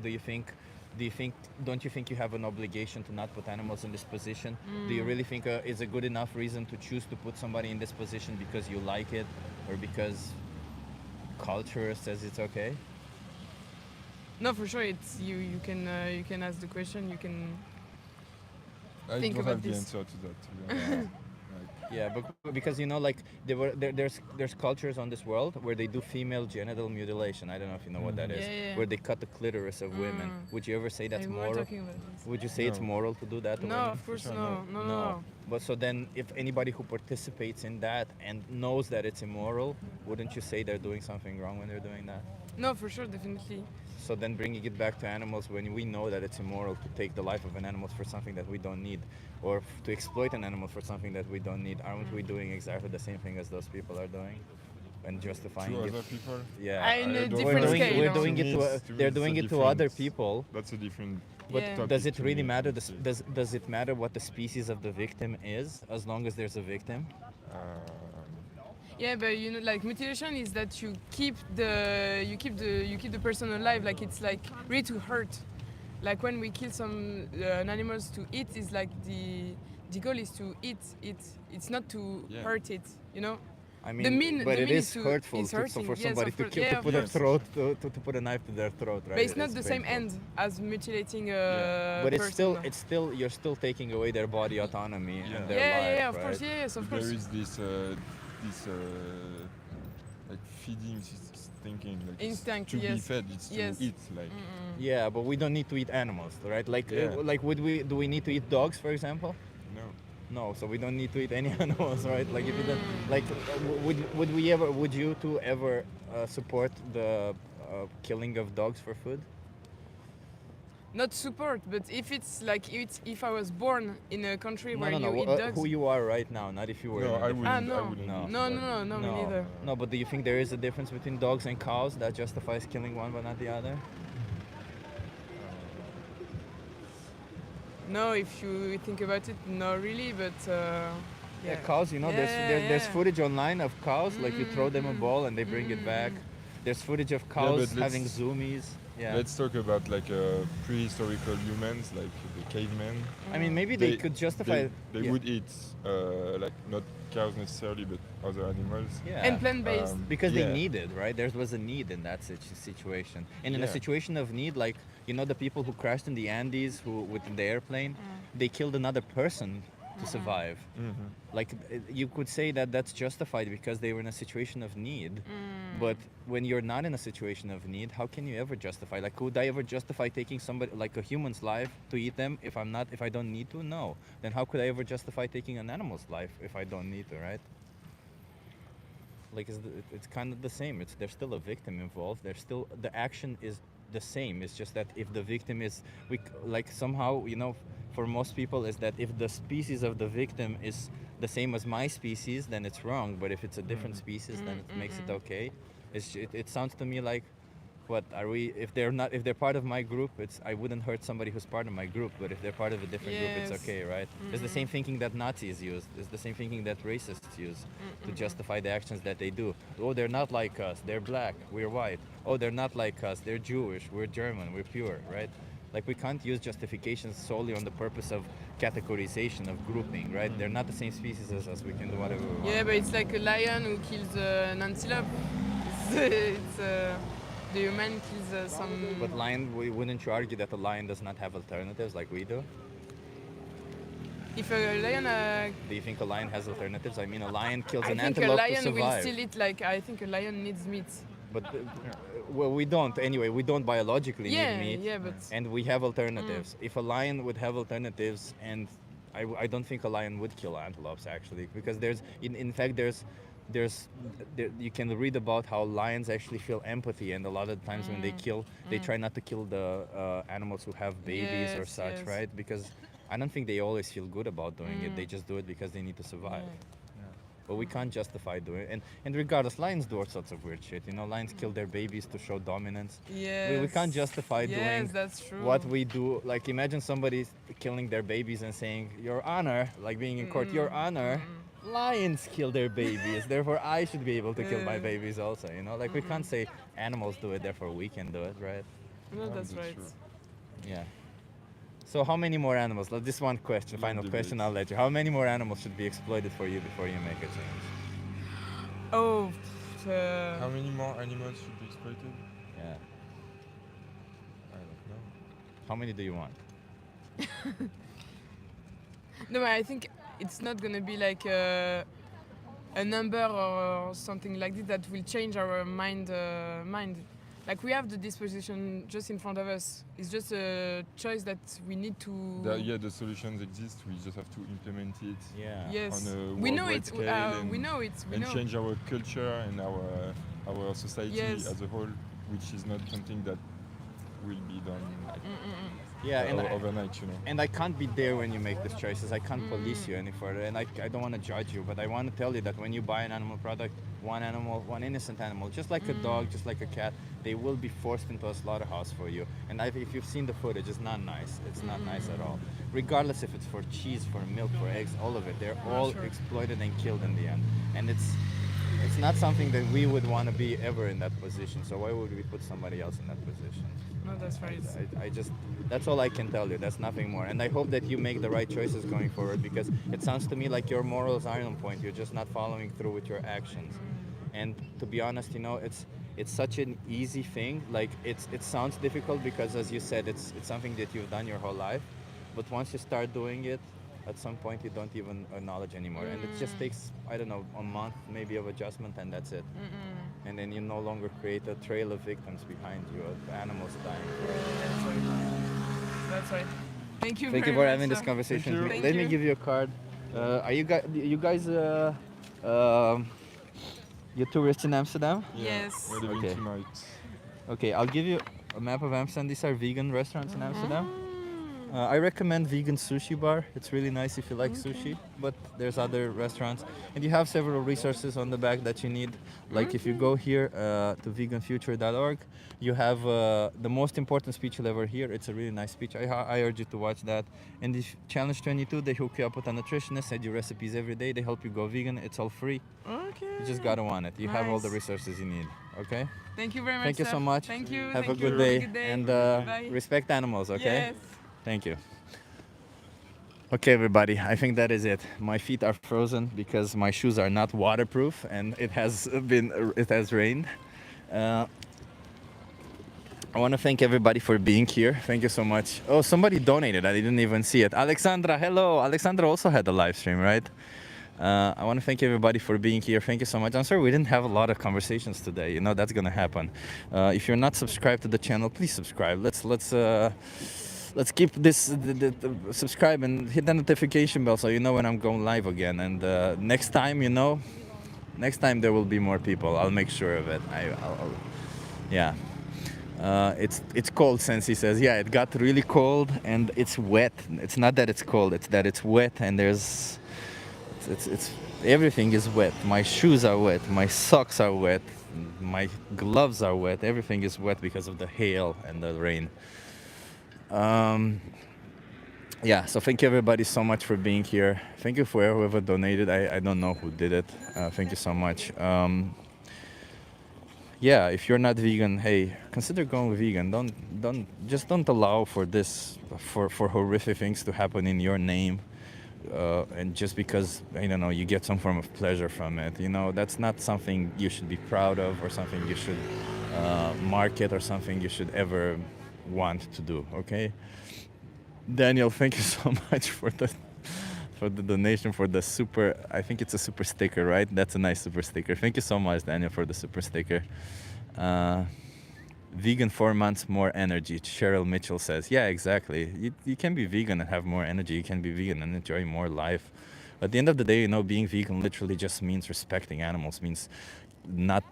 don't you think you have an obligation to not put animals in this position? Do you really think it's a good enough reason to choose to put somebody in this position because you like it or because culture says it's okay? no, for sure it's you can ask the question. You can I Think don't about have the this. answer to that. To be honest. Yeah, but because like there's cultures on this world where they do female genital mutilation. I don't know if you know what that is. Yeah. Where they cut the clitoris of women. Would you ever say that's we were moral? talking about this. Would you say it's No. moral to do that to No, women? of course sure, no. no. No. But so then, if anybody who participates in that and knows that it's immoral, wouldn't you say they're doing something wrong when they're doing that? No, for sure, definitely. So then, bringing it back to animals, when we know that it's immoral to take the life of an animal for something that we don't need, or to exploit an animal for something that we don't need, aren't we doing exactly the same thing as those people are doing, and justifying To it? other people. Yeah. In a don't different know. scale. We're doing To it me, to it's- to me, they're it's a doing it to other different- people. That's a different. But Yeah. Does it topic to really me, matter? I would say. Does it matter what the species of the victim is, as long as there's a victim? Yeah, but you know, like mutilation is that you keep the person alive. Like it's like really to hurt. Like when we kill some animals to eat, is like the goal is to eat it. It's not to Yeah. hurt it. You know. I mean, The mean- but the it mean is is to- hurtful is to, hurting, for yes, somebody of to course, kill, yeah, to of put a course. throat, to put a knife to their throat, right? But it's not It the is same painful. end as mutilating a But it's person. still, you're still taking away their body autonomy Yeah. and their Yeah, life, of right? course, yes, of course. There is this like feeding thinking, like it's Instinct, to be yes. fed, it's to Yes. eat, like Yeah, but we don't need to eat animals, right? Like, Yeah. like do we need to eat dogs, for example? no. No, so we don't need to eat any animals, right? Like if you don't, like, would you two ever support the killing of dogs for food? not support, but if it's like if I was born in a country where no, you eat dogs. who you are right now, not if you were. No, in a I different- wouldn't. no. I wouldn't. No. eat No, dog. no, me neither. No, but do you think there is a difference between dogs and cows that justifies killing one but not the other? No, if you think about it, not really, but Yeah, cows, you know, there's yeah. footage online of cows, like you throw them a ball and they bring it back. There's footage of cows but having let's- zoomies. Yeah. Let's talk about like prehistorical humans, like the cavemen. I mean, maybe they could justify. They yeah. would eat like not cows necessarily, but other animals. Yeah. And plant-based. Because yeah. they needed, right? There was a need in that situation. And in a Yeah. situation of need, like, you know, the people who crashed in the Andes who with the airplane, they killed another person to survive. Like, you could say that that's justified because they were in a situation of need. But when you're not in a situation of need, how can you ever justify? Like, could I ever justify taking somebody, like a human's life, to eat them if I don't need to? No. Then how could I ever justify taking an animal's life if I don't need to, right? Like, it's kind of the same. There's still a victim involved. There's still, the action is the same. It's just that if the victim is, like somehow, you know, for most people is that if the species of the victim is the same as my species, then it's wrong. But if it's a different species, then it makes it okay. It sounds to me like, what are we? If they're part of my group, I wouldn't hurt somebody who's part of my group. But if they're part of a different group, it's Yes. okay, right? It's the same thinking that Nazis use. It's the same thinking that racists use to justify the actions that they do. Oh, they're not like us. They're black. We're white. Oh, they're not like us. They're Jewish. We're German. We're pure, right? Like, we can't use justifications solely on the purpose of categorization, of grouping, right? They're not the same species as us. We can do whatever we want. Yeah, but it's like a lion who kills an antelope. It's the human kills some. But wouldn't you argue that a lion does not have alternatives like we do? If a lion, Do you think a lion has alternatives? I mean, a lion kills I an think a antelope to lion will survive. still eat. Like I think a lion needs meat. But well, we don't anyway. We don't biologically Yeah, need meat, yeah, but and we have alternatives. If a lion would have alternatives, and I don't think a lion would kill antelopes actually, because in fact you can read about how lions actually feel empathy, and a lot of times when they kill, they try not to kill the animals who have babies or Yes, such, yes. right? Because I don't think they always feel good about doing it. They just do it because they need to survive. But we can't justify doing it. And regardless, lions do all sorts of weird shit. You know, lions kill their babies to show dominance. yes. We can't justify doing Yes, that's true. what we do. Like, imagine somebody killing their babies and saying, Your Honor, like being in court, Your Honor, lions kill their babies, therefore I should be able to kill my babies also, you know? Like, we can't say animals do it, therefore we can do it, right? No, that's right. Yeah. So how many more animals? This one question, final question, I'll let you. How many more animals should be exploited for you before you make a change? Oh. How many more animals should be exploited? Yeah. I don't know. How many do you want? No, I think it's not gonna be like a number or something like this that will change our mind. Like, we have the disposition just in front of us. It's just a choice that we need to. The solutions exist. We just have to implement it. Yeah. Yes, on a we know worldwide it. scale We know it. We and know. change our culture and our society Yes. as a whole, which is not something that will be done Yeah, and overnight, you know. And I can't be there when you make these choices. I can't police you any further, and I don't want to judge you, but I want to tell you that when you buy an animal product, one innocent animal, just like a dog, just like a cat, they will be forced into a slaughterhouse for you. And if you've seen the footage, it's not nice. It's not nice at all. Regardless if it's for cheese, for milk, for eggs, all of it, they're all exploited and killed in the end. And it's not something that we would want to be ever in that position. So why would we put somebody else in that position? No, that's right. That's all I can tell you. That's nothing more. And I hope that you make the right choices going forward, because it sounds to me like your morals are on point. You're just not following through with your actions. And to be honest, you know, it's such an easy thing. Like, it sounds difficult because, as you said, it's something that you've done your whole life. But once you start doing it, at some point you don't even acknowledge anymore. And it just takes, I don't know, a month maybe of adjustment, and that's it. And then you no longer create a trail of victims behind you, of animals dying. That's right. Thank you. Thank you very for much, having this sir. conversation with me. Thank Let me you. give you a card. Are you guys you're tourists in Amsterdam? Yeah, Yes. we're leaving Okay. tonight. Okay, I'll give you a map of Amsterdam. These are vegan restaurants in Amsterdam. I recommend vegan sushi bar. It's really nice if you like sushi, but there's other restaurants. And you have several resources on the back that you need. Like if you go here to veganfuture.org, you have the most important speech you'll ever hear. It's a really nice speech. I urge you to watch that. And if Challenge 22, they hook you up with a nutritionist, send you recipes every day. They help you go vegan. It's all free. Okay. You just gotta want it. You have all the Nice. resources you need. Okay? Thank you very much. Thank you so Steph. much. Thank you. Have thank a good you. day. Good day. And Bye. respect animals, okay? Yes. Thank you. Okay, everybody, I think that is it. My feet are frozen because my shoes are not waterproof and it has rained. I want to thank everybody for being here. Thank you so much. Oh, somebody donated. I didn't even see it. Alexandra, hello. Alexandra also had a live stream, right? I want to thank everybody for being here. Thank you so much. I'm sorry we didn't have a lot of conversations today. You know, that's going to happen. If you're not subscribed to the channel, please subscribe. Let's keep this subscribe and hit the notification bell so you know when I'm going live again. And next time, next time there will be more people. I'll make sure of it. Yeah. It's cold, Sensi says. Yeah, it got really cold and it's wet. It's not that it's cold, it's that it's wet and it's everything is wet. My shoes are wet, my socks are wet, my gloves are wet. Everything is wet because of the hail and the rain. Yeah, so thank you everybody so much for being here. Thank you for whoever donated. I don't know who did it. Thank you so much. Yeah, if you're not vegan, hey, consider going vegan. Don't allow for this for horrific things to happen in your name. And just because, I don't know, you get some form of pleasure from it, that's not something you should be proud of or something you should market or something you should ever want to do, okay? Daniel, thank you so much for the donation, for the super, I think it's a super sticker, right? That's a nice super sticker. Thank you so much, Daniel, for the super sticker. Vegan 4 months, more energy, Cheryl Mitchell says. Yeah, exactly. You can be vegan and have more energy. You can be vegan and enjoy more life. At the end of the day, being vegan literally just means respecting animals, means not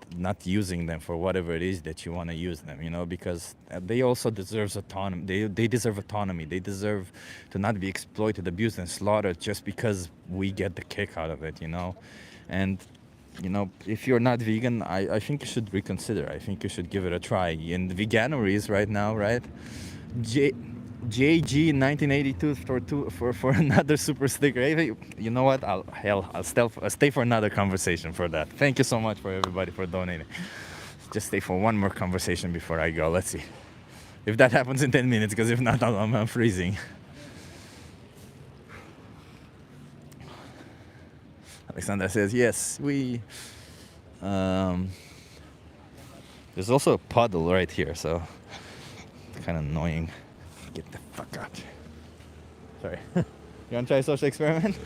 using them for whatever it is that you want to use them, because they also deserve autonomy. They deserve autonomy. They deserve to not be exploited, abused, and slaughtered just because we get the kick out of it, And if you're not vegan, I think you should reconsider. I think you should give it a try. In Veganeries right now, right? JG 1982 for another super sticker. Hey, you know what? I'll stay for another conversation for that. Thank you so much for everybody for donating. Just stay for one more conversation before I go. Let's see if that happens in 10 minutes. Because if not, I'm freezing. Alexandra says yes. There's also a puddle right here, so it's kind of annoying. Get the fuck out. Sorry. You want to try a social experiment?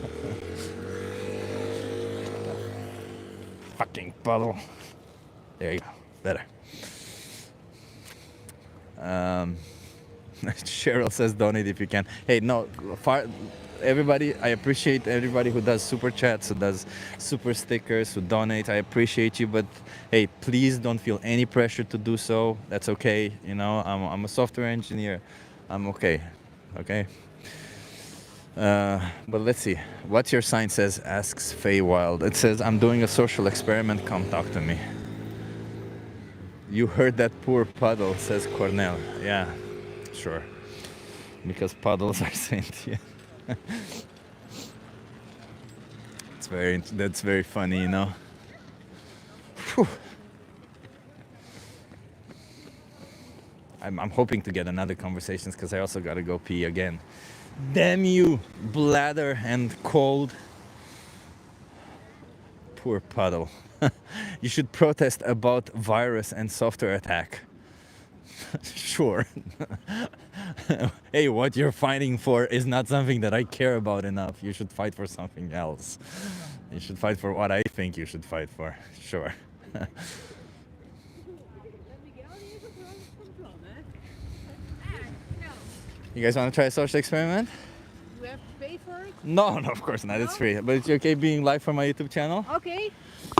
Fucking puddle. There you go. Better. Cheryl says donate if you can. Hey, no, everybody, I appreciate everybody who does super chats, who does super stickers, who donate. I appreciate you, but hey, please don't feel any pressure to do so. That's okay. I'm a software engineer. I'm okay. But let's see. What's your sign says? Asks Feywild. It says, I'm doing a social experiment. Come talk to me. You heard that poor puddle, says Cornell. Yeah, sure. Because puddles are sentient. That's very funny, Whew. I'm hoping to get another conversations because I also gotta go pee again. Damn you, bladder and cold. Poor puddle. You should protest about virus and software attack. Sure. Hey, what you're fighting for is not something that I care about enough. You should fight for something else. You should fight for what I think you should fight for. Sure. You guys want to try a social experiment? Do we have to pay for it? No, of course not. It's free. But it's okay being live for my YouTube channel? Okay.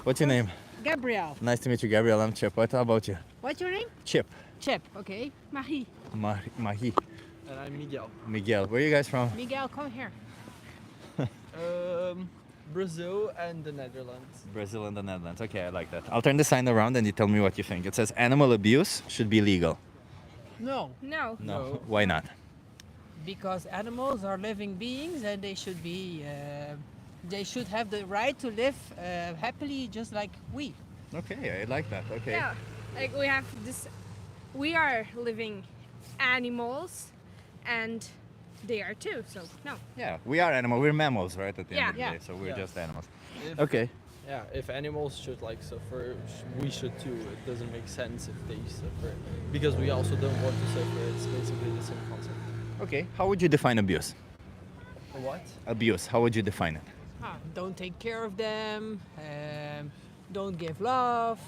What's your name? Gabrielle. Nice to meet you, Gabriel. I'm Chip. How about you? What's your name? Chip. Chip. Okay. Marie. Mahi. And I'm Miguel. Miguel. Where are you guys from? Miguel, come here. Brazil and the Netherlands. Brazil and the Netherlands. Okay, I like that. I'll turn the sign around and you tell me what you think. It says animal abuse should be legal. No. No. No. Why not? Because animals are living beings and they should be. They should have the right to live happily, just like we. Okay, I like that. Okay. Yeah, like we have this. We are living animals, and they are too. So no. Yeah, we are animals. We're mammals, right? At the end of the Yeah. day, so we're Yeah. just animals. If, Okay. Yeah, if animals should like suffer, we should too. It doesn't make sense if they suffer because we also don't want to suffer. It's basically the same concept. Okay. How would you define abuse? What? Abuse. How would you define it? Don't take care of them. Don't give love.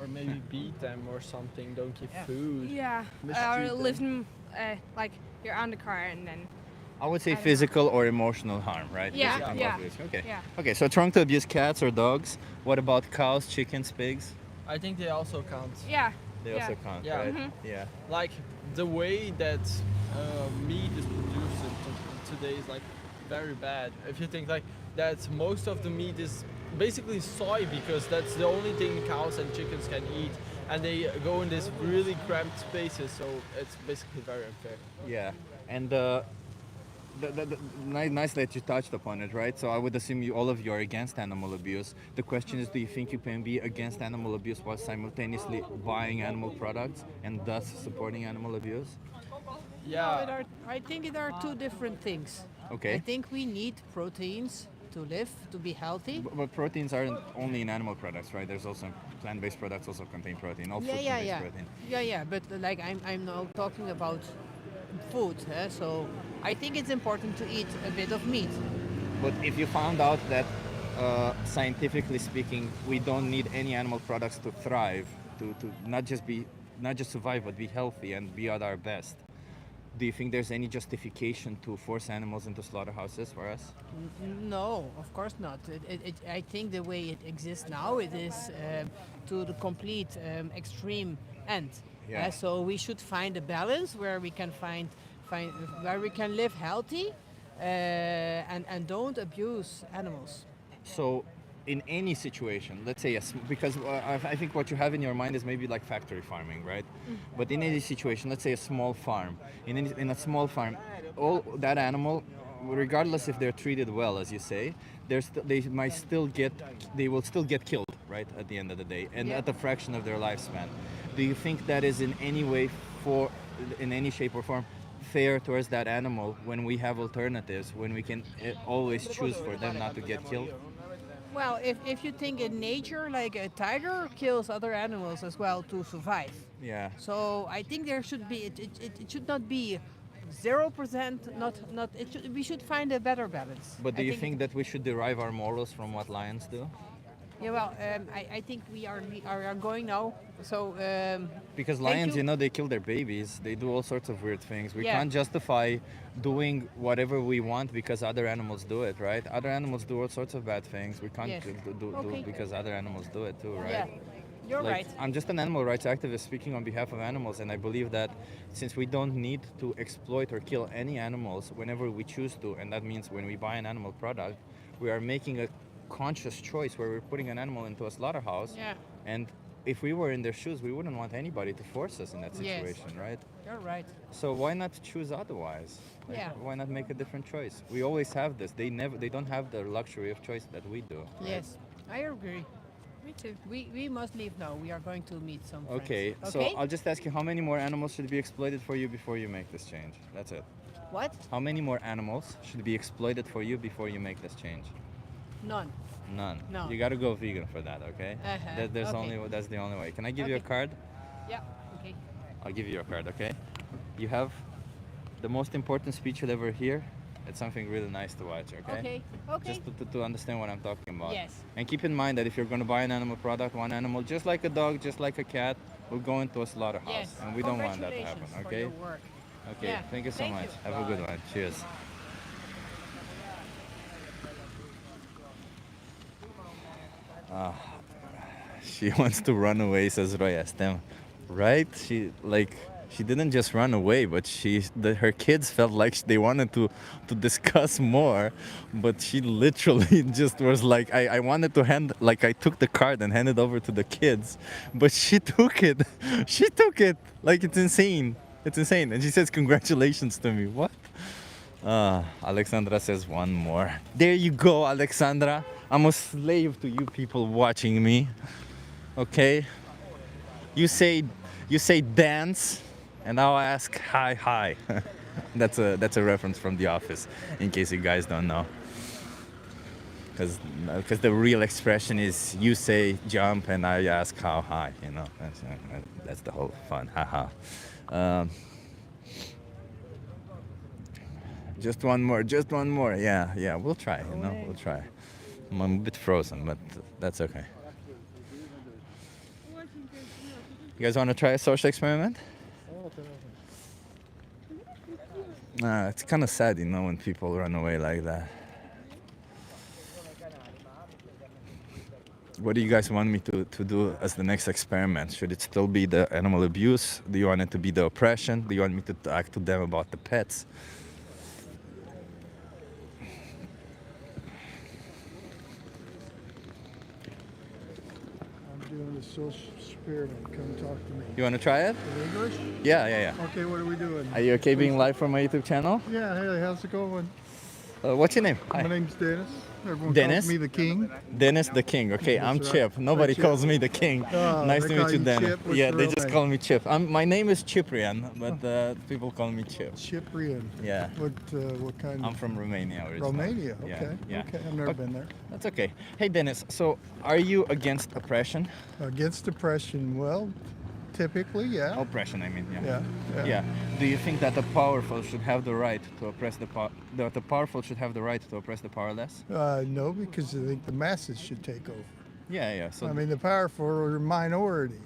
Or maybe beat them or something. Don't give Yeah. food. Yeah. Mistreat Or them. live them like you're on the car and then. I would say I don't know. physical or emotional harm, right? Yeah, Physical yeah, abuse. Okay. yeah. Okay. So trying to abuse cats or dogs. What about cows, chickens, pigs? I think they also count. Yeah. They Yeah. also count, Yeah. right? Mhm. Yeah. Like the way that meat is produced today is like very bad. If you think like that, most of the meat is basically soy because that's the only thing cows and chickens can eat, and they go in these really cramped spaces. So it's basically very unfair. Yeah. And nice that you touched upon it, right? So I would assume all of you are against animal abuse. The question is, do you think you can be against animal abuse while simultaneously buying animal products and thus supporting animal abuse? Yeah. I think it are two different things. Okay. I think we need proteins to live, to be healthy. But proteins aren't only in animal products, right? There's also plant-based products also contain protein. All food Yeah, contains yeah. protein. Yeah. But like I'm now talking about food. So I think it's important to eat a bit of meat. But if you found out that scientifically speaking, we don't need any animal products to thrive, to not just survive, but be healthy and be at our best, do you think there's any justification to force animals into slaughterhouses for us? No, of course not. I think the way it exists now, it is to the complete extreme end. Yeah. So we should find a balance where we can find where we can live healthy and don't abuse animals. So, in any situation, let's say because I think what you have in your mind is maybe like factory farming, right? But in any situation, let's say a small farm. In a small farm, all that animal, regardless if they're treated well, as you say, they will still get killed, right? At the end of the day, and at a fraction of their lifespan. Do you think that is in any way, in any shape or form, fair towards that animal when we have alternatives, when we can always choose for them not to get killed? Well, if you think in nature, like a tiger kills other animals as well to survive. Yeah. So I think there should be it should not be 0%. We should find a better balance. But do you think that we should derive our morals from what lions do? Yeah, well, I think we are going now. So Because thank lions, you. they kill their babies. They do all sorts of weird things. We Yeah. can't justify doing whatever we want because other animals do it, right? Other animals do all sorts of bad things. We can't Yes. do Okay. because other animals do it too, right? yeah, you're Like, right. I'm just an animal rights activist speaking on behalf of animals, and I believe that since we don't need to exploit or kill any animals whenever we choose to, and that means when we buy an animal product, we are making a conscious choice where we're putting an animal into a slaughterhouse. Yeah. And if we were in their shoes, we wouldn't want anybody to force us in that Yes. situation, right? You're right. So why not choose otherwise? Like, Yeah. Why not make a different choice? We always have this. They don't have the luxury of choice that we do. right? Yes, I agree. Me too. We must leave now. We are going to meet some friends. Okay, so I'll just ask you, how many more animals should be exploited for you before you make this change? That's it. What? How many more animals should be exploited for you before you make this change? None. None. No. You got to go vegan for that, okay? Uh-huh. There's Okay. that's the only way. Can I give you a Okay. card? Yeah. Okay. I'll give you your card, okay? You have the most important speech you'll ever hear. It's something really nice to watch, okay? Okay. Okay. Just to understand what I'm talking about. Yes. And keep in mind that if you're going to buy an animal product, one animal, just like a dog, just like a cat, will go into a slaughterhouse. Yes. And we don't want that to happen, Congratulations for okay? your work. Okay, Yeah. thank you so Thank much. you. Have a good one. Cheers. She wants to run away, says Roy Estem. Right? She didn't just run away, but her kids felt like they wanted to discuss more, but she literally just was like, I wanted to I took the card and handed over to the kids, but she took it. She took it. Like, it's insane. It's insane. And she says, congratulations to me. What? Alexandra says one more. There you go, Alexandra. I'm a slave to you people watching me. Okay? You say dance, and I'll ask hi. That's a reference from The Office, in case you guys don't know. Because the real expression is you say jump and I ask how high. You know, that's the whole fun. Haha. Just one more. Yeah. We'll try. We'll try. I'm a bit frozen, but that's okay. You guys want to try a social experiment? It's kind of sad, when people run away like that. What do you guys want me to do as the next experiment? Should it still be the animal abuse? Do you want it to be the oppression? Do you want me to talk to them about the pets? Doing a social experiment. Come talk to me. You want to try it? In English? Yeah. Okay, what are we doing? Are you okay being live from my YouTube channel? Yeah, hey, how's it going? What's your name? Hi. My name's Dennis. Everyone Dennis? calls me the King. Dennis the King. Okay, I'm That's Chip. right. Nobody Chip. calls me the King. Nice they to call meet you, you Dennis. Chip? What's Yeah, your they real just name? call me Chip. My name is Ciprian, but people call me Chip. Cyprian. Yeah. What kind? I'm from Romania originally. Romania. Yeah, Okay. yeah. Okay, I've never been there. That's okay. Hey, Dennis, so are you against oppression? Against oppression, well, typically, yeah. Oppression, I mean, Yeah. Yeah. Do you think that the powerful should have the right to oppress that the powerful should have the right to oppress the powerless? No, because I think the masses should take over. Yeah. So I mean, the powerful are a minority.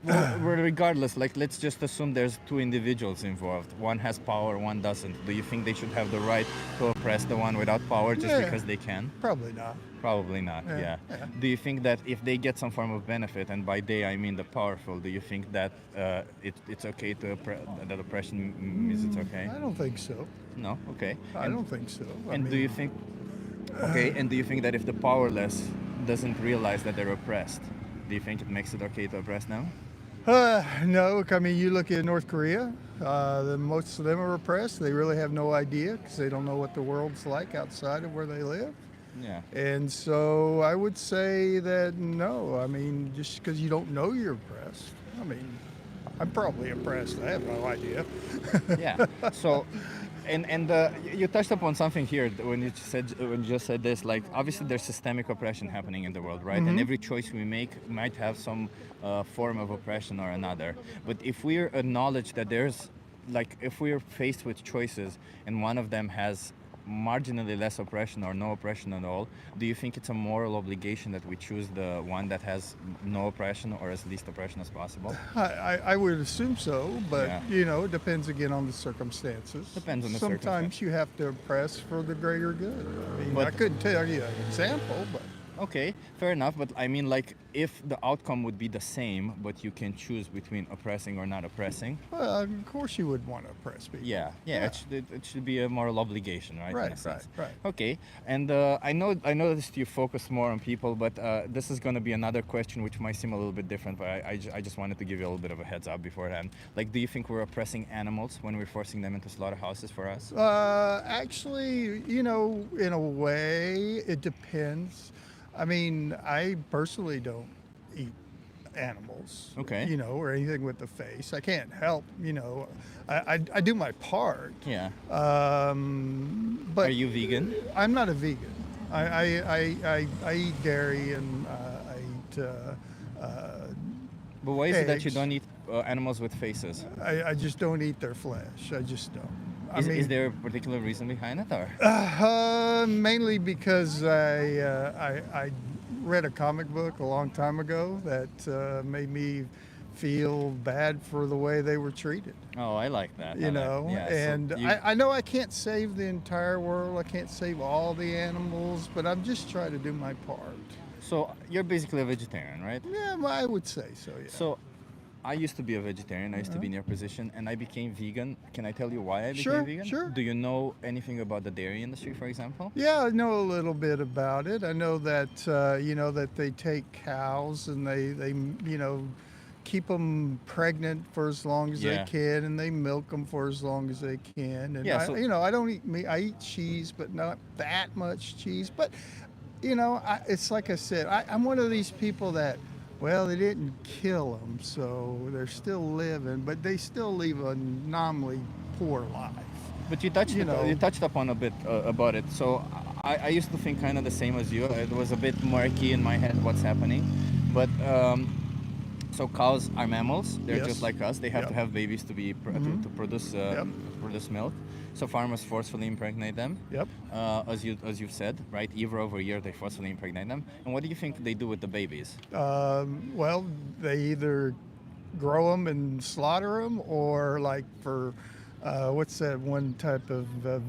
well, regardless, let's just assume there's two individuals involved. One has power, one doesn't. Do you think they should have the right to oppress the one without power just Yeah. because they can? Probably not. Probably not, yeah. Do you think that if they get some form of benefit, and by they I mean the powerful, do you think that it's okay that oppression means it's okay? I don't think so. No? Okay. I don't think so. And do you think... Okay, and do you think that if the powerless doesn't realize that they're oppressed, do you think it makes it okay to oppress them? No, I mean, you look at North Korea, most of them are oppressed. They really have no idea because they don't know what the world's like outside of where they live. Yeah. And so I would say that no, I mean, just because you don't know you're oppressed. I mean, I'm probably oppressed. I have no idea. Yeah. So, and you touched upon something here when you just said this. Like, obviously, there's systemic oppression happening in the world, right? And every choice we make might have some form of oppression or another. But if we acknowledge that if we're faced with choices and one of them has marginally less oppression or no oppression at all, do you think it's a moral obligation that we choose the one that has no oppression or as least oppression as possible? I would assume so, but Yeah. it depends again on the circumstances. Depends on the Sometimes you have to oppress for the greater good. I mean, But- I couldn't tell you an example, but Okay, fair enough, but I mean, if the outcome would be the same, but you can choose between oppressing or not oppressing. well, of course you would want to oppress people. Yeah. It should be a moral obligation, right? in a Right, sense. right. Okay, and I noticed you focus more on people, but this is going to be another question which might seem a little bit different, but I just wanted to give you a little bit of a heads up beforehand. Do you think we're oppressing animals when we're forcing them into slaughterhouses for us? Actually, in a way, it depends. I mean, I personally don't eat animals. Okay. Or anything with the face. I can't help. I do my part. Yeah. But Are you vegan? I'm not a vegan. I eat dairy and I eat. But why is it that you eggs. don't eat animals with faces? I just don't eat their flesh. I just don't. Is there a particular reason behind it, or? Mainly because I read a comic book a long time ago that made me feel bad for the way they were treated. Oh, I like that. And I know I can't save the entire world. I can't save all the animals, but I'm just trying to do my part. So you're basically a vegetarian, right? Yeah, well, I would say so. Yeah. So I used to be a vegetarian. I used to be in your position, and I became vegan. Can I tell you why I became Sure, vegan? sure. Do you know anything about the dairy industry, for example? Yeah, I know a little bit about it. I know that that they take cows and they keep them pregnant for as long as Yeah. they can, and they milk them for as long as they can. And Yeah, so- I don't eat meat. I eat cheese, but not that much cheese. But it's like I said, I'm one of these people that. Well, they didn't kill them, so they're still living, but they still live a nominally poor life. But you touched You know. you touched upon a bit about it. So I used to think kind of the same as you. It was a bit murky in my head what's happening, but so cows are mammals. They're Yes. just like us. They have to Yep. have babies to be to produce Yep. produce milk. So farmers forcefully impregnate them. Yep. As you've said, right? Year over year, they forcefully impregnate them. And what do you think they do with the babies? Well, they either grow them and slaughter them, or like for what's that one type of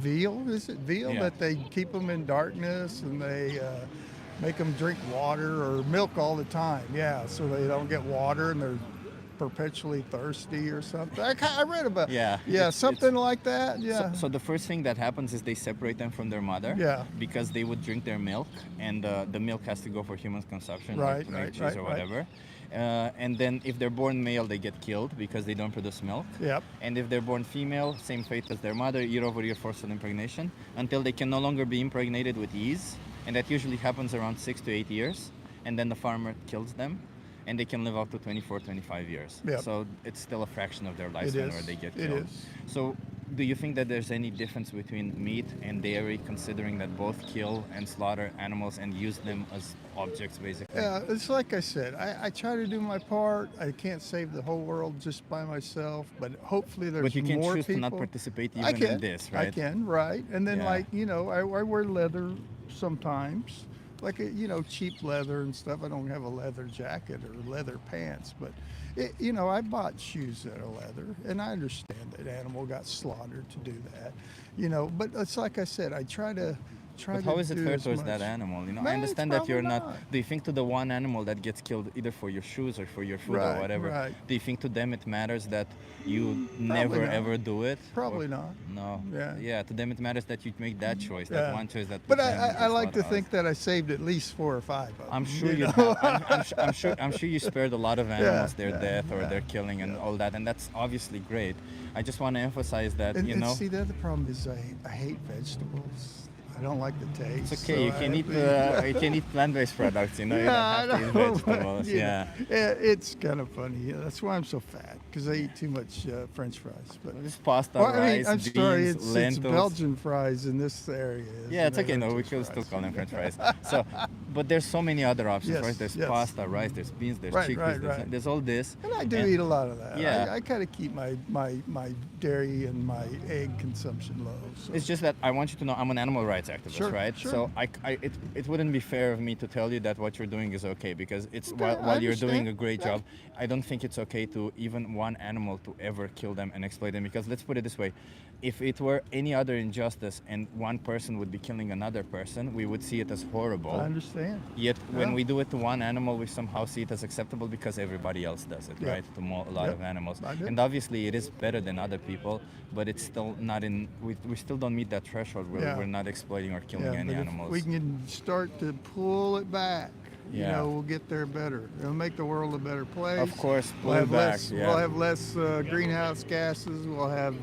veal? Is it veal Yeah. that they keep them in darkness and they make them drink water or milk all the time? Yeah, so they don't get water and they're perpetually thirsty or something. I read about Yeah, something like that. So, Yeah. so the first thing that happens is they separate them from their mother. Yeah. Because they would drink their milk, and the milk has to go for human consumption, or Right, to make right, cheese right, or right. whatever. And then if they're born male, they get killed because they don't produce milk. Yep. And if they're born female, same fate as their mother, year over year forceful impregnation, until they can no longer be impregnated with ease. And that usually happens around 6 to 8 years. And then the farmer kills them. And they can live up to 24, 25 years. Yep. So it's still a fraction of their lifespan is. where they get It killed. is. So do you think that there's any difference between meat and dairy, considering that both kill and slaughter animals and use them as objects, basically? Yeah, it's like I said, I try to do my part. I can't save the whole world just by myself, but hopefully there's more But you can choose people. to not participate I even can, in this, I right? can, right. And then Yeah. I wear leather sometimes, like cheap leather and stuff. I don't have a leather jacket or leather pants, but I bought shoes that are leather, and I understand that animal got slaughtered to do that, But it's like I said, I try to. But how is it do fair as towards that much. animal? Man, I it's understand that you're probably not. Do you think to the one animal that gets killed either for your shoes or for your food Right, or whatever? right. Do you think to them it matters that you Probably never not. ever do it? Probably Or- not. No. Yeah. Yeah. To them it matters that you make that choice, Yeah. that one choice that. But puts them in I the like to slaughterhouse. think that I saved at least 4 or 5 of them. I'm sure you. know? I'm sure you spared a lot of animals their yeah, death or yeah, their killing and all that, and that's obviously great. I just want to emphasize that And see, the other problem is I hate vegetables. I don't like the taste. it's okay. so You I can have eat to you can eat plant-based products. You know, you Yeah, don't I have to eat know, vegetables. you know. Yeah. Yeah, it's kind of funny. Yeah, that's why I'm so fat, because I eat too much French fries. But It's pasta, well, rice, I'm beans, sorry, it's lentils. Belgian fries in this area. Yeah, it's isn't okay. it? No, we French could still fries. call them French fries. So, but there's so many other options, Yes, right? There's yes. pasta, rice, there's beans, there's Right, chickpeas, right. there's all this. And I do eat a lot of that. Yeah. I kind of keep my dairy and my egg consumption low. So. It's just that I want you to know I'm an animal rights activist, Sure, right? sure. So it wouldn't be fair of me to tell you that what you're doing is okay, because it's Okay, I while you're doing understand. a great Yeah. job, I don't think it's okay to even one animal to ever kill them and exploit them. Because let's put it this way, if it were any other injustice and one person would be killing another person, we would see it as horrible. I understand. Yet when Yeah. we do it to one animal, we somehow see it as acceptable because everybody else does it, Yeah. right? To a lot Yep. of animals. I do. And obviously it is better than other people, but it's still not in, we still don't meet that threshold where Yeah. we're not exploiting or killing Yeah, any but if animals. we can start to pull it back, Yeah. we'll get there better. It'll make the world a better place. Of course, pull we'll it have back, less. yeah. We'll have less greenhouse gases. We'll have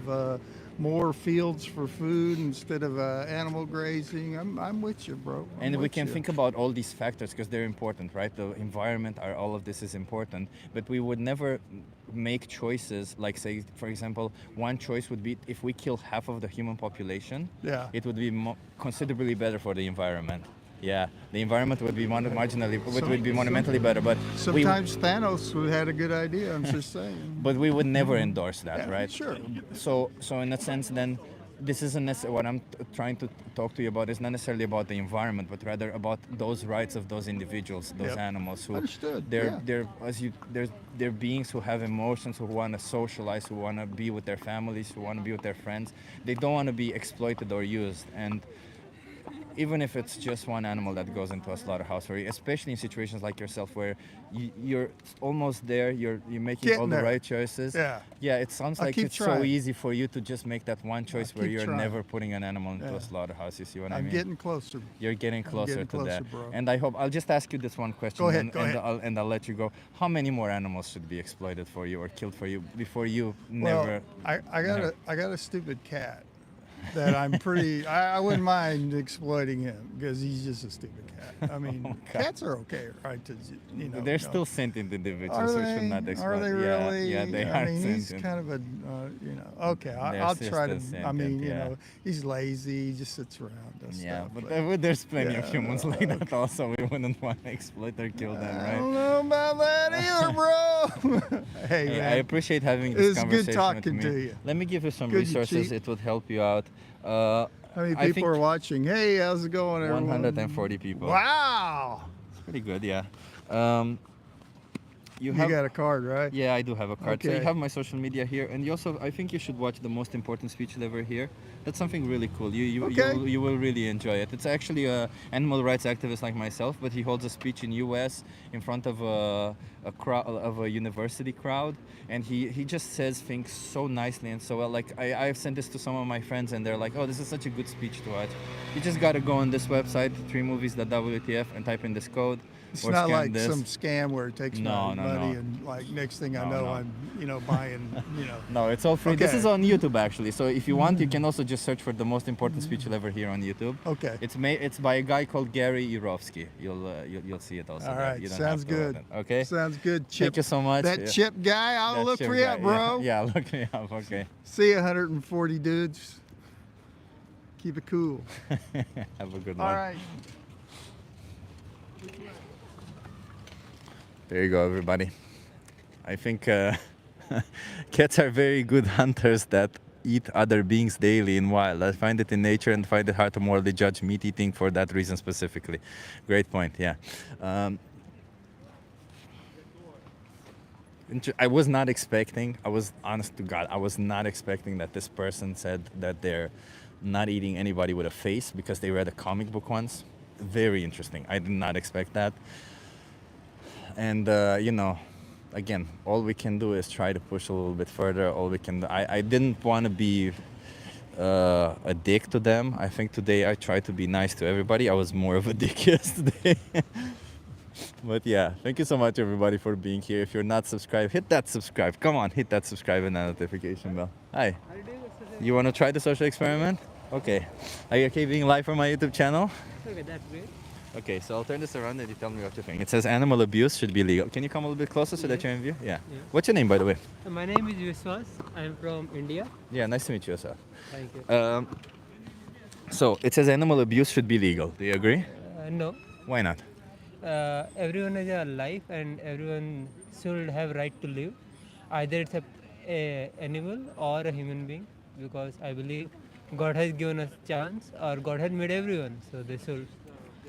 more fields for food instead of animal grazing. I'm with you, bro. And we can think about all these factors because they're important, right? The environment, all of this is important. But we would never make choices like, say, for example, one choice would be if we kill half of the human population, Yeah. it would be considerably better for the environment. Yeah, the environment would be would be monumentally better, but Sometimes Thanos had a good idea. I'm just saying. but we would never endorse that, Yeah, right? sure. So in a sense, then this isn't necessarily what I'm trying to talk to you about. Is not necessarily about the environment, but rather about those rights of those individuals, those Yep. animals who Understood, they're yeah. they're beings who have emotions, who want to socialize, who want to be with their families, who want to be with their friends. They don't want to be exploited or used. And even if it's just one animal that goes into a slaughterhouse, or especially in situations like yourself where you're almost there, you're making all Getting the there. right choices. Yeah. It sounds I'll like keep it's so trying. easy for you to just make that one choice where keep you're trying. never putting an animal into Yeah. a slaughterhouse. You see what I I'm mean? getting closer. You're getting closer getting to closer, that. bro. And I hope I'll just ask you this one question, Go ahead, go ahead. I'll let you go. How many more animals should be exploited for you or killed for you before you Well, never? I got a stupid cat that I'm pretty. I wouldn't mind exploiting him because he's just a stupid cat. I mean, cats are okay, right? To They're still sentient individuals. Are so we they? should not exploit. Are they really? Yeah, they I are mean, he's sentient. kind of a, okay. They're I'll still try to. I sentient, mean, yeah. he's lazy. He just sits around. Does Yeah, stuff, but there's plenty of yeah, humans like that also. We wouldn't want to exploit or kill them, I right? don't know about that either, bro. Hey, Hey, man. I appreciate having It this was good conversation talking with me. to you. Let me give you some Good you resources. cheat. It would help you out. How many I people think are watching? Hey, how's it going, everyone? 140 people. Wow. It's pretty good, yeah. You got a card, right? Yeah, I do have a card. So you Okay. have my social media here, and you also, I think you should watch the most important speech ever here. That's something really cool. Okay. You will really enjoy it. It's actually a animal rights activist like myself, but he holds a speech in U.S. in front of a crowd of a university crowd, and he just says things so nicely and so well. Like I've sent this to some of my friends, and they're like, "Oh, this is such a good speech to watch." You just gotta go on this website, 3movies.wtf, and type in this code. It's or not scan like this. some scam where it takes No, my no, money no. and like next thing I No, know no. I'm buying No, it's all free. This Okay. is on YouTube actually. So if you want, you can also just search for the most important speech you'll ever hear on YouTube. Okay. It's by a guy called Gary Yurovsky. You'll see it also. All there. right, You don't sounds have to good. open it. Okay. Sounds good. Chip. Thank you so much. That Yeah. chip guy, I'll That look chip for you guy. up, bro. Yeah, look me up. Okay. See 140 dudes. Keep it cool. Have a good one. All right. There you go, everybody. I think cats are very good hunters that eat other beings daily in wild. I find it in nature and find it hard to morally judge meat eating for that reason specifically. Great point, yeah. I was not expecting, I was honest to God, I was not expecting that this person said that they're not eating anybody with a face because they read a comic book once. Very interesting. I did not expect that. And again, all we can do is try to push a little bit further. All we can. I didn't want to be a dick to them. I think today I tried to be nice to everybody. I was more of a dick yesterday. But yeah, thank you so much, everybody, for being here. If you're not subscribed, hit that subscribe. Come on, hit that subscribe and that notification bell. Hi. You want to try the social experiment? Okay. Are you okay being live on my YouTube channel? Okay, that's great. Okay, so I'll turn this around and you tell me what you think. It says animal abuse should be legal. Can you come a little bit closer so that you're in view? Yeah. What's your name, by the way? My name is Vishwas. I'm from India. Yeah, nice to meet you, sir. Thank you. So it says animal abuse should be legal. Do you agree? No. Why not? Everyone has a life and everyone should have right to live. Either it's a animal or a human being, because I believe God has given us chance, or God has made everyone, so they should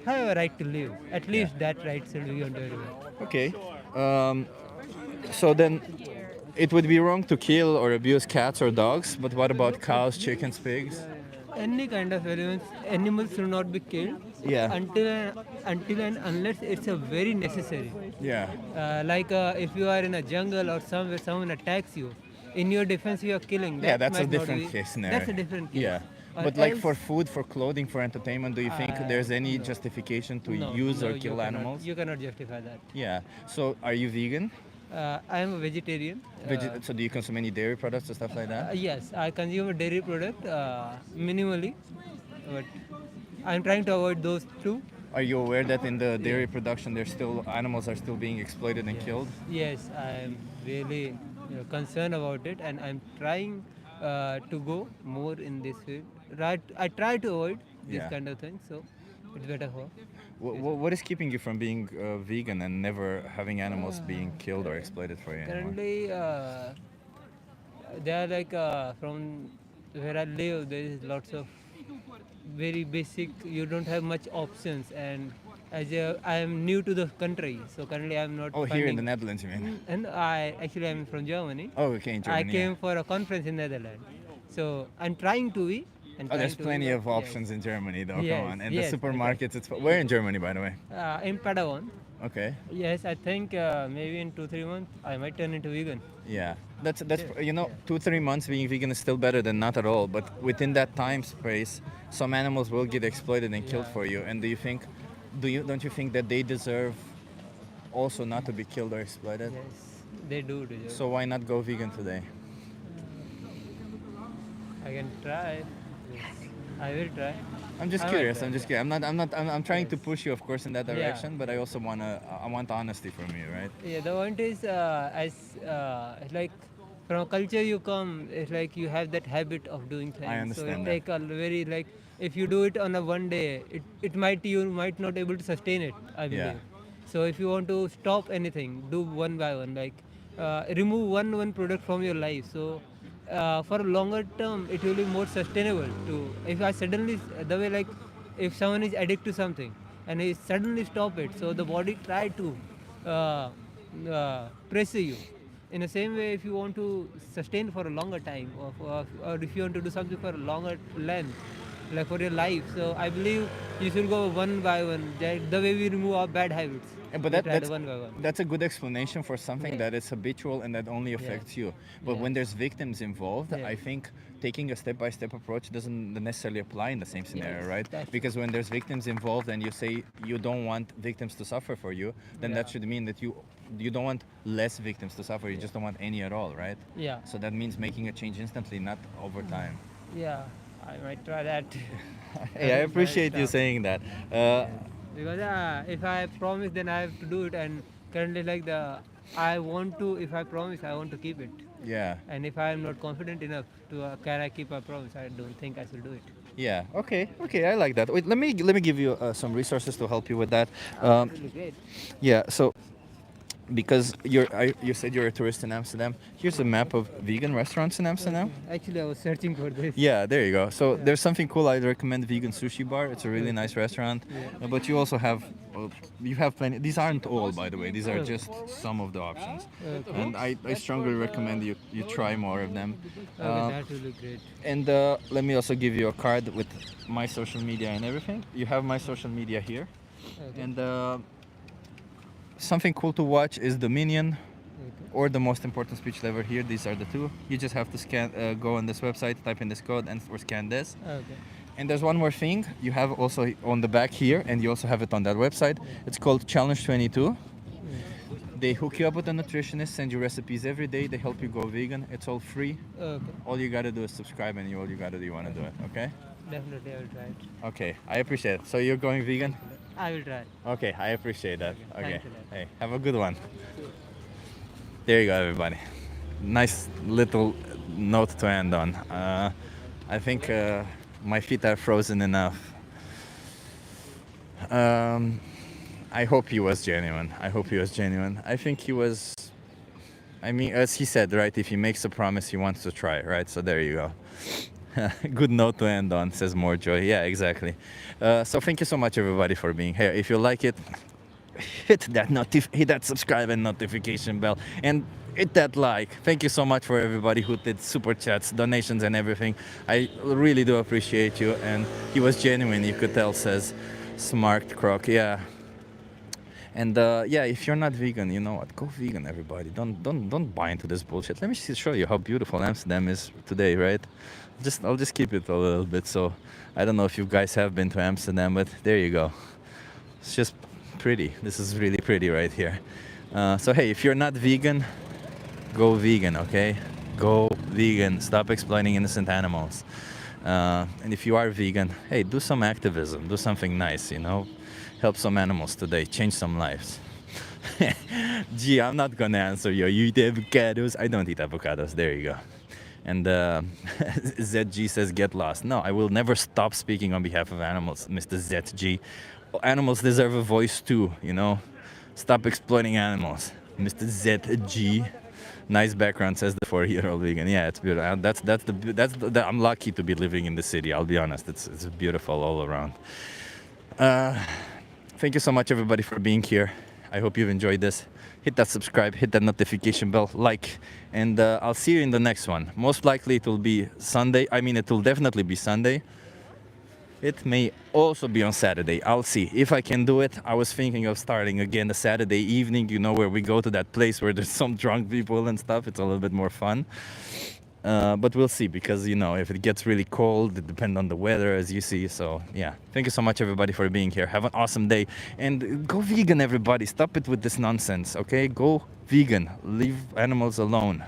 have a right to live. At least that right should be given to everyone. Okay. So then it would be wrong to kill or abuse cats or dogs, but what about cows, chickens, pigs? Any kind of animals should not be killed. Yeah. Until and unless it's a very necessary. Yeah. If you are in a jungle or somewhere someone attacks you, in your defense you are killing. Yeah, That that's a might not different be- case scenario. That's a different case. Yeah. Or But like else- for food, for clothing, for entertainment, do you think there's any justification to use or you kill cannot- animals? You cannot justify that. Yeah. So are you vegan? I am a vegetarian. So do you consume any dairy products or stuff like that? Yes, I consume a dairy product minimally, but I'm trying to avoid those two. Are you aware that in the dairy production, animals are still being exploited and killed? Yes, I am really concerned about it, and I'm trying to go more in this field. Right, I try to avoid this Yeah. kind of thing, so it's better for. What is keeping you from being vegan and never having animals being killed or exploited for you anymore? Currently, they are from where I live. There is lots of very basic. You don't have much options, and I am new to the country, so currently I am not. Oh, here in the finding- Netherlands, you mean? And I am from Germany. Oh, okay, in I Germany. came for a conference in Netherlands, so I'm trying to be and Oh, there's trying to plenty live of up- options in Germany, though. Yes, Come on, and yes, the okay. supermarkets. It's where in Germany, by the way. In Padawan. Okay. Yes, I think maybe in 2-3 months I might turn into vegan. Yeah, that's you know, Yeah. 2-3 months being vegan is still better than not at all. But within that time space, some animals will get exploited and killed Yeah. for you. And don't you think that they deserve also not to be killed or exploited? Yes, they do. So why not go vegan today? I can try. Yes, I will try. I'm just I might curious. try, I'm just yeah. curious. I'm trying to push you, of course, in that Yeah. direction. But I also I want honesty from you, right? Yeah, the point is, like from a culture you come, it's like you have that habit of doing things. So understand it that. take a very like if you do it on a one day, you might not able to sustain it. I believe. Yeah. So if you want to stop anything, do one by one. Like remove one product from your life. So for a longer term, it will be more sustainable. To if I suddenly the way like if someone is addicted to something and he suddenly stop it, so the body try to press you. In the same way, if you want to sustain for a longer time, or if you want to do something for a longer length, like for your life, so I believe you should go one by one. The way we remove our bad habits. But we try the one by one. that's a good explanation for something that is habitual and that only affects you. But Yeah. when there's victims involved, Yeah. I think taking a step-by-step approach doesn't necessarily apply in the same scenario, right? that's Because when there's victims involved and you say you don't want victims to suffer for you, then that Yeah. should mean that you don't want less victims to suffer. You just don't want any at all, right? Yeah. So that means making a change instantly, not over time. Yeah, I might try that. Hey, I appreciate you saying that. Because if I promise, then I have to do it. And currently, like I want to. If I promise, I want to keep it. Yeah. And if I am not confident enough to can I keep my promise, I don't think I should do it. Yeah. Okay. I like that. Wait, let me give you some resources to help you with that. Really great. Yeah. So, because you said you're a tourist in Amsterdam. Here's a map of vegan restaurants in Amsterdam. Actually, I was searching for this. Yeah, there you go. So there's something cool. I'd recommend Vegan Sushi Bar. It's a really nice restaurant. But you also have plenty. These aren't all, by the way. These are just some of the options. Okay. And I strongly recommend you try more of them. Okay, that will be great. And let me also give you a card with my social media and everything. You have my social media here. Okay. And something cool to watch is Dominion or the most important speech lever here. These are the two. You just have to go on this website, type in this code, or scan this. Okay. And there's one more thing. You have also on the back here, and you also have it on that website. It's called Challenge 22. They hook you up with a nutritionist, send you recipes every day. They help you go vegan. It's all free. Okay. All you gotta do is subscribe, and all you gotta do, you wanna do it. Okay? Definitely, I will try it. Okay, I appreciate it. So you're going vegan? I will try. Okay, I appreciate that. Okay. Thanks a lot. Hey, have a good one. There you go, everybody. Nice little note to end on. I think my feet are frozen enough. I hope he was genuine. I think he was. I mean, as he said, right? If he makes a promise, he wants to try, right? So there you go. Good note to end on, says more joy. Yeah, exactly. So thank you so much, everybody, for being here. If you like it, hit that subscribe and notification bell, and hit that like. Thank you so much for everybody who did super chats, donations, and everything. I really do appreciate you. And he was genuine, you could tell, says Smart Croc. Yeah. And yeah, if you're not vegan, you know what? Go vegan, everybody. Don't buy into this bullshit. Let me show you how beautiful Amsterdam is today, right? I'll just keep it a little bit. So I don't know if you guys have been to Amsterdam, but there you go. It's just pretty. This is really pretty right here. So hey, if you're not vegan, go vegan, okay? Go vegan. Stop exploiting innocent animals. And if you are vegan, hey, do some activism. Do something nice, you know? Help some animals today. Change some lives. Gee, I'm not gonna answer you. You eat avocados? I don't eat avocados. There you go. And ZG says, get lost. No, I will never stop speaking on behalf of animals, Mr. ZG. Animals deserve a voice too, you know? Stop exploiting animals, Mr. ZG. Nice background, says the 4-year-old vegan. Yeah, it's beautiful. I'm lucky to be living in the city. I'll be honest. It's beautiful all around. Thank you so much, everybody, for being here. I hope you've enjoyed this. hit that subscribe, hit that notification bell, like, and I'll see you in the next one. Most likely it will be Sunday. I mean, it will definitely be Sunday. It may also be on Saturday. I'll see if I can do it. I was thinking of starting again a Saturday evening, you know, where we go to that place where there's some drunk people and stuff. It's a little bit more fun. But we'll see, because, you know, if it gets really cold, it depends on the weather, as you see. So, yeah. Thank you so much, everybody, for being here. Have an awesome day. And go vegan, everybody. Stop it with this nonsense, okay? Go vegan. Leave animals alone.